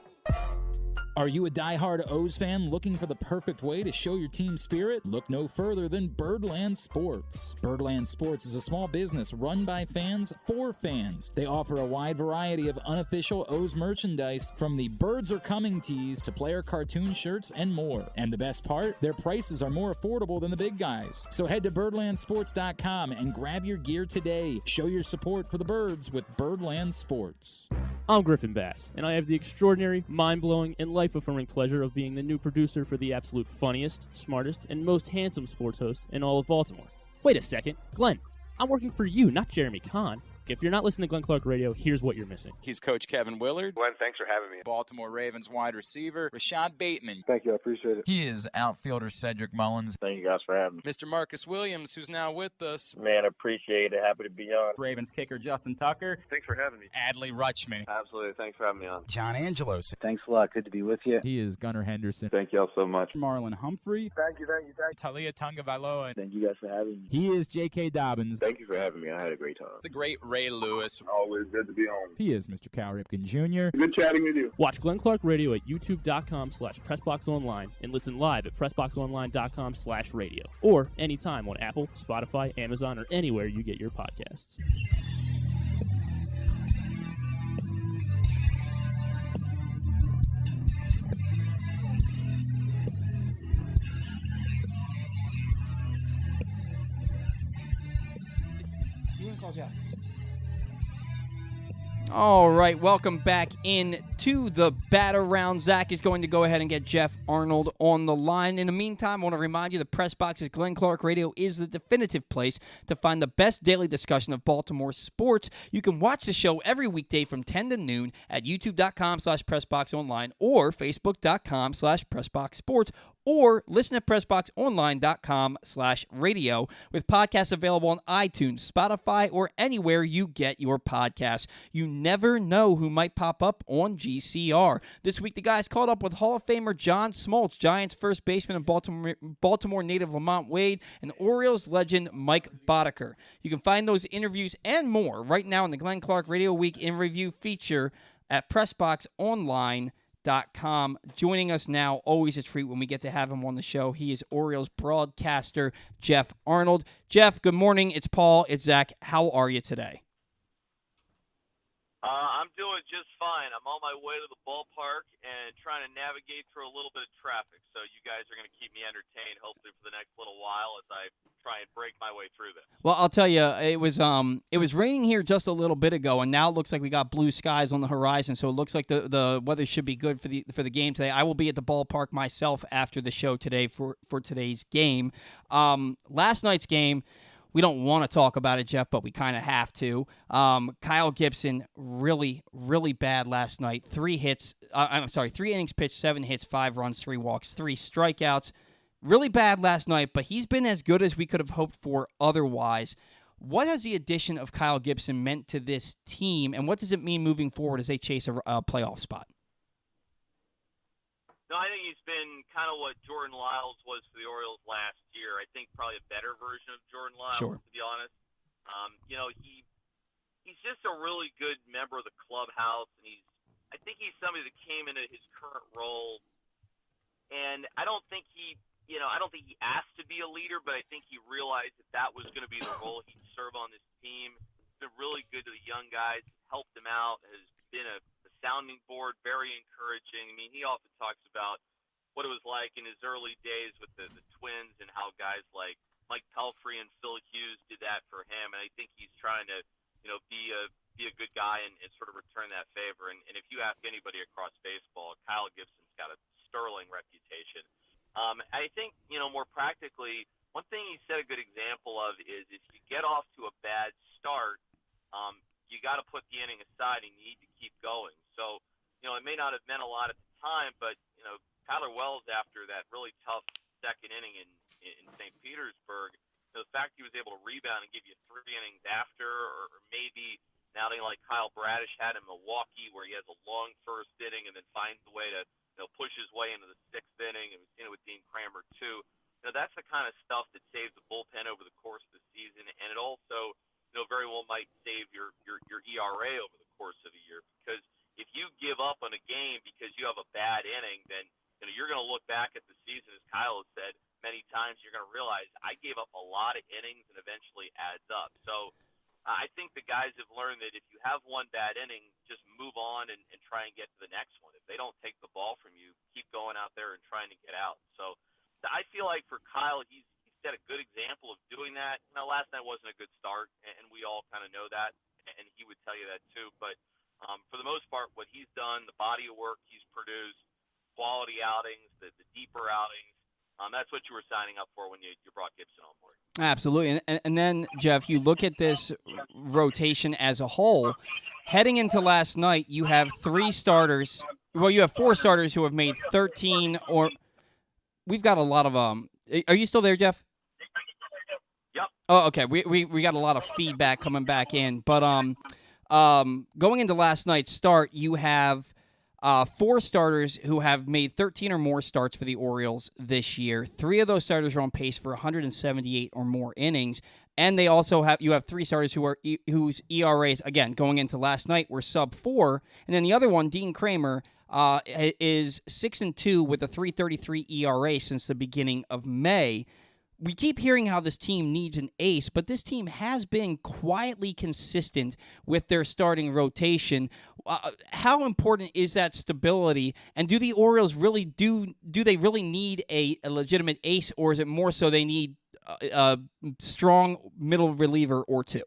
Are you a diehard O's fan looking for the perfect way to show your team spirit? Look no further than Birdland Sports. Birdland Sports is a small business run by fans for fans. They offer a wide variety of unofficial O's merchandise, from the Birds Are Coming tees to player cartoon shirts and more. And the best part? Their prices are more affordable than the big guys. So head to birdlandsports.com and grab your gear today. Show your support for the Birds with Birdland Sports. I'm Griffin Bass, and I have the extraordinary, mind-blowing, and life-affirming pleasure of being the new producer for the absolute funniest, smartest, and most handsome sports host in all of Baltimore. Wait a second, Glenn, I'm working for you, not Jeremy Kahn. If you're not listening to Glenn Clark Radio, here's what you're missing. He's Coach Kevin Willard. Glenn, thanks for having me. Baltimore Ravens wide receiver, Rashad Bateman. Thank you, I appreciate it. He is outfielder Cedric Mullins. Thank you guys for having me. Mr. Marcus Williams, who's now with us. Man, appreciate it. Happy to be on. Ravens kicker Justin Tucker. Thanks for having me. Adley Rutschman. Absolutely. Thanks for having me on. John Angelos. Thanks a lot. Good to be with you. He is Gunnar Henderson. Thank you all so much. Marlon Humphrey. Thank you. Talia Tungavailoa. Thank you guys for having me. He is J.K. Dobbins. Thank you for having me. I had a great time. The great Ray Lewis. Always good to be on. He is Mr. Cal Ripken Jr. Good chatting with you. Watch Glenn Clark Radio at youtube.com/PressBoxOnline and listen live at PressBoxOnline.com/radio or anytime on Apple, Spotify, Amazon, or anywhere you get your podcasts. You can call Jeff. All right, welcome back in to the batter round. Zach is going to go ahead and get Geoff Arnold on the line. In the meantime, I want to remind you the Press Box's Glenn Clark Radio is the definitive place to find the best daily discussion of Baltimore sports. You can watch the show every weekday from 10 to noon at youtube.com/PressBoxOnline or facebook.com/PressBoxSports, or listen at PressBoxOnline.com/radio, with podcasts available on iTunes, Spotify, or anywhere you get your podcasts. You never know who might pop up on GCR. This week, the guys caught up with Hall of Famer John Smoltz, Giants first baseman and Baltimore native Lamont Wade, and Orioles legend Mike Boddicker. You can find those interviews and more right now in the Glenn Clark Radio Week in Review feature at PressBoxOnline.com. Joining us now, always a treat when we get to have him on the show. He is Orioles broadcaster Geoff Arnold. Geoff, good morning. It's Paul. It's Zach. How are you today? I'm doing just fine. I'm on my way to the ballpark and trying to navigate through a little bit of traffic. So you guys are going to keep me entertained, hopefully, for the next little while as I try and break my way through this. Well, I'll tell you, it was raining here just a little bit ago, and now it looks like we got blue skies on the horizon. So it looks like the weather should be good for the game today. I will be at the ballpark myself after the show today for today's game. Last night's game, we don't want to talk about it, Geoff, but we kind of have to. Kyle Gibson, really, really bad last night. 3 innings pitched, 7 hits, 5 runs, 3 walks, 3 strikeouts. Really bad last night, but he's been as good as we could have hoped for otherwise. What has the addition of Kyle Gibson meant to this team, and what does it mean moving forward as they chase a playoff spot? No, I think he's been kind of what Jordan Lyles was for the Orioles last year. I think probably a better version of Jordan Lyles, sure, to be honest. He's just a really good member of the clubhouse, and I think he's somebody that came into his current role, and I don't think he I don't think he asked to be a leader, but I think he realized that was going to be the role he'd serve on this team. He's been really good to the young guys, helped them out, has been a sounding board, very encouraging. I mean, he often talks about what it was like in his early days with the Twins and how guys like Mike Pelfrey and Phil Hughes did that for him. And I think he's trying to, be a good guy and sort of return that favor. And if you ask anybody across baseball, Kyle Gibson's got a sterling reputation. I think, more practically, one thing he set a good example of is if you get off to a bad start, you got to put the inning aside and you need to keep going. So, it may not have meant a lot at the time, but, Tyler Wells, after that really tough second inning in St. Petersburg, the fact he was able to rebound and give you 3 innings after, or maybe an outing like Kyle Bradish had in Milwaukee where he has a long first inning and then finds a way to push his way into the 6th inning, and we've seen it with Dean Kramer too. That's the kind of stuff that saves the bullpen over the course of the season, and it also very well might save your ERA over the course of a year, because if you give up on a game because you have a bad inning, then you're going to look back at the season, as Kyle has said many times, you're going to realize I gave up a lot of innings and eventually adds up. So I think the guys have learned that if you have one bad inning, just move on and try and get to the next one. If they don't take the ball from you, keep going out there and trying to get out. So I feel like for Kyle, he's set a good example of doing that. Last night wasn't a good start, and we all kind of know that, and he would tell you that too. But for the most part, what he's done, the body of work he's produced, quality outings, the deeper outings, that's what you were signing up for when you brought Gibson on board. Absolutely. And then, Geoff, you look at this rotation as a whole. Heading into last night, you have 3 starters. Well, you have 4 starters who have made 13 or – we've got a lot of are you still there, Geoff? Yep. Oh, okay. We got a lot of feedback coming back in. But going into last night's start, you have 4 starters who have made 13 or more starts for the Orioles this year. 3 of those starters are on pace for 178 or more innings, and they also have 3 starters whose ERAs, again, going into last night, were sub 4, and then the other one, Dean Kramer, is 6-2 with a 3.33 ERA since the beginning of May. We keep hearing how this team needs an ace, but this team has been quietly consistent with their starting rotation. How important is that stability? And do the Orioles really do they really need a legitimate ace, or is it more so they need a strong middle reliever or 2?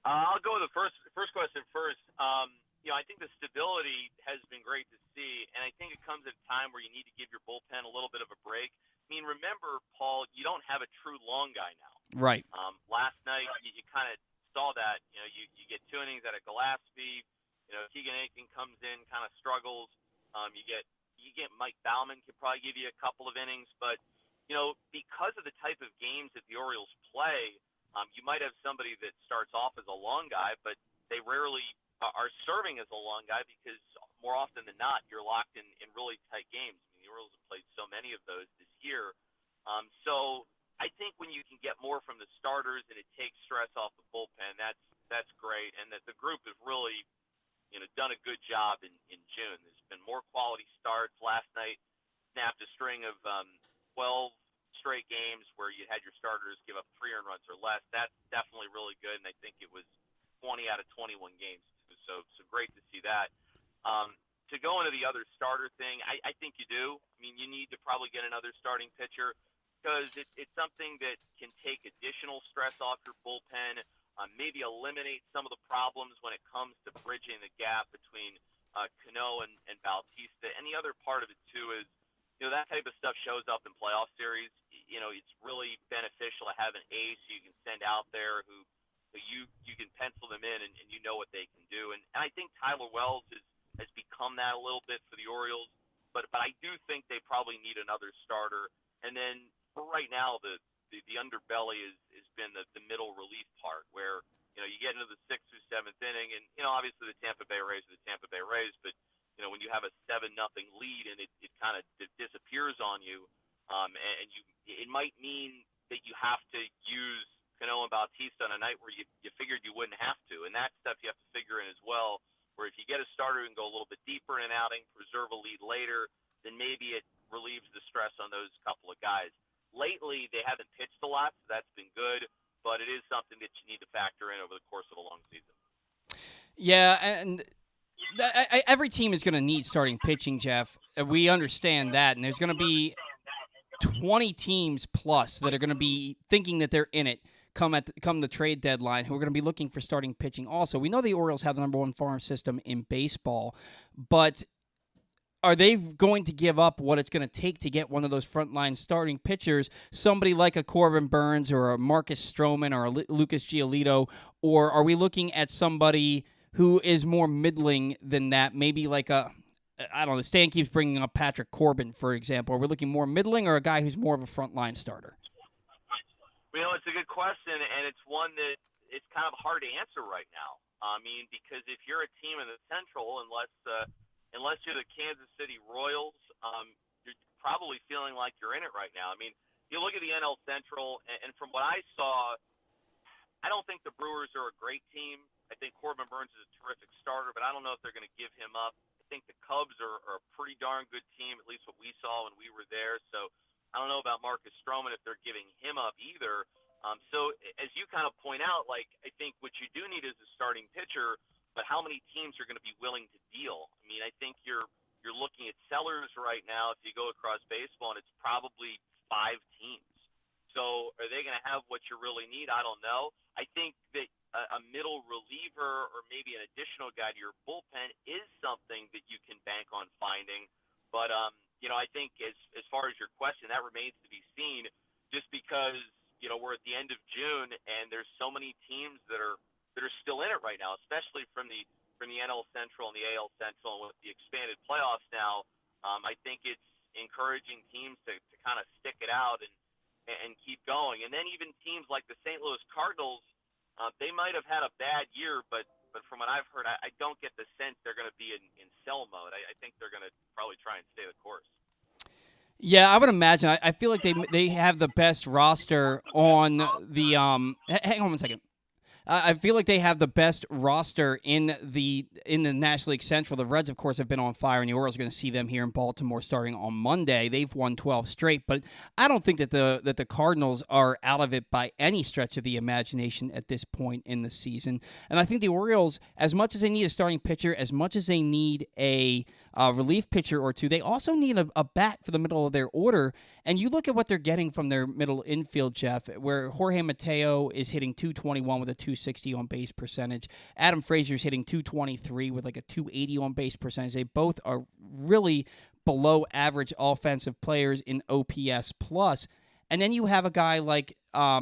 I'll go with the first question first. I think the stability has been great to see, and I think it comes at a time where you need to give your bullpen a little bit of a break. I mean, remember, Paul, you don't have a true long guy now. Right. Last night, you kind of saw that. You get 2 innings out of Gillespie. Keegan Aiken comes in, kind of struggles. You get Mike Baumann could probably give you a couple of innings, but because of the type of games that the Orioles play, you might have somebody that starts off as a long guy, but they rarely are serving as a long guy because more often than not, you're locked in really tight games. I mean, the Orioles have played so many of those this year. So I think when you can get more from the starters and it takes stress off the bullpen, that's great. And that the group has really, done a good job in June. There's been more quality starts. Last night snapped a string of 12 straight games where you had your starters give up 3 earned runs or less. That's definitely really good, and I think it was 20 out of 21 games. So great to see that. To go into the other starter thing, I think you do. I mean, you need to probably get another starting pitcher because it's something that can take additional stress off your bullpen, maybe eliminate some of the problems when it comes to bridging the gap between Cano and Bautista. And the other part of it, too, is that type of stuff shows up in playoff series. It's really beneficial to have an ace you can send out there who you can pencil them in and you know what they can do. And I think Tyler Wells has become that a little bit for the Orioles, but I do think they probably need another starter. And then for right now, the underbelly has been the middle relief part where, you get into the 6th or 7th inning and, obviously the Tampa Bay Rays are the Tampa Bay Rays, but, when you have a 7-0 lead and it kind of disappears on you, and it might mean that you have to use Cano and Bautista on a night where you figured you wouldn't have to. And that stuff you have to figure in as well, where if you get a starter and go a little bit deeper in an outing, preserve a lead later, then maybe it relieves the stress on those couple of guys. Lately, they haven't pitched a lot, so that's been good, but it is something that you need to factor in over the course of a long season. Yeah, and every team is going to need starting pitching, Jeff. We understand that, and there's going to be 20 teams plus that are going to be thinking that they're in it come the trade deadline, who are going to be looking for starting pitching also. We know the Orioles have the number one farm system in baseball, but are they going to give up what it's going to take to get one of those frontline starting pitchers, somebody like a Corbin Burns or a Marcus Stroman or a Lucas Giolito, or are we looking at somebody who is more middling than that, maybe like I don't know, Stan keeps bringing up Patrick Corbin, for example. Are we looking more middling or a guy who's more of a frontline starter? It's a good question, and it's one that it's kind of hard to answer right now. I mean, because if you're a team in the Central, unless you're the Kansas City Royals, you're probably feeling like you're in it right now. I mean, you look at the NL Central, and from what I saw, I don't think the Brewers are a great team. I think Corbin Burns is a terrific starter, but I don't know if they're going to give him up. I think the Cubs are a pretty darn good team, at least what we saw when we were there. So I don't know about Marcus Stroman if they're giving him up either. So as you kind of point out, like, I think what you do need is a starting pitcher, but how many teams are going to be willing to deal? I mean, I think you're looking at sellers right now if you go across baseball, and it's probably 5 teams. So are they going to have what you really need? I don't know. I think that a middle reliever or maybe an additional guy to your bullpen is something that you can bank on finding. But, I think as far as your question, that remains to be seen just because, we're at the end of June and there's so many teams that are still in it right now, especially from the NL Central and the AL Central, and with the expanded playoffs now. I think it's encouraging teams to kind of stick it out and keep going. And then even teams like the St. Louis Cardinals, they might have had a bad year, but from what I've heard, I don't get the sense they're going to be in sell mode. I think they're going to probably try and stay the course. Yeah, I would imagine. I feel like they have the best roster on the hang on one second. I feel like they have the best roster in the National League Central. The Reds, of course, have been on fire, and the Orioles are going to see them here in Baltimore starting on Monday. They've won 12 straight, but I don't think that the Cardinals are out of it by any stretch of the imagination at this point in the season. And I think the Orioles, as much as they need a starting pitcher, as much as they need a relief pitcher or two, they also need a bat for the middle of their order. And you look at what they're getting from their middle infield, Jeff, where Jorge Mateo is hitting .221 with a .260 on base percentage. Adam Frazier's hitting .223 with like a .280 on base percentage. They both are really below average offensive players in OPS plus. And then you have a guy like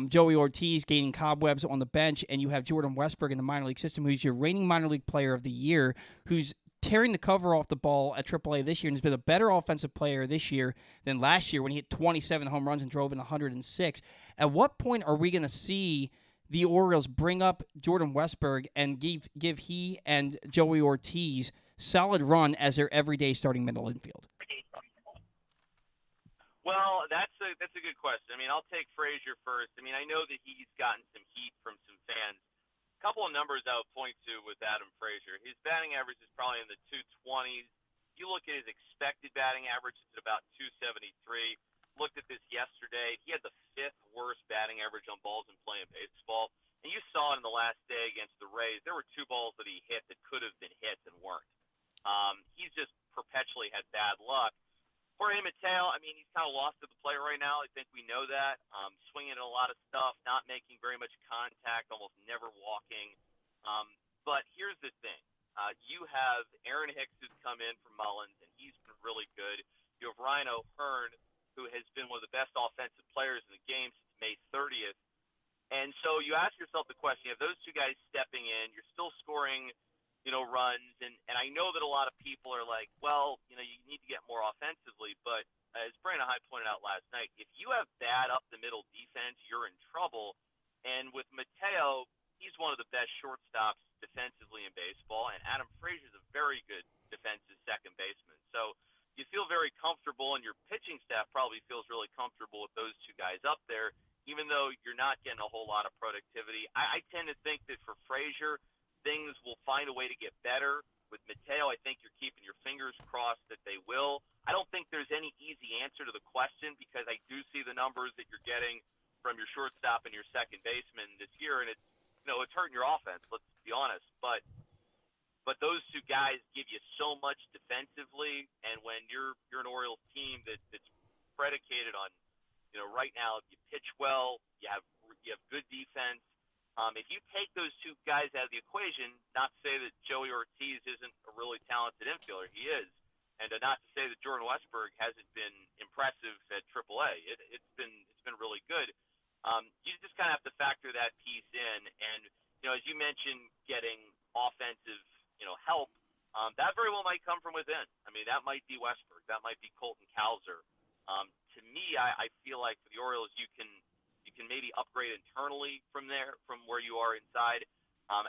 Joey Ortiz gaining cobwebs on the bench, and you have Jordan Westburg in the minor league system, who's your reigning minor league player of the year, who's tearing the cover off the ball at AAA this year and has been a better offensive player this year than last year when he hit 27 home runs and drove in 106. At what point are we going to see the Orioles bring up Jordan Westburg and give he and Joey Ortiz solid run as their everyday starting middle infield? Well, that's a good question. I mean, I'll take Frazier first. I mean, I know that he's gotten some heat from some fans. Couple of numbers I would point to with Adam Frazier. His batting average is probably in the 220s. You look at his expected batting average, it's at about 273. Looked at this yesterday. He had the 5th worst batting average on balls in play in baseball. And you saw it in the last day against the Rays. There were 2 balls that he hit that could have been hits and weren't. He's just perpetually had bad luck. Jorge Mateo, I mean, he's kind of lost to the plate right now. I think we know that. Swinging at a lot of stuff, not making very much contact, almost never walking. But here's the thing. You have Aaron Hicks who's come in from Mullins, and he's been really good. You have Ryan O'Hearn, who has been one of the best offensive players in the game since May 30th. And so you ask yourself the question, you have those 2 guys stepping in, you're still scoring runs, and I know that a lot of people are like, well, you need to get more offensively, but as Brandon Hyde pointed out last night, if you have bad up-the-middle defense, you're in trouble. And with Mateo, he's one of the best shortstops defensively in baseball, and Adam Frazier is a very good defensive second baseman. So you feel very comfortable, and your pitching staff probably feels really comfortable with those 2 guys up there, even though you're not getting a whole lot of productivity. I tend to think that for Frazier, things will find a way to get better With Mateo, I think you're keeping your fingers crossed that they will. I don't think there's any easy answer to the question because I do see the numbers that you're getting from your shortstop and your second baseman this year, and it's hurting your offense. Let's be honest, but those two guys give you so much defensively, and when you're an Orioles team that's predicated on, right now you pitch well, you have good defense. If you take those two guys out of the equation, not to say that Joey Ortiz isn't a really talented infielder, he is, and not to say that Jordan Westburg hasn't been impressive at AAA. It's been really good. You just kind of have to factor that piece in, and as you mentioned, getting offensive help, that very well might come from within. I mean, that might be Westburg, that might be Colton Cowser. To me, I feel like for the Orioles, you can maybe upgrade internally from where you are inside.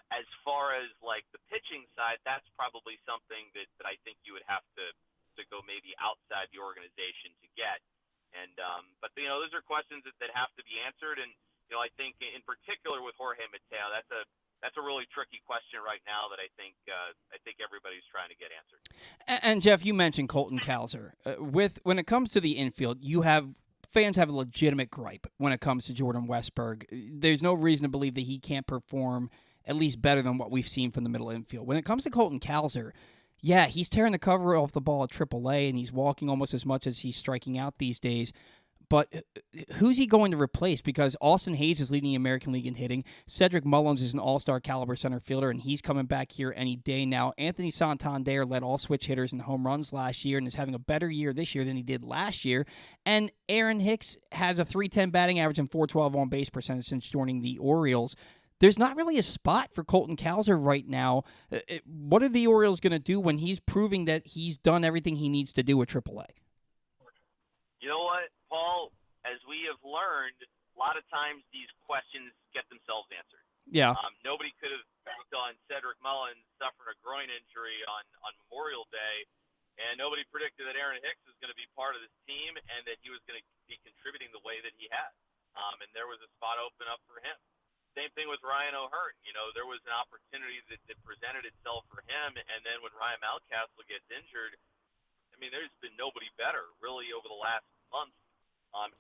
As far as like the pitching side, that's probably something that I think you would have to go maybe outside the organization to get. And but those are questions that have to be answered. And I think in particular with Jorge Mateo, that's a really tricky question right now that I think everybody's trying to get answered. And Geoff, you mentioned Colton Cowser. When it comes to the infield, fans have a legitimate gripe when it comes to Jordan Westburg. There's no reason to believe that he can't perform at least better than what we've seen from the middle infield. When it comes to Colton Cowser, yeah, he's tearing the cover off the ball at AAA, and he's walking almost as much as he's striking out these days. But who's he going to replace? Because Austin Hayes is leading the American League in hitting. Cedric Mullins is an all-star caliber center fielder, and he's coming back here any day now. Anthony Santander led all switch hitters in home runs last year and is having a better year this year than he did last year. And Aaron Hicks has a .310 batting average and .412 on-base percentage since joining the Orioles. There's not really a spot for Colton Cowser right now. What are the Orioles going to do when he's proving that he's done everything he needs to do with AAA? You know what, Paul? As we have learned, a lot of times these questions get themselves answered. Yeah. Nobody could have banked on Cedric Mullins suffering a groin injury on Memorial Day, and nobody predicted that Aaron Hicks was going to be part of this team and that he was going to be contributing the way that he has. And there was a spot open up for him. Same thing with Ryan O'Hearn. There was an opportunity that presented itself for him, and then when Ryan Mountcastle gets injured, I mean, there's been nobody better, really, over the last month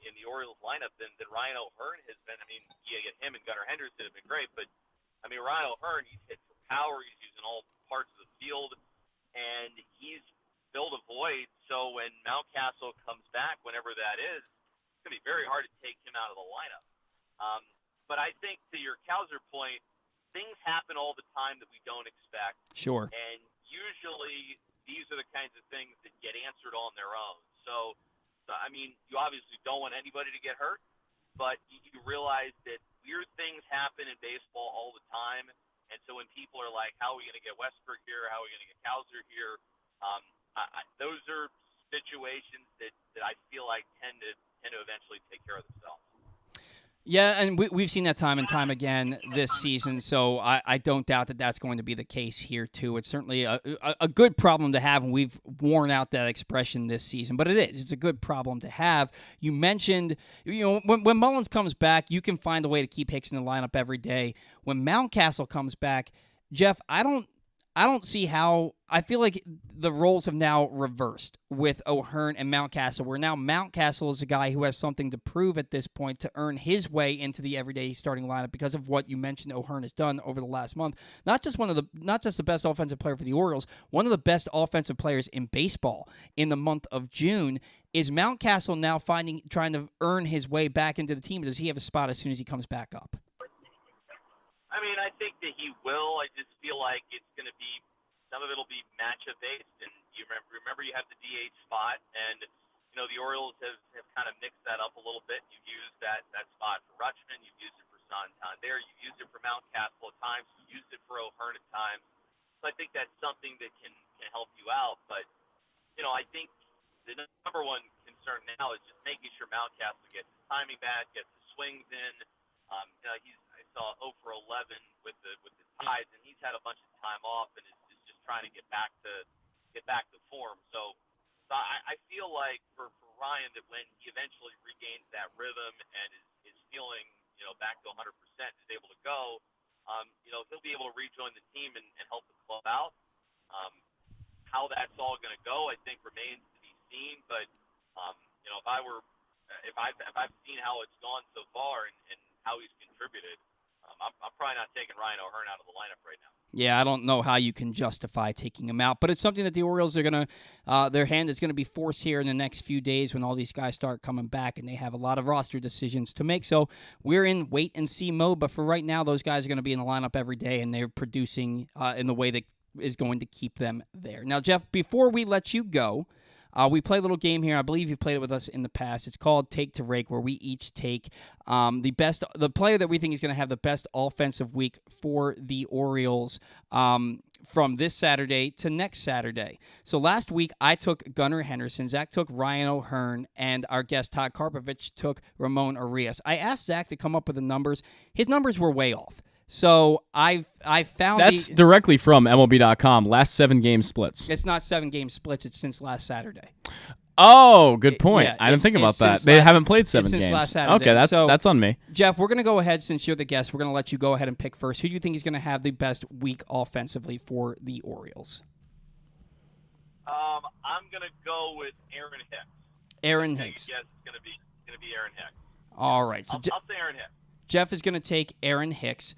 in the Orioles lineup than Ryan O'Hearn has been. I mean, you get him and Gunnar Henderson have been great, but, I mean, Ryan O'Hearn, he's hit for power, he's using all parts of the field, and he's filled a void, so when Mountcastle comes back, whenever that is, it's going to be very hard to take him out of the lineup. But I think to your Cowser point, things happen all the time that we don't expect. Sure. And usually these are the kinds of things that get answered on their own. So I mean, you obviously don't want anybody to get hurt, but you realize that weird things happen in baseball all the time. And so when people are like, how are we going to get Westburg here? How are we going to get Cowser here? Those are situations that I feel like tend to eventually take care of themselves. Yeah, and we've seen that time and time again this season, so I don't doubt that that's going to be the case here, too. It's certainly a good problem to have, and we've worn out that expression this season, but it is. It's a good problem to have. You mentioned, when Mullins comes back, you can find a way to keep Hicks in the lineup every day. When Mountcastle comes back, Geoff, I don't see how. I feel like the roles have now reversed with O'Hearn and Mountcastle, where now Mountcastle is a guy who has something to prove at this point to earn his way into the everyday starting lineup because of what you mentioned O'Hearn has done over the last month. Not just the best offensive player for the Orioles, one of the best offensive players in baseball in the month of June. Is Mountcastle now trying to earn his way back into the team? Or does he have a spot as soon as he comes back up? I mean, I think that he will. I just feel like it's going to be, some of it will be matchup based. And you remember you have the DH spot, and the Orioles have kind of mixed that up a little bit. You've used that spot for Rutschman, you've used it for Santander, you've used it for Mountcastle at times, you've used it for O'Hearn at times. So I think that's something that can help you out. But I think the number one concern now is just making sure Mountcastle gets his timing back, gets his swings in. I saw 0 for 11 with the Tides, and he's had a bunch of time off and is just trying to get back to form. So I feel like for Ryan that when he eventually regains that rhythm and is feeling back to 100%, is able to go, he'll be able to rejoin the team and help the club out. how that's all going to go, I think, remains to be seen. But if I've seen how it's gone so far and how he's contributed, I'm probably not taking Ryan O'Hearn out of the lineup right now. Yeah, I don't know how you can justify taking him out, but it's something that the Orioles are going to, their hand is going to be forced here in the next few days when all these guys start coming back, and they have a lot of roster decisions to make. So we're in wait-and-see mode, but for right now, those guys are going to be in the lineup every day, and they're producing in the way that is going to keep them there. Now, Geoff, before we let you go, we play a little game here. I believe you've played it with us in the past. It's called Take to Rake, where we each take the player that we think is going to have the best offensive week for the Orioles from this Saturday to next Saturday. So last week, I took Gunnar Henderson, Zach took Ryan O'Hearn, and our guest Todd Karpovich took Ramon Arias. I asked Zach to come up with the numbers. His numbers were way off. So I found that's directly from MLB.com. Last 7 game splits. It's not 7 game splits. It's since last Saturday. Oh, good point. I didn't think about that. They last, haven't played 7 since games. Last Saturday. Okay, that's on me. Geoff, we're going to go ahead, since you're the guest, we're going to let you go ahead and pick first. Who do you think is going to have the best week offensively for the Orioles? I'm going to go with Aaron Hicks. Aaron Hicks. Yes, it's going to be Aaron Hicks. All right. So I'll say Aaron Hicks. Jeff is going to take Aaron Hicks.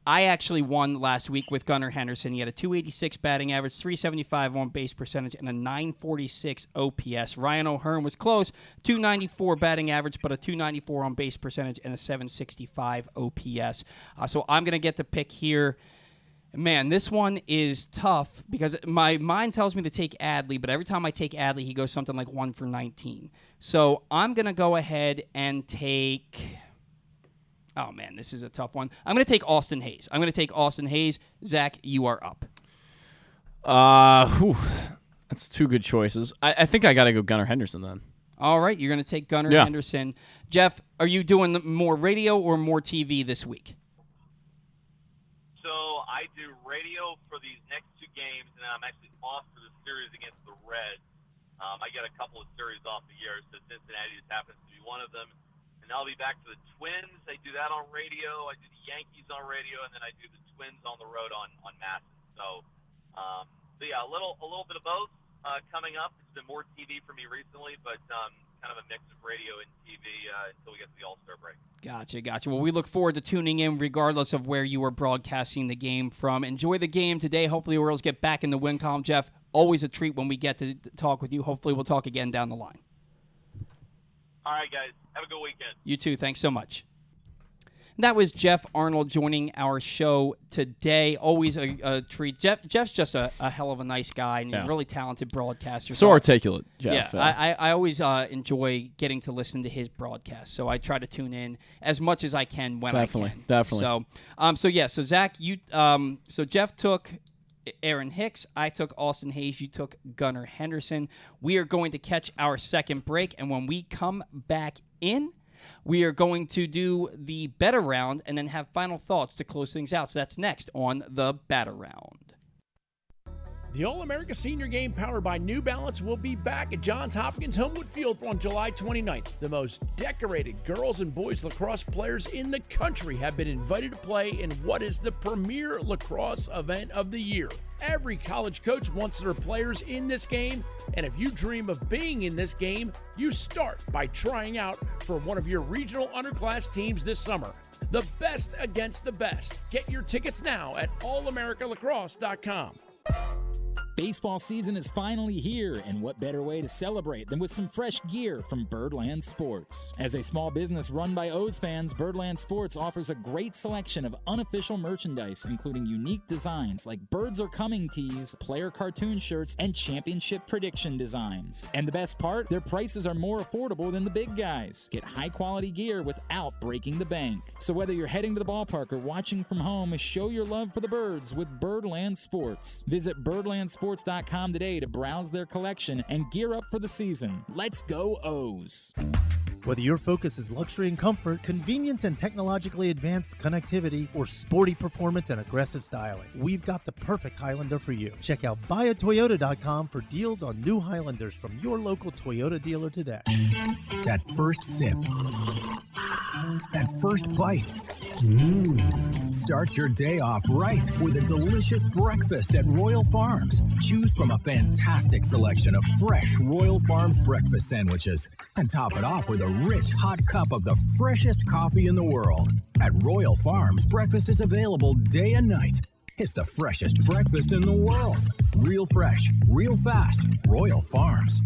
I actually won last week with Gunnar Henderson. He had a .286 batting average, .375 on-base percentage, and a .946 OPS. Ryan O'Hearn was close, .294 batting average, but a .294 on-base percentage and a .765 OPS. So I'm going to get to pick here. Man, this one is tough because my mind tells me to take Adley, but every time I take Adley, he goes something like 1 for 19. So I'm going to go ahead and take... Oh, man, this is a tough one. I'm going to take Austin Hayes. Zach, you are up. That's 2 good choices. I think I got to go Gunnar Henderson then. All right, you're going to take Gunnar Henderson. Jeff, are you doing more radio or more TV this week? So I do radio for these next 2 games, and then I'm actually off for the series against the Reds. I get a couple of series off a year, so Cincinnati just happens to be one of them. And I'll be back to the Twins. I do that on radio. I do the Yankees on radio, and then I do the Twins on the road on MASN. So yeah, a little bit of both coming up. It's been more TV for me recently, but kind of a mix of radio and TV until we get to the All-Star break. Gotcha. Well, we look forward to tuning in regardless of where you are broadcasting the game from. Enjoy the game today. Hopefully, the Orioles get back in the win column. Jeff, always a treat when we get to talk with you. Hopefully, we'll talk again down the line. All right, guys. Have a good weekend. You too. Thanks so much. That was Geoff Arnold joining our show today. Always a treat. Jeff's just a hell of a nice guy and a really talented broadcaster. So articulate, Jeff. Yeah, I always enjoy getting to listen to his broadcast. So I try to tune in as much as I can when I can. Definitely. So Zach, so Jeff took Aaron Hicks. I took Austin Hayes. You took Gunnar Henderson. We are going to catch our second break, and when we come back in, we are going to do the better round and then have final thoughts to close things out. So that's next on the better round. The All-America Senior Game powered by New Balance will be back at Johns Hopkins Homewood Field on July 29th. The most decorated girls and boys lacrosse players in the country have been invited to play in what is the premier lacrosse event of the year. Every college coach wants their players in this game, and if you dream of being in this game, you start by trying out for one of your regional underclass teams this summer. The best against the best. Get your tickets now at allamericalacrosse.com. Baseball season is finally here, and what better way to celebrate than with some fresh gear from Birdland Sports. As a small business run by O's fans, Birdland Sports offers a great selection of unofficial merchandise, including unique designs like Birds Are Coming tees, player cartoon shirts, and championship prediction designs. And the best part, their prices are more affordable than the big guys. Get high-quality gear without breaking the bank. So whether you're heading to the ballpark or watching from home, show your love for the birds with Birdland Sports. Visit birdlandsports.com today to browse their collection and gear up for the season. Let's go O's! Whether your focus is luxury and comfort, convenience and technologically advanced connectivity, or sporty performance and aggressive styling, we've got the perfect Highlander for you. Check out buyatoyota.com for deals on new Highlanders from your local Toyota dealer today. That first sip. That first bite. Start your day off right with a delicious breakfast at Royal Farms. Choose from a fantastic selection of fresh Royal Farms breakfast sandwiches and top it off with a rich hot cup of the freshest coffee in the world. At Royal Farms, breakfast is available day and night. It's the freshest breakfast in the world. Real fresh, real fast. Royal Farms.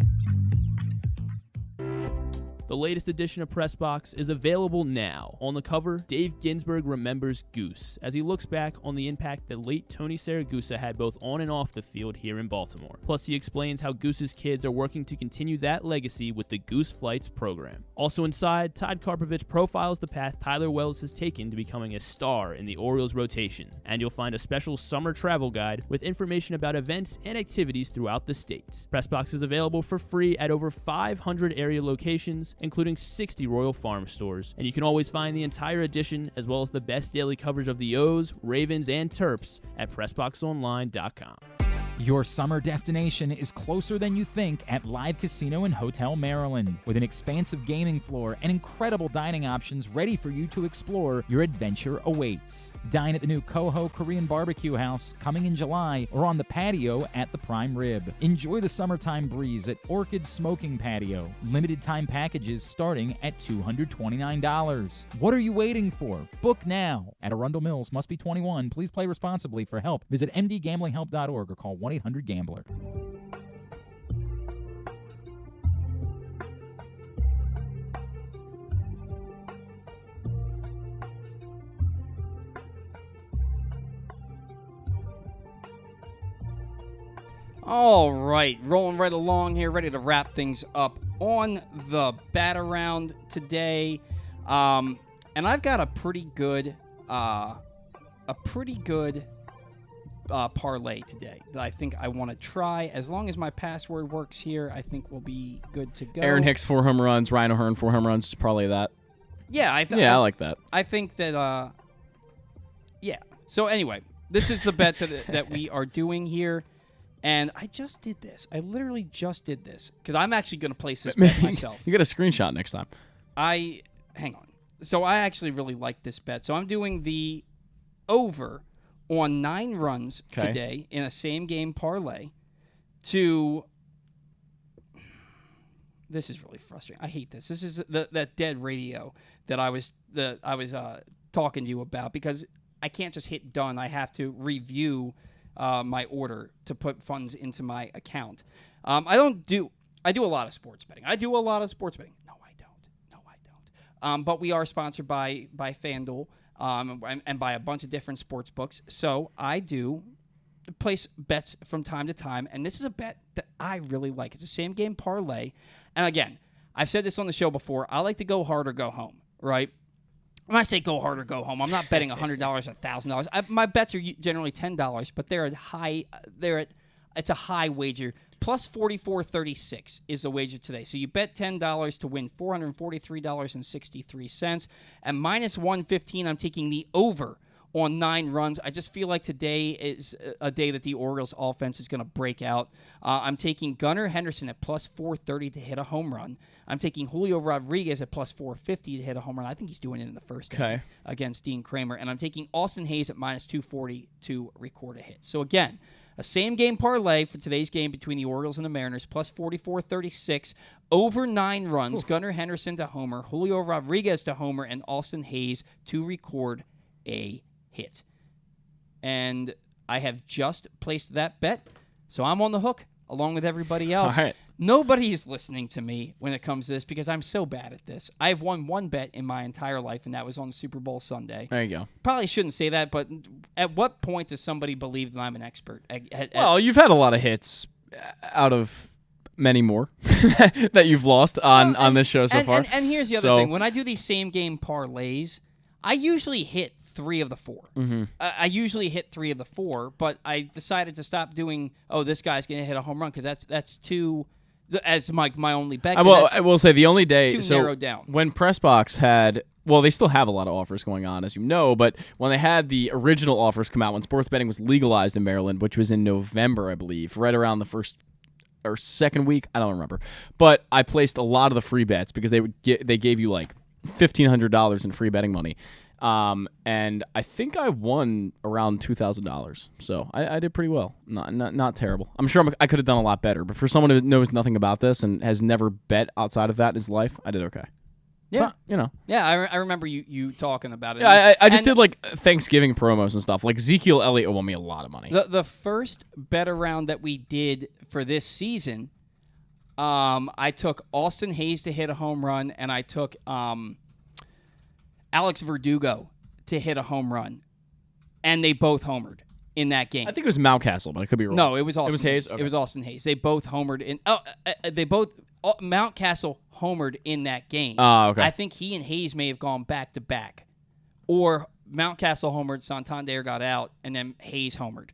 The latest edition of Press Box is available now. On the cover, Dave Ginsburg remembers Goose as he looks back on the impact that late Tony Saragusa had both on and off the field here in Baltimore. Plus, he explains how Goose's kids are working to continue that legacy with the Goose Flights program. Also inside, Todd Karpovich profiles the path Tyler Wells has taken to becoming a star in the Orioles rotation. And you'll find a special summer travel guide with information about events and activities throughout the state. Press Box is available for free at over 500 area locations, including 60 Royal Farm stores. And you can always find the entire edition, as well as the best daily coverage of the O's, Ravens, and Terps at PressBoxOnline.com. Your summer destination is closer than you think at Live Casino and Hotel Maryland. With an expansive gaming floor and incredible dining options ready for you to explore, your adventure awaits. Dine at the new Coho Korean Barbecue House coming in July or on the patio at the Prime Rib. Enjoy the summertime breeze at Orchid Smoking Patio. Limited time packages starting at $229. What are you waiting for? Book now. At Arundel Mills, must be 21. Please play responsibly. For help, visit mdgamblinghelp.org or call 1-800-GAMBLER. All right, rolling right along here, ready to wrap things up on the bat around today. And I've got a pretty good parlay today that I think I want to try. As long as my password works here, I think we'll be good to go. Aaron Hicks 4 home runs, Ryan O'Hearn 4 home runs. Probably that. Yeah, I like that. I think that. Yeah. So anyway, this is the bet that we are doing here, and I just did this. I literally just did this because I'm actually going to place this bet myself. You get a screenshot next time. Hang on. So I actually really like this bet. So I'm doing the over on 9 runs today in a same-game parlay to... This is really frustrating. I hate this. This is that dead radio that I was talking to you about because I can't just hit done. I have to review my order to put funds into my account. I do a lot of sports betting. No, I don't. But we are sponsored by FanDuel. And by a bunch of different sports books. So I do place bets from time to time, and this is a bet that I really like. It's a same-game parlay. And again, I've said this on the show before. I like to go hard or go home, right? When I say go hard or go home, I'm not betting $100 or $1,000. My bets are generally $10, but it's a high wager. Plus 44.36 is the wager today. So you bet $10 to win $443.63. At minus 115, I'm taking the over on 9 runs. I just feel like today is a day that the Orioles offense is going to break out. I'm taking Gunnar Henderson at plus 430 to hit a home run. I'm taking Julio Rodriguez at plus 450 to hit a home run. I think he's doing it in the first inning against Dean Kramer. And I'm taking Austin Hayes at minus 240 to record a hit. So again, a same-game parlay for today's game between the Orioles and the Mariners, plus 44.36, over 9 runs. Gunnar Henderson to homer, Julio Rodriguez to homer, and Austin Hayes to record a hit. And I have just placed that bet, so I'm on the hook along with everybody else. All right. Nobody is listening to me when it comes to this because I'm so bad at this. I've won one bet in my entire life, and that was on Super Bowl Sunday. There you go. Probably shouldn't say that, but at what point does somebody believe that I'm an expert? Well, you've had a lot of hits out of many more that you've lost on this show so far. And here's the other thing. When I do these same-game parlays, I usually hit 3 of the 4. Mm-hmm. I usually hit 3 of the 4, but I decided to stop doing, this guy's going to hit a home run because that's too... As my only bet. I will say the only day too narrowed down. When PressBox had, well, they still have a lot of offers going on, as you know, but when they had the original offers come out when sports betting was legalized in Maryland, which was in November, I believe, right around the first or second week, I don't remember. But I placed a lot of the free bets because they gave you like $1,500 in free betting money. And I think I won around $2,000. So I did pretty well. Not terrible. I'm sure I could have done a lot better, but for someone who knows nothing about this and has never bet outside of that in his life, I did okay. Yeah. So, Yeah, I remember you talking about it. Yeah, I just did like Thanksgiving promos and stuff. Like Ezekiel Elliott won me a lot of money. The first bet around that we did for this season, I took Austin Hayes to hit a home run, and I took Alex Verdugo to hit a home run, and they both homered in that game. I think it was Mountcastle, but I could be wrong. No, it was Austin. It was Hayes. Okay. It was Austin Hayes. They both homered in. Mountcastle homered in that game. Oh, okay. I think he and Hayes may have gone back to back, or Mountcastle homered, Santander got out, and then Hayes homered.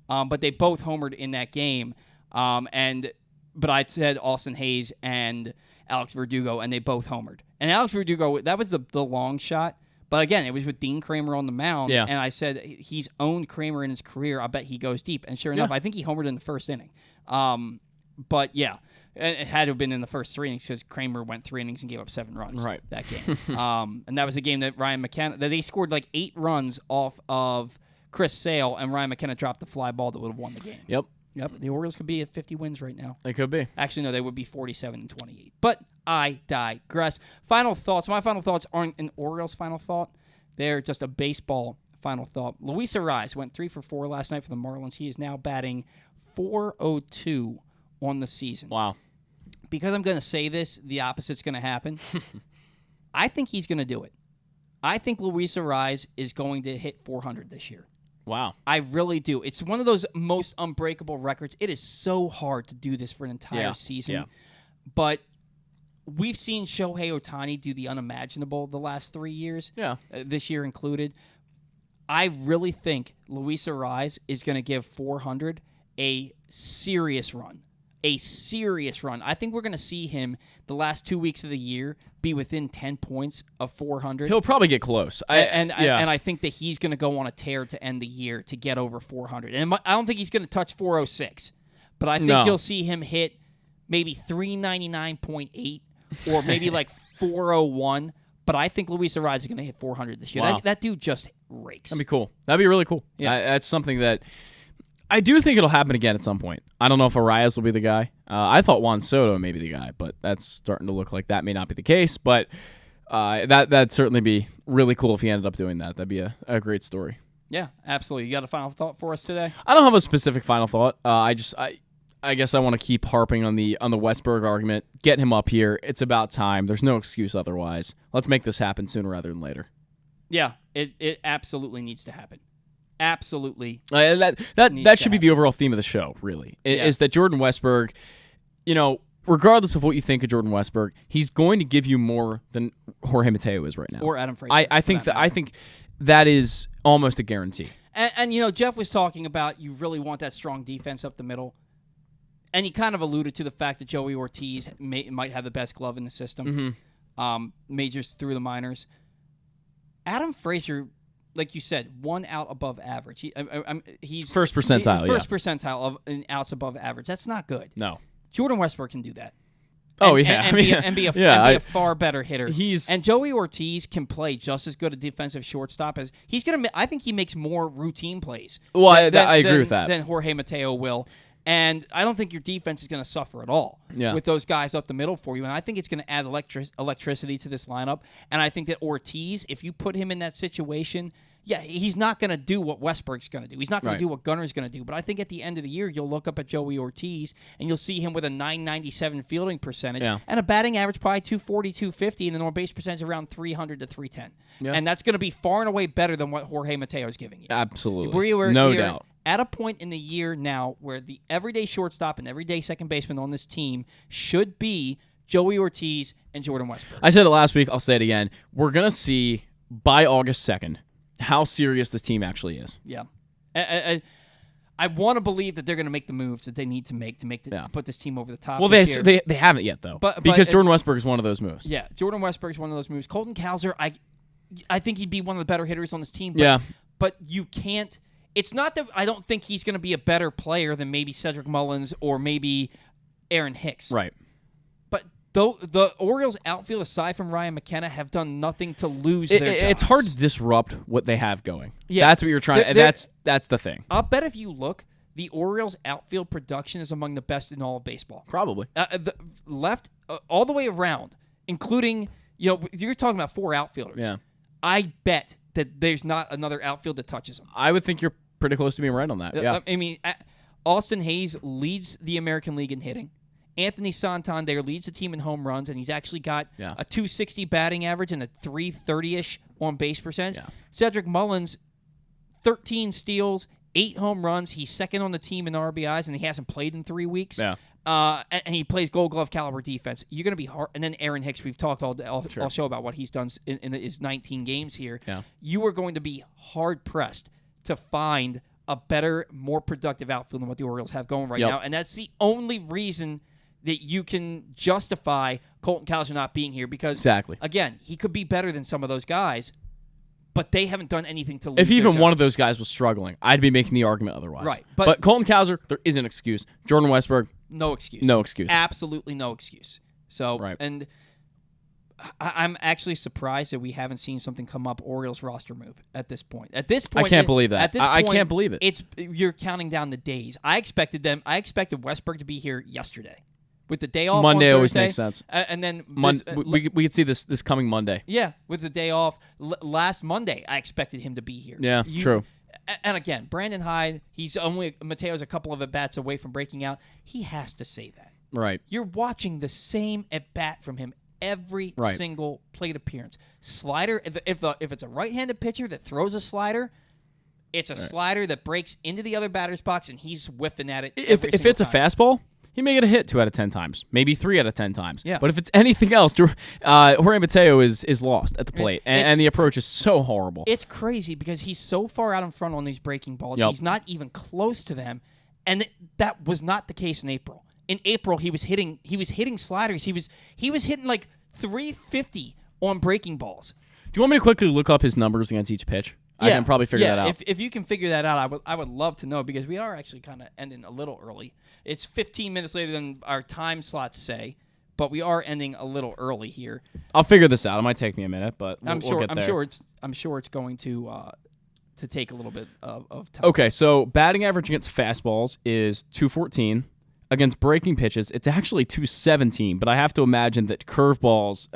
But they both homered in that game. But I said Austin Hayes and Alex Verdugo, and they both homered. And Alex Verdugo, that was the long shot. But again, it was with Dean Kramer on the mound. Yeah. And I said he's owned Kramer in his career. I bet he goes deep. And sure enough, I think he homered in the first inning. But yeah, it had to have been in the first 3 innings because Kramer went 3 innings and gave up 7 runs that game. And that was a game that Ryan McKenna, that they scored like 8 runs off of Chris Sale, and Ryan McKenna dropped the fly ball that would have won the game. Yep. The Orioles could be at 50 wins right now. They could be. Actually, no, they would be 47-28. But I digress. Final thoughts. My final thoughts aren't an Orioles final thought. They're just a baseball final thought. Luis Arraez went 3 for 4 last night for the Marlins. He is now batting .402 on the season. Wow. Because I'm going to say this, the opposite's going to happen. I think he's going to do it. I think Luis Arraez is going to hit 400 this year. Wow. I really do. It's one of those most unbreakable records. It is so hard to do this for an entire season. Yeah. But we've seen Shohei Ohtani do the unimaginable the last 3 years. Yeah. This year included. I really think Luis Arraez is going to give 400 a serious run. A serious run. I think we're going to see him the last 2 weeks of the year be within 10 points of 400. He'll probably get close. And I think that he's going to go on a tear to end the year to get over 400. And I don't think he's going to touch 406, but I think you'll see him hit maybe 399.8 or maybe like 401. But I think Luis Arraez is going to hit 400 this year. Wow. That dude just rakes. That'd be cool. That'd be really cool. Yeah. That's something that I do think it'll happen again at some point. I don't know if Arraez will be the guy. I thought Juan Soto may be the guy, but that's starting to look like that may not be the case. But that'd certainly be really cool if he ended up doing that. That'd be a great story. Yeah, absolutely. You got a final thought for us today? I don't have a specific final thought. I guess I want to keep harping on the Westburg argument. Get him up here. It's about time. There's no excuse otherwise. Let's make this happen sooner rather than later. Yeah, it absolutely needs to happen. Absolutely. That should be the overall theme of the show, really, is that Jordan Westburg, regardless of what you think of Jordan Westburg, he's going to give you more than Jorge Mateo is right now. Or Adam Frazier. I think that is almost a guarantee. And Jeff was talking about you really want that strong defense up the middle. And he kind of alluded to the fact that Joey Ortiz might have the best glove in the system. Mm-hmm. Majors through the minors. Adam Frazier, like you said, 1 out above average. He's first percentile. First percentile of outs above average. That's not good. No. Jordan Westburg can do that. And be a far better hitter. And Joey Ortiz can play just as good a defensive shortstop as he's going to. I think he makes more routine plays. Well, I agree with that. Than Jorge Mateo will. And I don't think your defense is going to suffer at all with those guys up the middle for you. And I think it's going to add electricity to this lineup. And I think that Ortiz, if you put him in that situation, he's not going to do what Westburg's going to do. He's not going to do what Gunner's going to do. But I think at the end of the year, you'll look up at Joey Ortiz, and you'll see him with a .997 fielding percentage and a batting average probably 240, 250, and an on-base percentage around 300 to 310. Yeah. And that's going to be far and away better than what Jorge Mateo is giving you. Absolutely. No doubt. At a point in the year now where the everyday shortstop and everyday second baseman on this team should be Joey Ortiz and Jordan Westburg. I said it last week. I'll say it again. We're going to see by August 2nd how serious this team actually is. Yeah. I want to believe that they're going to make the moves that they need to put this team over the top. Well, they haven't yet, though, because Jordan Westburg is one of those moves. Yeah, Jordan Westburg is one of those moves. Colton Cowser, I think he'd be one of the better hitters on this team. But you can't. It's not that I don't think he's going to be a better player than maybe Cedric Mullins or maybe Aaron Hicks. Right. But Though the Orioles outfield, aside from Ryan McKenna, have done nothing to lose their jobs. It's hard to disrupt what they have going. Yeah. That's what you're trying. That's the thing. I'll bet if you look, the Orioles' outfield production is among the best in all of baseball. Probably. The left, all the way around, including, you're talking about 4 outfielders. Yeah. I bet that there's not another outfield that touches them. I would think you're pretty close to being right on that. Yeah. I mean, Austin Hayes leads the American League in hitting. Anthony Santander leads the team in home runs, and he's actually got a 260 batting average and a 330-ish on-base percentage. Yeah. Cedric Mullins, 13 steals, 8 home runs. He's second on the team in RBIs, and he hasn't played in 3 weeks. Yeah. And he plays Gold Glove caliber defense. You're going to be hard. And then Aaron Hicks, we've talked all show about what he's done in his 19 games here. Yeah. You are going to be hard-pressed to find a better, more productive outfield than what the Orioles have going right now. And that's the only reason that you can justify Colton Cowser not being here, because, again, he could be better than some of those guys, but they haven't done anything to lose If even their one of jobs. those guys was struggling, I'd be making the argument otherwise. Right. But Colton Cowser, there is an excuse. Jordan Westburg, no excuse. No excuse. Absolutely no excuse. So, and I'm actually surprised that we haven't seen something come up Orioles roster move at this point. At this point, I can't believe that. At this I point, can't believe it. You're counting down the days. I expected Westburg to be here yesterday. With the day off Monday on always Thursday, makes sense. And then we could see this coming Monday. Yeah, with the day off. Last Monday, I expected him to be here. Yeah, true. And again, Brandon Hyde, Mateo's a couple of at-bats away from breaking out. He has to say that. Right. You're watching the same at-bat from him every single plate appearance. Slider, if it's a right-handed pitcher that throws a slider, it's a slider that breaks into the other batter's box, and he's whiffing at it. If it's a fastball, he may get a hit 2 out of 10 times, maybe 3 out of 10 times. Yeah. But if it's anything else, Jorge Mateo is lost at the plate, and the approach is so horrible. It's crazy because he's so far out in front on these breaking balls. Yep. He's not even close to them, and that was not the case in April. In April, he was hitting sliders. He was hitting like 350 on breaking balls. Do you want me to quickly look up his numbers against each pitch? I can probably figure that out. If you can figure that out, I would love to know, because we are actually kind of ending a little early. It's 15 minutes later than our time slots say, but we are ending a little early here. I'll figure this out. It might take me a minute, but we'll get there. I'm sure it's going to take a little bit of time. Okay, so batting average against fastballs is 214. Against breaking pitches, it's actually 217, but I have to imagine that curveballs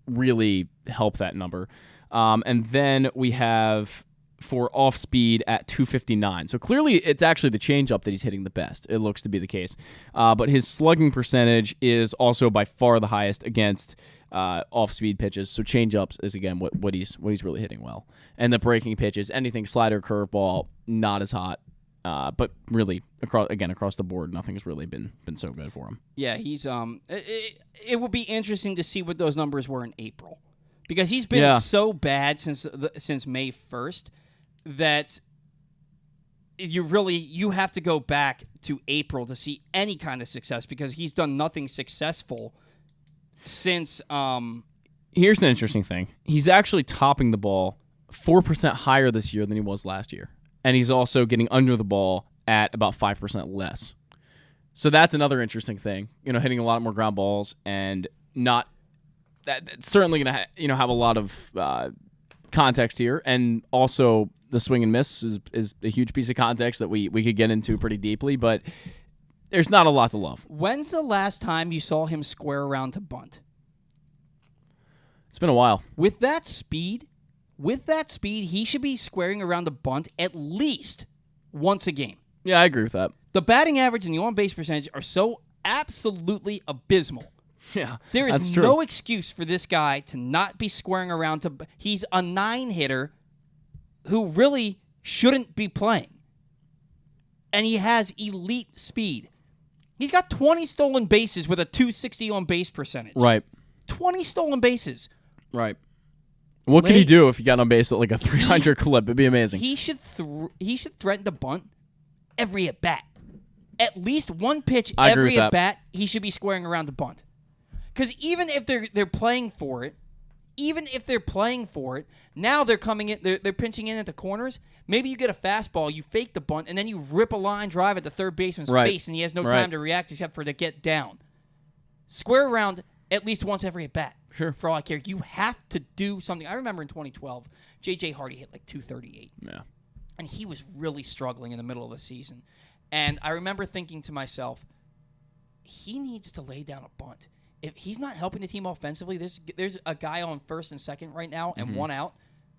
really help that number. And then we have for off speed at 259. So clearly it's actually the changeup that he's hitting the best. It looks to be the case. But his slugging percentage is also by far the highest against off speed pitches. So changeups is again what he's really hitting well. And the breaking pitches, anything slider, curveball, not as hot. But really across the board, nothing has really been so good for him. Yeah, he's it will be interesting to see what those numbers were in April, because he's been so bad since May 1st that you have to go back to April to see any kind of success, because he's done nothing successful since. Here's an interesting thing: he's actually topping the ball 4% higher this year than he was last year. And he's also getting under the ball at about 5% less. So that's another interesting thing. Hitting a lot more ground balls, and not that's certainly going to have a lot of context here. And also the swing and miss is a huge piece of context that we could get into pretty deeply. But there's not a lot to love. When's the last time you saw him square around to bunt? It's been a while. With that speed, he should be squaring around the bunt at least once a game. Yeah, I agree with that. The batting average and the on-base percentage are so absolutely abysmal. Yeah, there is that's true. No excuse for this guy to not be squaring around to. He's a 9-hitter who really shouldn't be playing, and he has elite speed. He's got 20 stolen bases with a 260 on-base percentage. Right. 20 stolen bases. Right. What could he do if he got on base at like a 300 clip? It'd be amazing. He should threaten to bunt every at bat. At least one pitch every at bat, he should be squaring around to bunt. Because even if they're playing for it, now they're coming in, they're pinching in at the corners. Maybe you get a fastball, you fake the bunt, and then you rip a line drive at the third baseman's face, and he has no time to react except for to get down. Square around at least once every at bat. Sure. For all I care. You have to do something. I remember in 2012, J.J. Hardy hit like 238. Yeah. And he was really struggling in the middle of the season. And I remember thinking to myself, he needs to lay down a bunt. If he's not helping the team offensively, there's a guy on first and second right now and one out.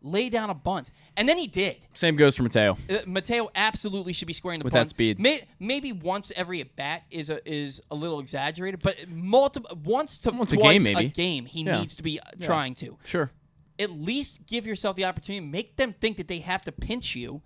Lay down a bunt. And then he did. Same goes for Mateo. Mateo absolutely should be squaring the With bunt. that speed. Maybe once every at bat is a little exaggerated, but once to Once twice a game, maybe. he needs to be trying to. Sure. At least give yourself the opportunity. Make them think that they have to pinch you,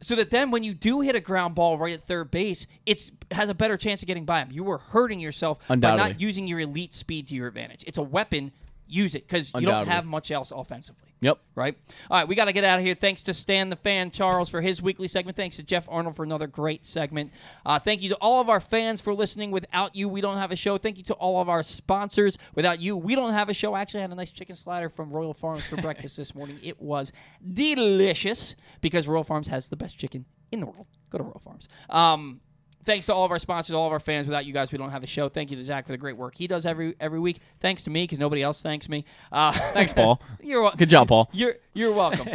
so that then when you do hit a ground ball right at third base, it has a better chance of getting by him. You were hurting yourself by not using your elite speed to your advantage. It's a weapon. Use it because you don't have much else offensively. Yep. Right? All right, we got to get out of here. Thanks to Stan the Fan Charles for his weekly segment. Thanks to Geoff Arnold for another great segment. Thank you to all of our fans for listening. Without you, we don't have a show. Thank you to all of our sponsors. Without you, we don't have a show. I actually had a nice chicken slider from Royal Farms for breakfast this morning. It was delicious because Royal Farms has the best chicken in the world. Go to Royal Farms. Thanks to all of our sponsors, all of our fans. Without you guys, we don't have a show. Thank you to Zach for the great work he does every week. Thanks to me because nobody else thanks me. Thanks, Paul. You're Good job, Paul. You're welcome.